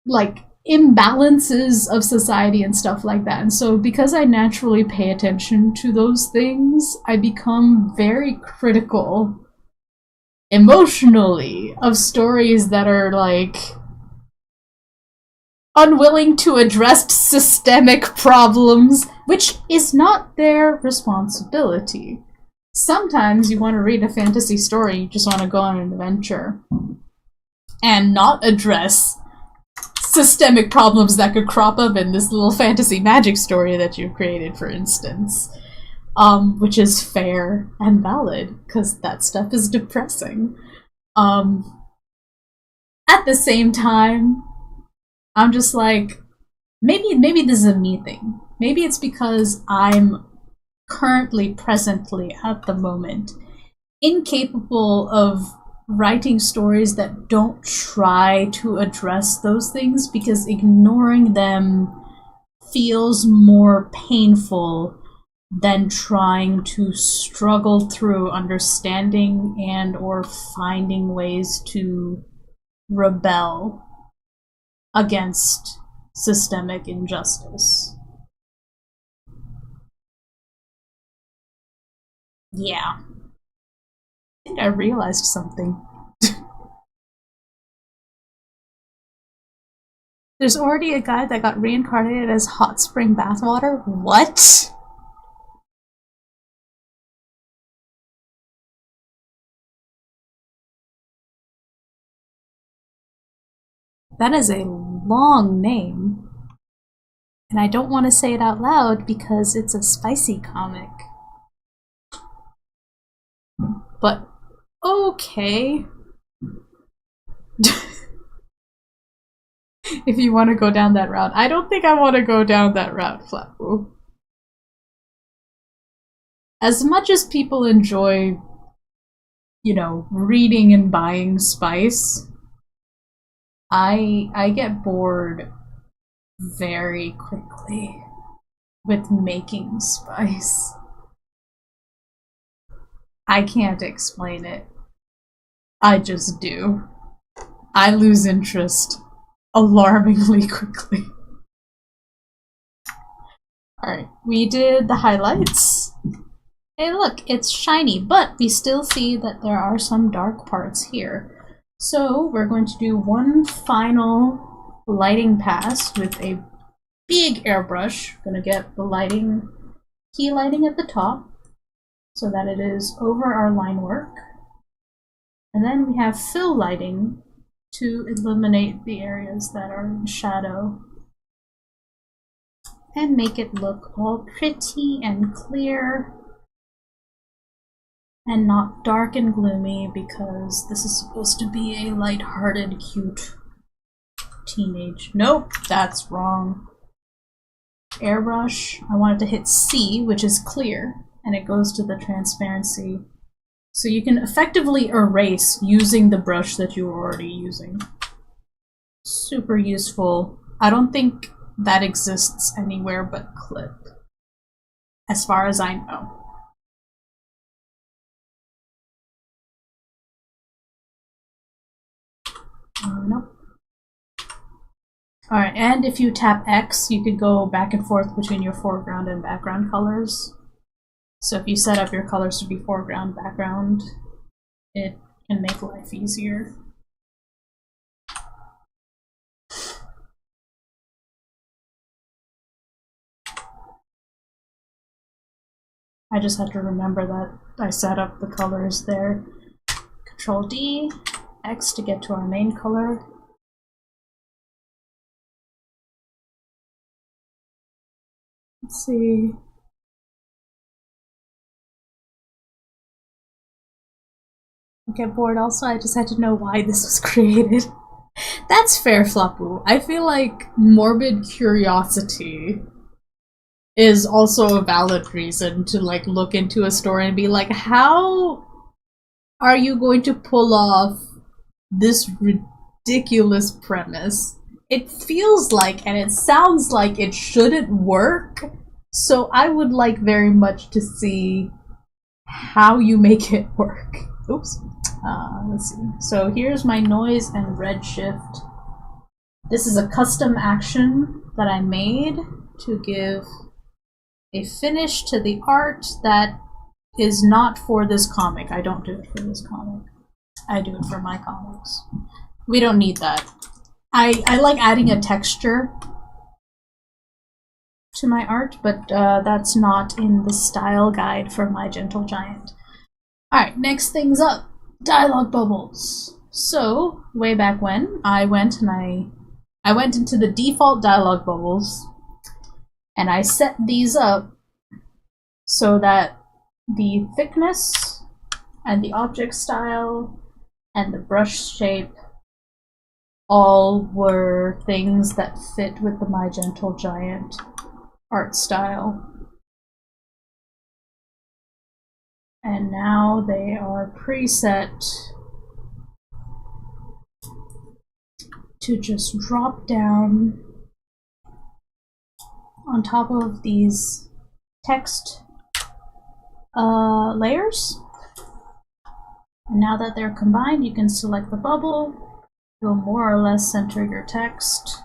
like imbalances of society and stuff like that. And so because I naturally pay attention to those things, I become very critical emotionally of stories that are like unwilling to address systemic problems, which is not their responsibility. Sometimes you want to read a fantasy story, you just want to go on an adventure and not address systemic problems that could crop up in this little fantasy magic story that you've created, for instance. Which is fair and valid, because that stuff is depressing. At the same time, I'm just like, maybe this is a me thing. Maybe it's because I'm presently, at the moment, incapable of writing stories that don't try to address those things, because ignoring them feels more painful than trying to struggle through understanding and or finding ways to rebel against systemic injustice. Yeah. I think I realized something. There's already a guy that got reincarnated as hot spring bathwater? What? That is a long name. And I don't want to say it out loud because it's a spicy comic. But, okay. If you want to go down that route. I don't think I want to go down that route, Flapu. As much as people enjoy, you know, reading and buying spice, I get bored very quickly with making spice. I can't explain it. I just do. I lose interest alarmingly quickly. Alright, we did the highlights. Hey look, it's shiny, but we still see that there are some dark parts here. So we're going to do one final lighting pass with a big airbrush. I'm gonna get the lighting, key lighting at the top so that it is over our line work. And then we have fill lighting to illuminate the areas that are in shadow and make it look all pretty and clear and not dark and gloomy, because this is supposed to be a lighthearted, cute teenage. Nope, that's wrong. Airbrush, I wanted to hit C, which is clear, and it goes to the transparency. So you can effectively erase using the brush that you were already using. Super useful. I don't think that exists anywhere but Clip, as far as I know. Nope. Alright, and if you tap X, you could go back and forth between your foreground and background colors. So if you set up your colors to be foreground, background, it can make life easier. I just had to remember that I set up the colors there. Control D, X to get to our main color. Let's see. I get bored also, I just had to know why this was created. That's fair, Flapu. I feel like morbid curiosity is also a valid reason to like look into a story and be like, how are you going to pull off this ridiculous premise? It feels like and it sounds like it shouldn't work, so I would like very much to see how you make it work. Oops. Let's see. So here's my noise and redshift. This is a custom action that I made to give a finish to the art that is not for this comic. I don't do it for this comic. I do it for my comics. We don't need that. I like adding a texture to my art, but that's not in the style guide for My Gentle Giant. Alright, next thing's up. Dialogue bubbles. So, way back when, I went into the default dialogue bubbles, and I set these up so that the thickness and the object style and the brush shape all were things that fit with the My Gentle Giant art style. And now they are preset to just drop down on top of these text layers. And now that they're combined, you can select the bubble. It'll more or less center your text.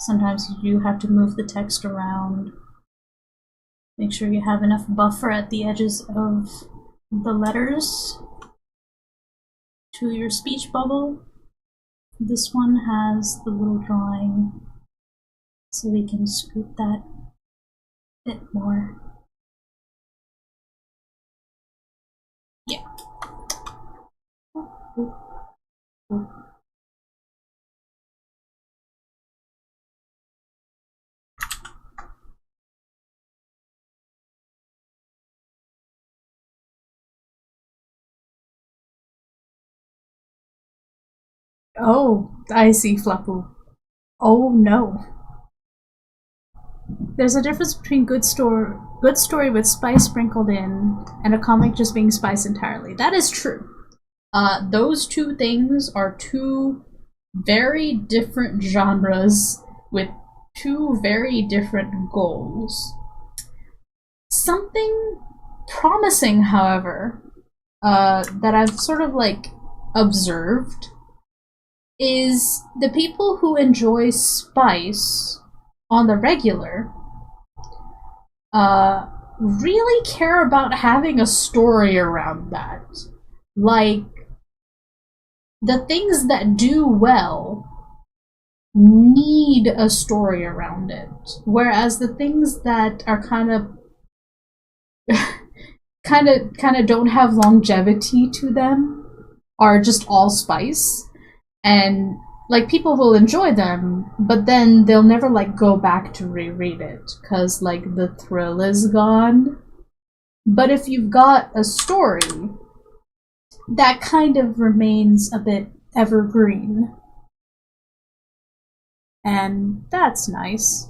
Sometimes you do have to move the text around. Make sure you have enough buffer at the edges of the letters to your speech bubble. This one has the little drawing, so we can scoop that a bit more. Yeah. Oh, I see, Flapu. Oh no. There's a difference between good story with spice sprinkled in, and a comic just being spice entirely. That is true. Those two things are two very different genres with two very different goals. Something promising, however, that I've sort of like observed is the people who enjoy spice on the regular really care about having a story around that. Like, the things that do well need a story around it, whereas the things that are kind of don't have longevity to them are just all spice, and like people will enjoy them, but then they'll never like go back to reread it because like the thrill is gone. But if you've got a story, that kind of remains a bit evergreen, and that's nice.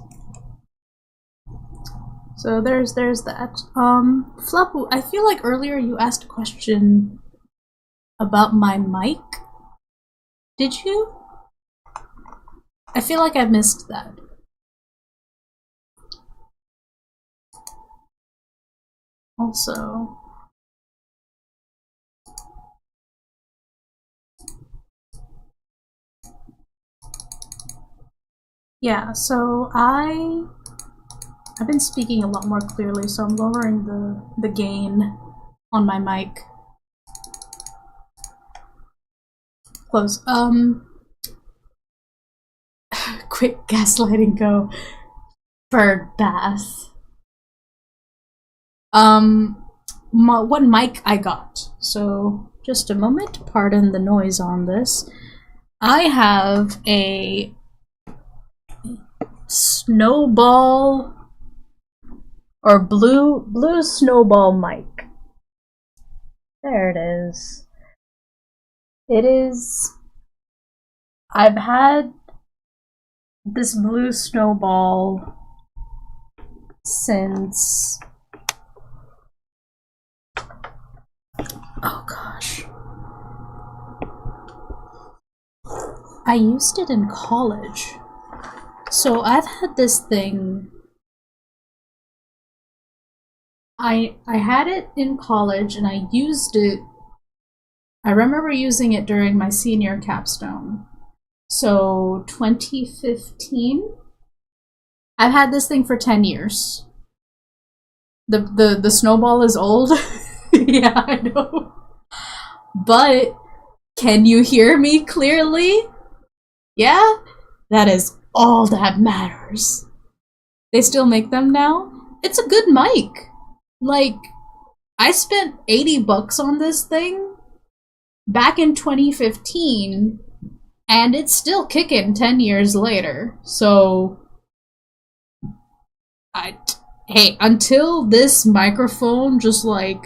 So there's that. Flapu, I feel like earlier you asked a question about my mic. Did you? I feel like I missed that. Also, yeah, so I've been speaking a lot more clearly, so I'm lowering the gain on my mic. Close. Quick gaslighting go. Bird bath. What mic I got. So, just a moment, pardon the noise on this. I have a snowball or blue snowball mic. There it is. It is. I've had this blue snowball since. Oh gosh. I used it in college. So I've had this thing. I had it in college and I used it. I remember using it during my senior capstone. So 2015. I've had this thing for 10 years. The snowball is old. Yeah, I know. But can you hear me clearly? Yeah? That is all that matters. They still make them now? It's a good mic. Like, I spent $80 on this thing back in 2015, and it's still kicking 10 years later. So, hey, until this microphone just like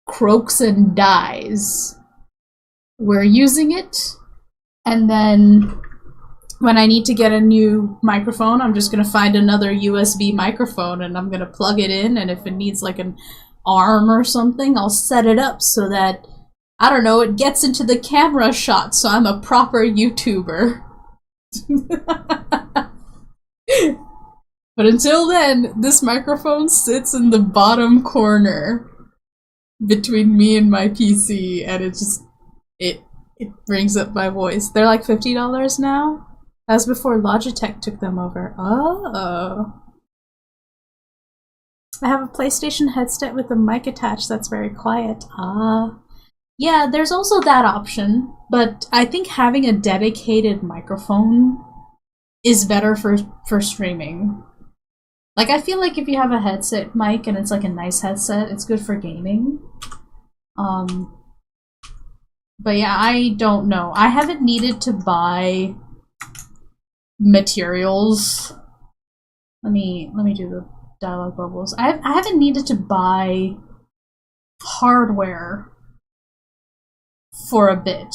croaks and dies, we're using it, and then when I need to get a new microphone, I'm just gonna find another USB microphone and I'm gonna plug it in, and if it needs like an arm or something, I'll set it up so that, I don't know, it gets into the camera shot so I'm a proper YouTuber. But until then, this microphone sits in the bottom corner between me and my PC, and it brings up my voice. They're like $50 now. That was before Logitech took them over. Oh. I have a PlayStation headset with a mic attached that's very quiet. Ah. Yeah, there's also that option, but I think having a dedicated microphone is better for streaming. Like, I feel like if you have a headset mic and it's like a nice headset, it's good for gaming. But yeah, I don't know. I haven't needed to buy materials. Let me do the dialogue bubbles. I haven't needed to buy hardware for a bit.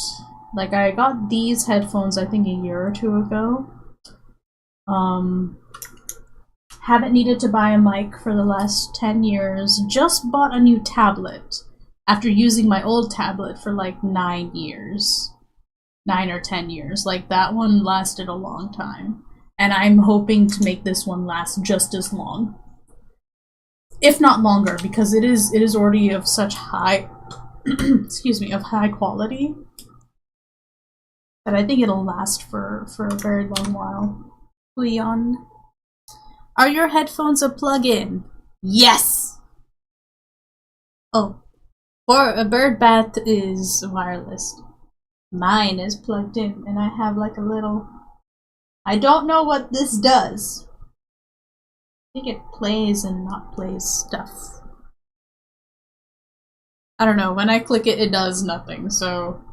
Like, I got these headphones, I think, a year or two ago. Haven't needed to buy a mic for the last 10 years. Just bought a new tablet after using my old tablet for like 9 years. 9 or 10 years. Like, that one lasted a long time. And I'm hoping to make this one last just as long. If not longer, because it is already of such high excuse me, of high quality that I think it'll last for a very long while. Leon, are your headphones a plug-in? Yes! Oh, or a bird bath is wireless. Mine is plugged in, and I have like a little... I don't know what this does. I think it plays and not plays stuff. I don't know, when I click it, it does nothing, so...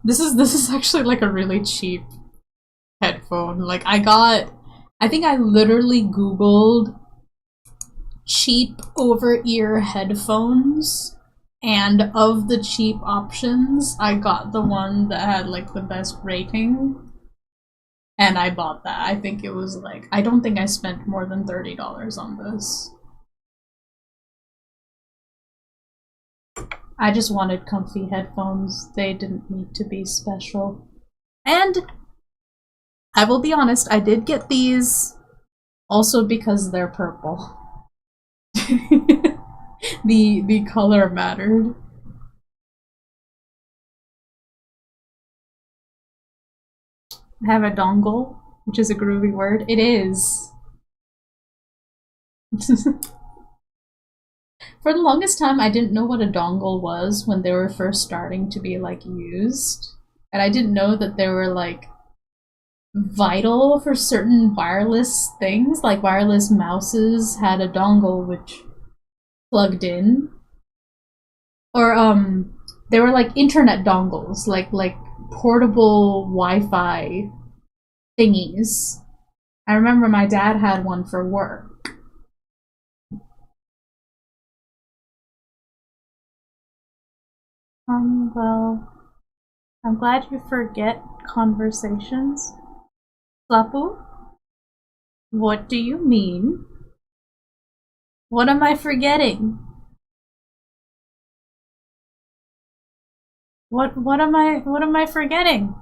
This is actually like a really cheap headphone. Like, I think I literally Googled cheap over-ear headphones, and of the cheap options, I got the one that had like the best rating. And I bought that. I think it was like, I don't think I spent more than $30 on this. I just wanted comfy headphones. They didn't need to be special. And I will be honest, I did get these also because they're purple. The color mattered. I have a dongle, which is a groovy word. It is. For the longest time, I didn't know what a dongle was when they were first starting to be like used. And I didn't know that they were like vital for certain wireless things. Like wireless mouses had a dongle which plugged in. Or they were like internet dongles, like portable Wi-Fi thingies. I remember my dad had one for work. Well, I'm glad you forget conversations. Flapu? What do you mean? What am I forgetting? What am I forgetting?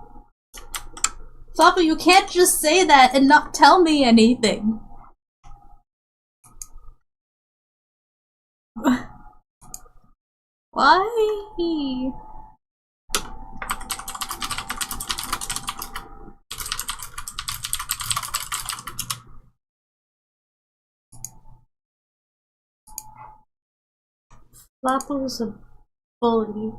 Flapu, you can't just say that and not tell me anything. Why? Flapu's a bully.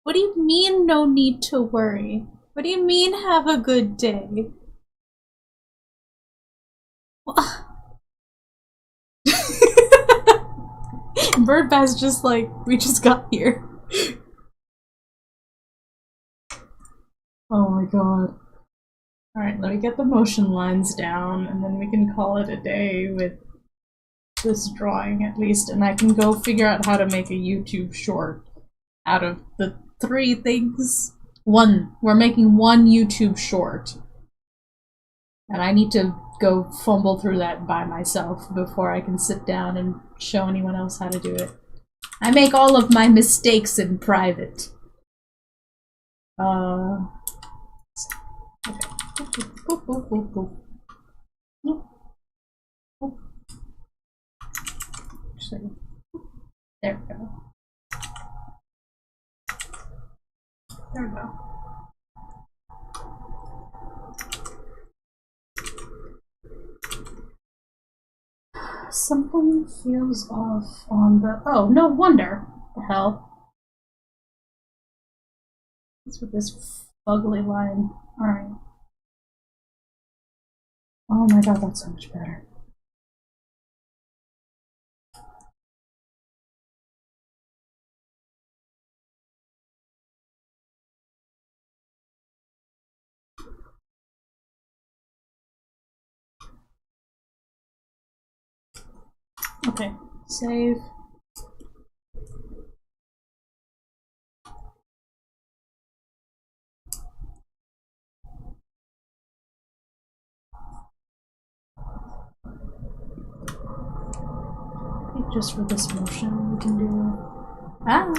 What do you mean no need to worry? What do you mean have a good day? Birdbass just like, we just got here. Oh my god. Alright, let me get the motion lines down, and then we can call it a day with this drawing at least, and I can go figure out how to make a YouTube short out of the 3 things. We're making 1 YouTube short. And I need to go fumble through that by myself before I can sit down and show anyone else how to do it. I make all of my mistakes in private. Okay. Boop, boop, boop, boop. There we go. There we go. Something feels off on the... Oh, no wonder. The hell. What's with this fugly line? Alright. Oh my god, that's so much better. Okay, save. think just for this motion we can do... Ah!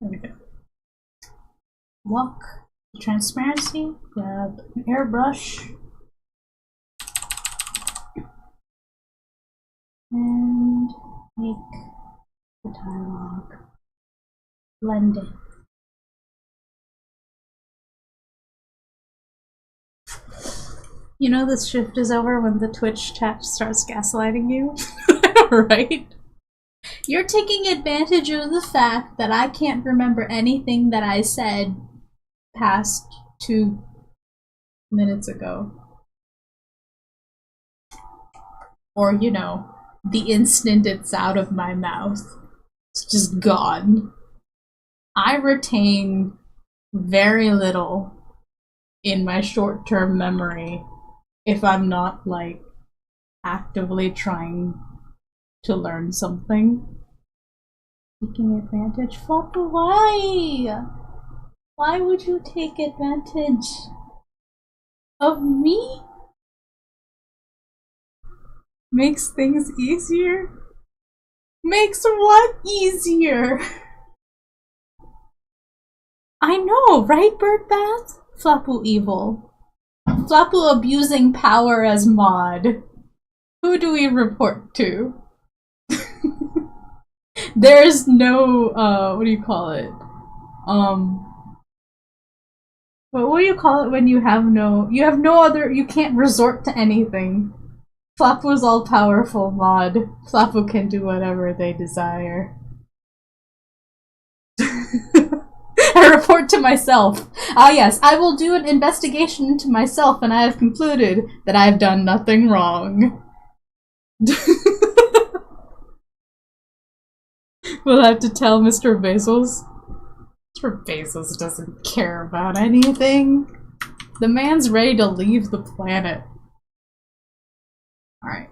There we go. Lock transparency, grab an airbrush, and make the dialogue blend in. You know this shift is over when the Twitch chat starts gaslighting you? Right? You're taking advantage of the fact that I can't remember anything that I said past 2 minutes ago. Or, you know, the instant it's out of my mouth. It's just gone. I retain very little in my short-term memory if I'm not, like, actively trying to learn something. Taking advantage? Fuck, why? Why would you take advantage of me? Makes things easier? Makes what easier? I know, right, Birdbath? Flapple evil. Flapple abusing power as mod. Who do we report to? There's no, what do you call it? What do you call it when you have no other, you can't resort to anything. Flappo's all-powerful mod. Flappo can do whatever they desire. I report to myself. Ah yes, I will do an investigation into myself and I have concluded that I have done nothing wrong. We'll have to tell Mr. Bezos. Mr. Bezos doesn't care about anything. The man's ready to leave the planet. Alright.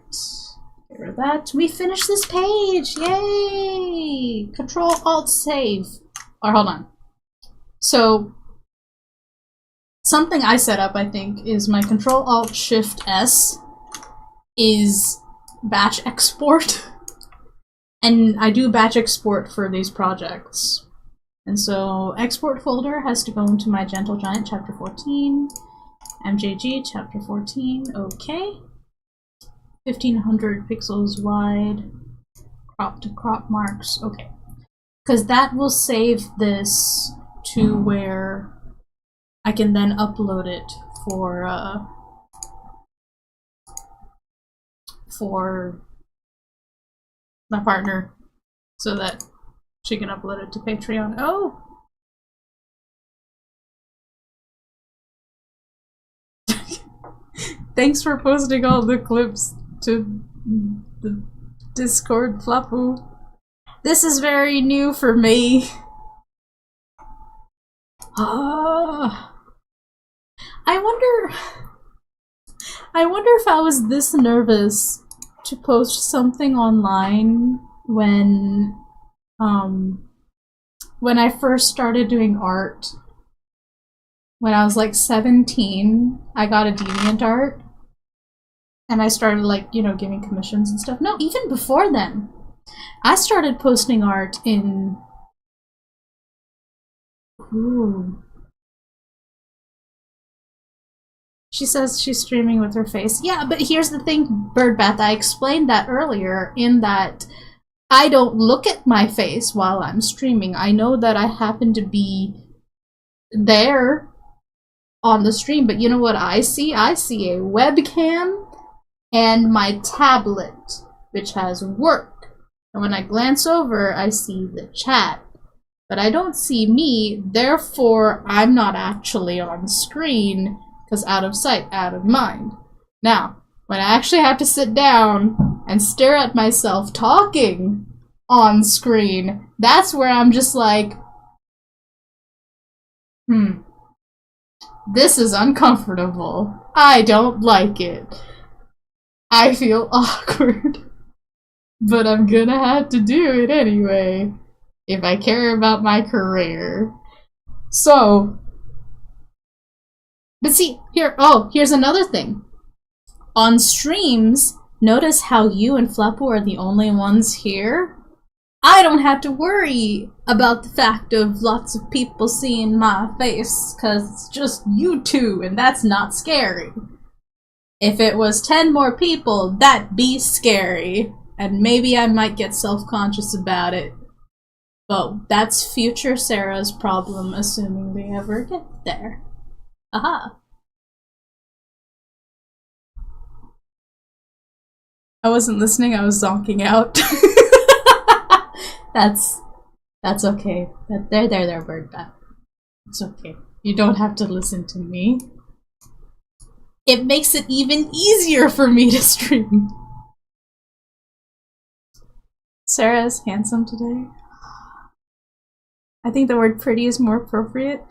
Get rid of that. We finished this page! Yay! Control-Alt-Save. Or hold on. So, something I set up, I think, is my Control-Alt-Shift-S is batch export. And I do batch export for these projects. And so, export folder has to go into my Gentle Giant chapter 14, MJG chapter 14, okay. 1500 pixels wide, crop to crop marks, okay. Because that will save this to where I can then upload it for my partner so that she can upload it to Patreon. Oh! Thanks for posting all the clips to the Discord, Flappu. This is very new for me. I wonder if I was this nervous to post something online when I first started doing art. When I was like 17, I got a DeviantArt. And I started, like, you know, giving commissions and stuff. No, even before then. I started posting art in... Ooh. She says she's streaming with her face. Yeah, but here's the thing, Birdbath. I explained that earlier in that I don't look at my face while I'm streaming. I know that I happen to be there on the stream, but you know what I see? I see a webcam and my tablet, which has work. And when I glance over, I see the chat. But I don't see me, therefore I'm not actually on screen, because out of sight, out of mind. Now, when I actually have to sit down and stare at myself talking on screen, that's where I'm just like, this is uncomfortable. I don't like it. I feel awkward. But I'm gonna have to do it anyway, if I care about my career. So, but see, here's another thing. On streams, notice how you and Flappo are the only ones here? I don't have to worry about the fact of lots of people seeing my face, because it's just you two, and that's not scary. If it was 10 more people, that'd be scary, and maybe I might get self-conscious about it. But that's future Sera's problem, assuming we ever get there. Aha. I wasn't listening, I was zonking out. That's okay. There, bird bat. It's okay. You don't have to listen to me. It makes it even easier for me to stream. Sera is handsome today. I think the word pretty is more appropriate.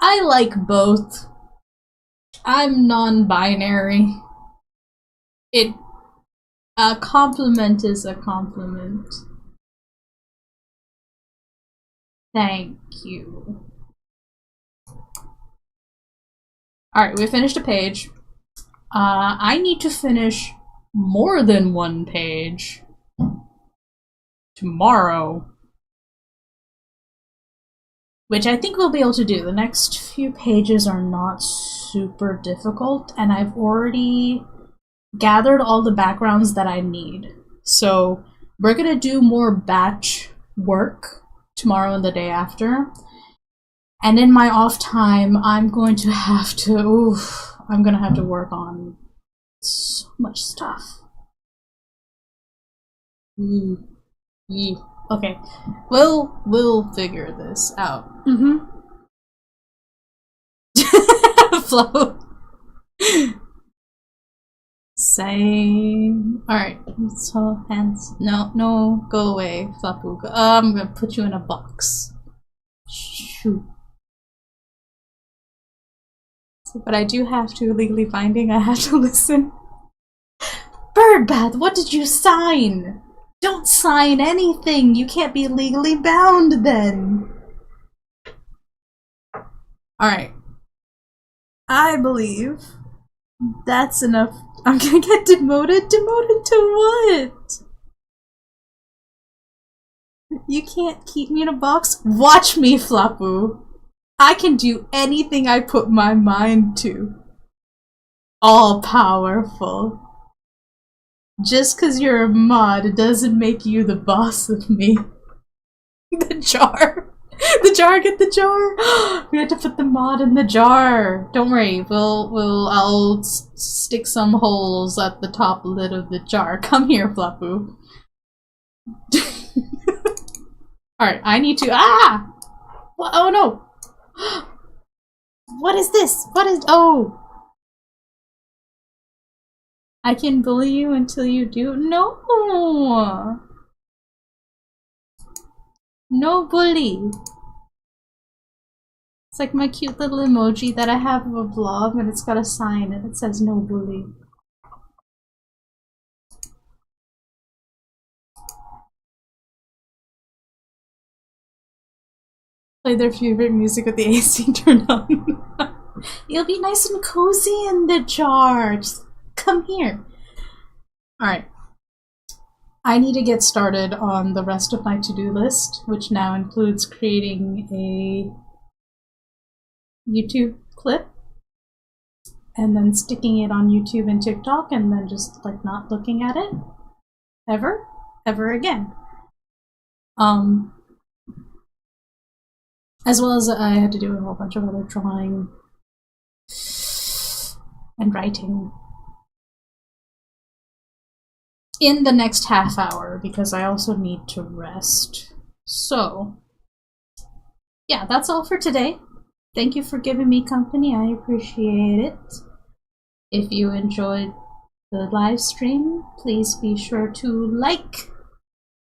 I like both. I'm non-binary. A compliment is a compliment. Thank you. Alright, we finished a page. I need to finish more than one page tomorrow. Which I think we'll be able to do. The next few pages are not super difficult, and I've already gathered all the backgrounds that I need. So we're gonna do more batch work tomorrow and the day after. And in my off time, I'm going to have to work on so much stuff. Okay, we'll figure this out. Flow. Same. Alright, so hands. No, go away, Flapu. I'm gonna put you in a box. Shoot. But I do have to, legally binding, I have to listen. Birdbath, what did you sign? Don't sign anything! You can't be legally bound then! Alright. I believe that's enough. I'm gonna get demoted? Demoted to what? You can't keep me in a box? Watch me, Flapu! I can do anything I put my mind to. All powerful. Just cause you're a mod doesn't make you the boss of me. The jar. The jar, get the jar. We have to put the mod in the jar. Don't worry, I'll stick some holes at the top lid of the jar. Come here, Flapu. Alright, I need to, What? Oh no! What is this? Oh! I can bully you until you do? No! No bully! It's like my cute little emoji that I have of a blob and it's got a sign and it says no bully. Play their favorite music with the AC turned on. You'll be nice and cozy in the jar. Just come here. Alright. I need to get started on the rest of my to-do list, which now includes creating a YouTube clip and then sticking it on YouTube and TikTok and then just like not looking at it ever again. As well as I had to do a whole bunch of other drawing and writing in the next half hour because I also need to rest. So, yeah, that's all for today. Thank you for giving me company. I appreciate it. If you enjoyed the live stream, please be sure to like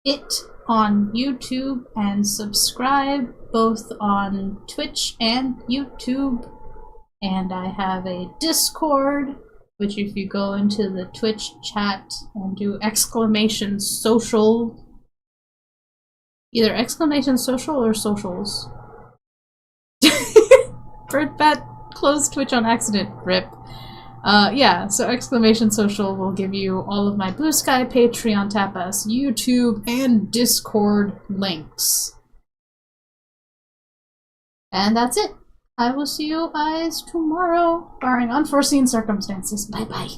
it on YouTube and subscribe both on Twitch and YouTube. And I have a Discord, which if you go into the Twitch chat and do !social, either !social or socials, Birdbat closed Twitch on accident. Rip. Yeah, so Exclamation Social will give you all of my Blue Sky, Patreon, Tapas, YouTube, and Discord links. And that's it. I will see you guys tomorrow, barring unforeseen circumstances. Bye-bye.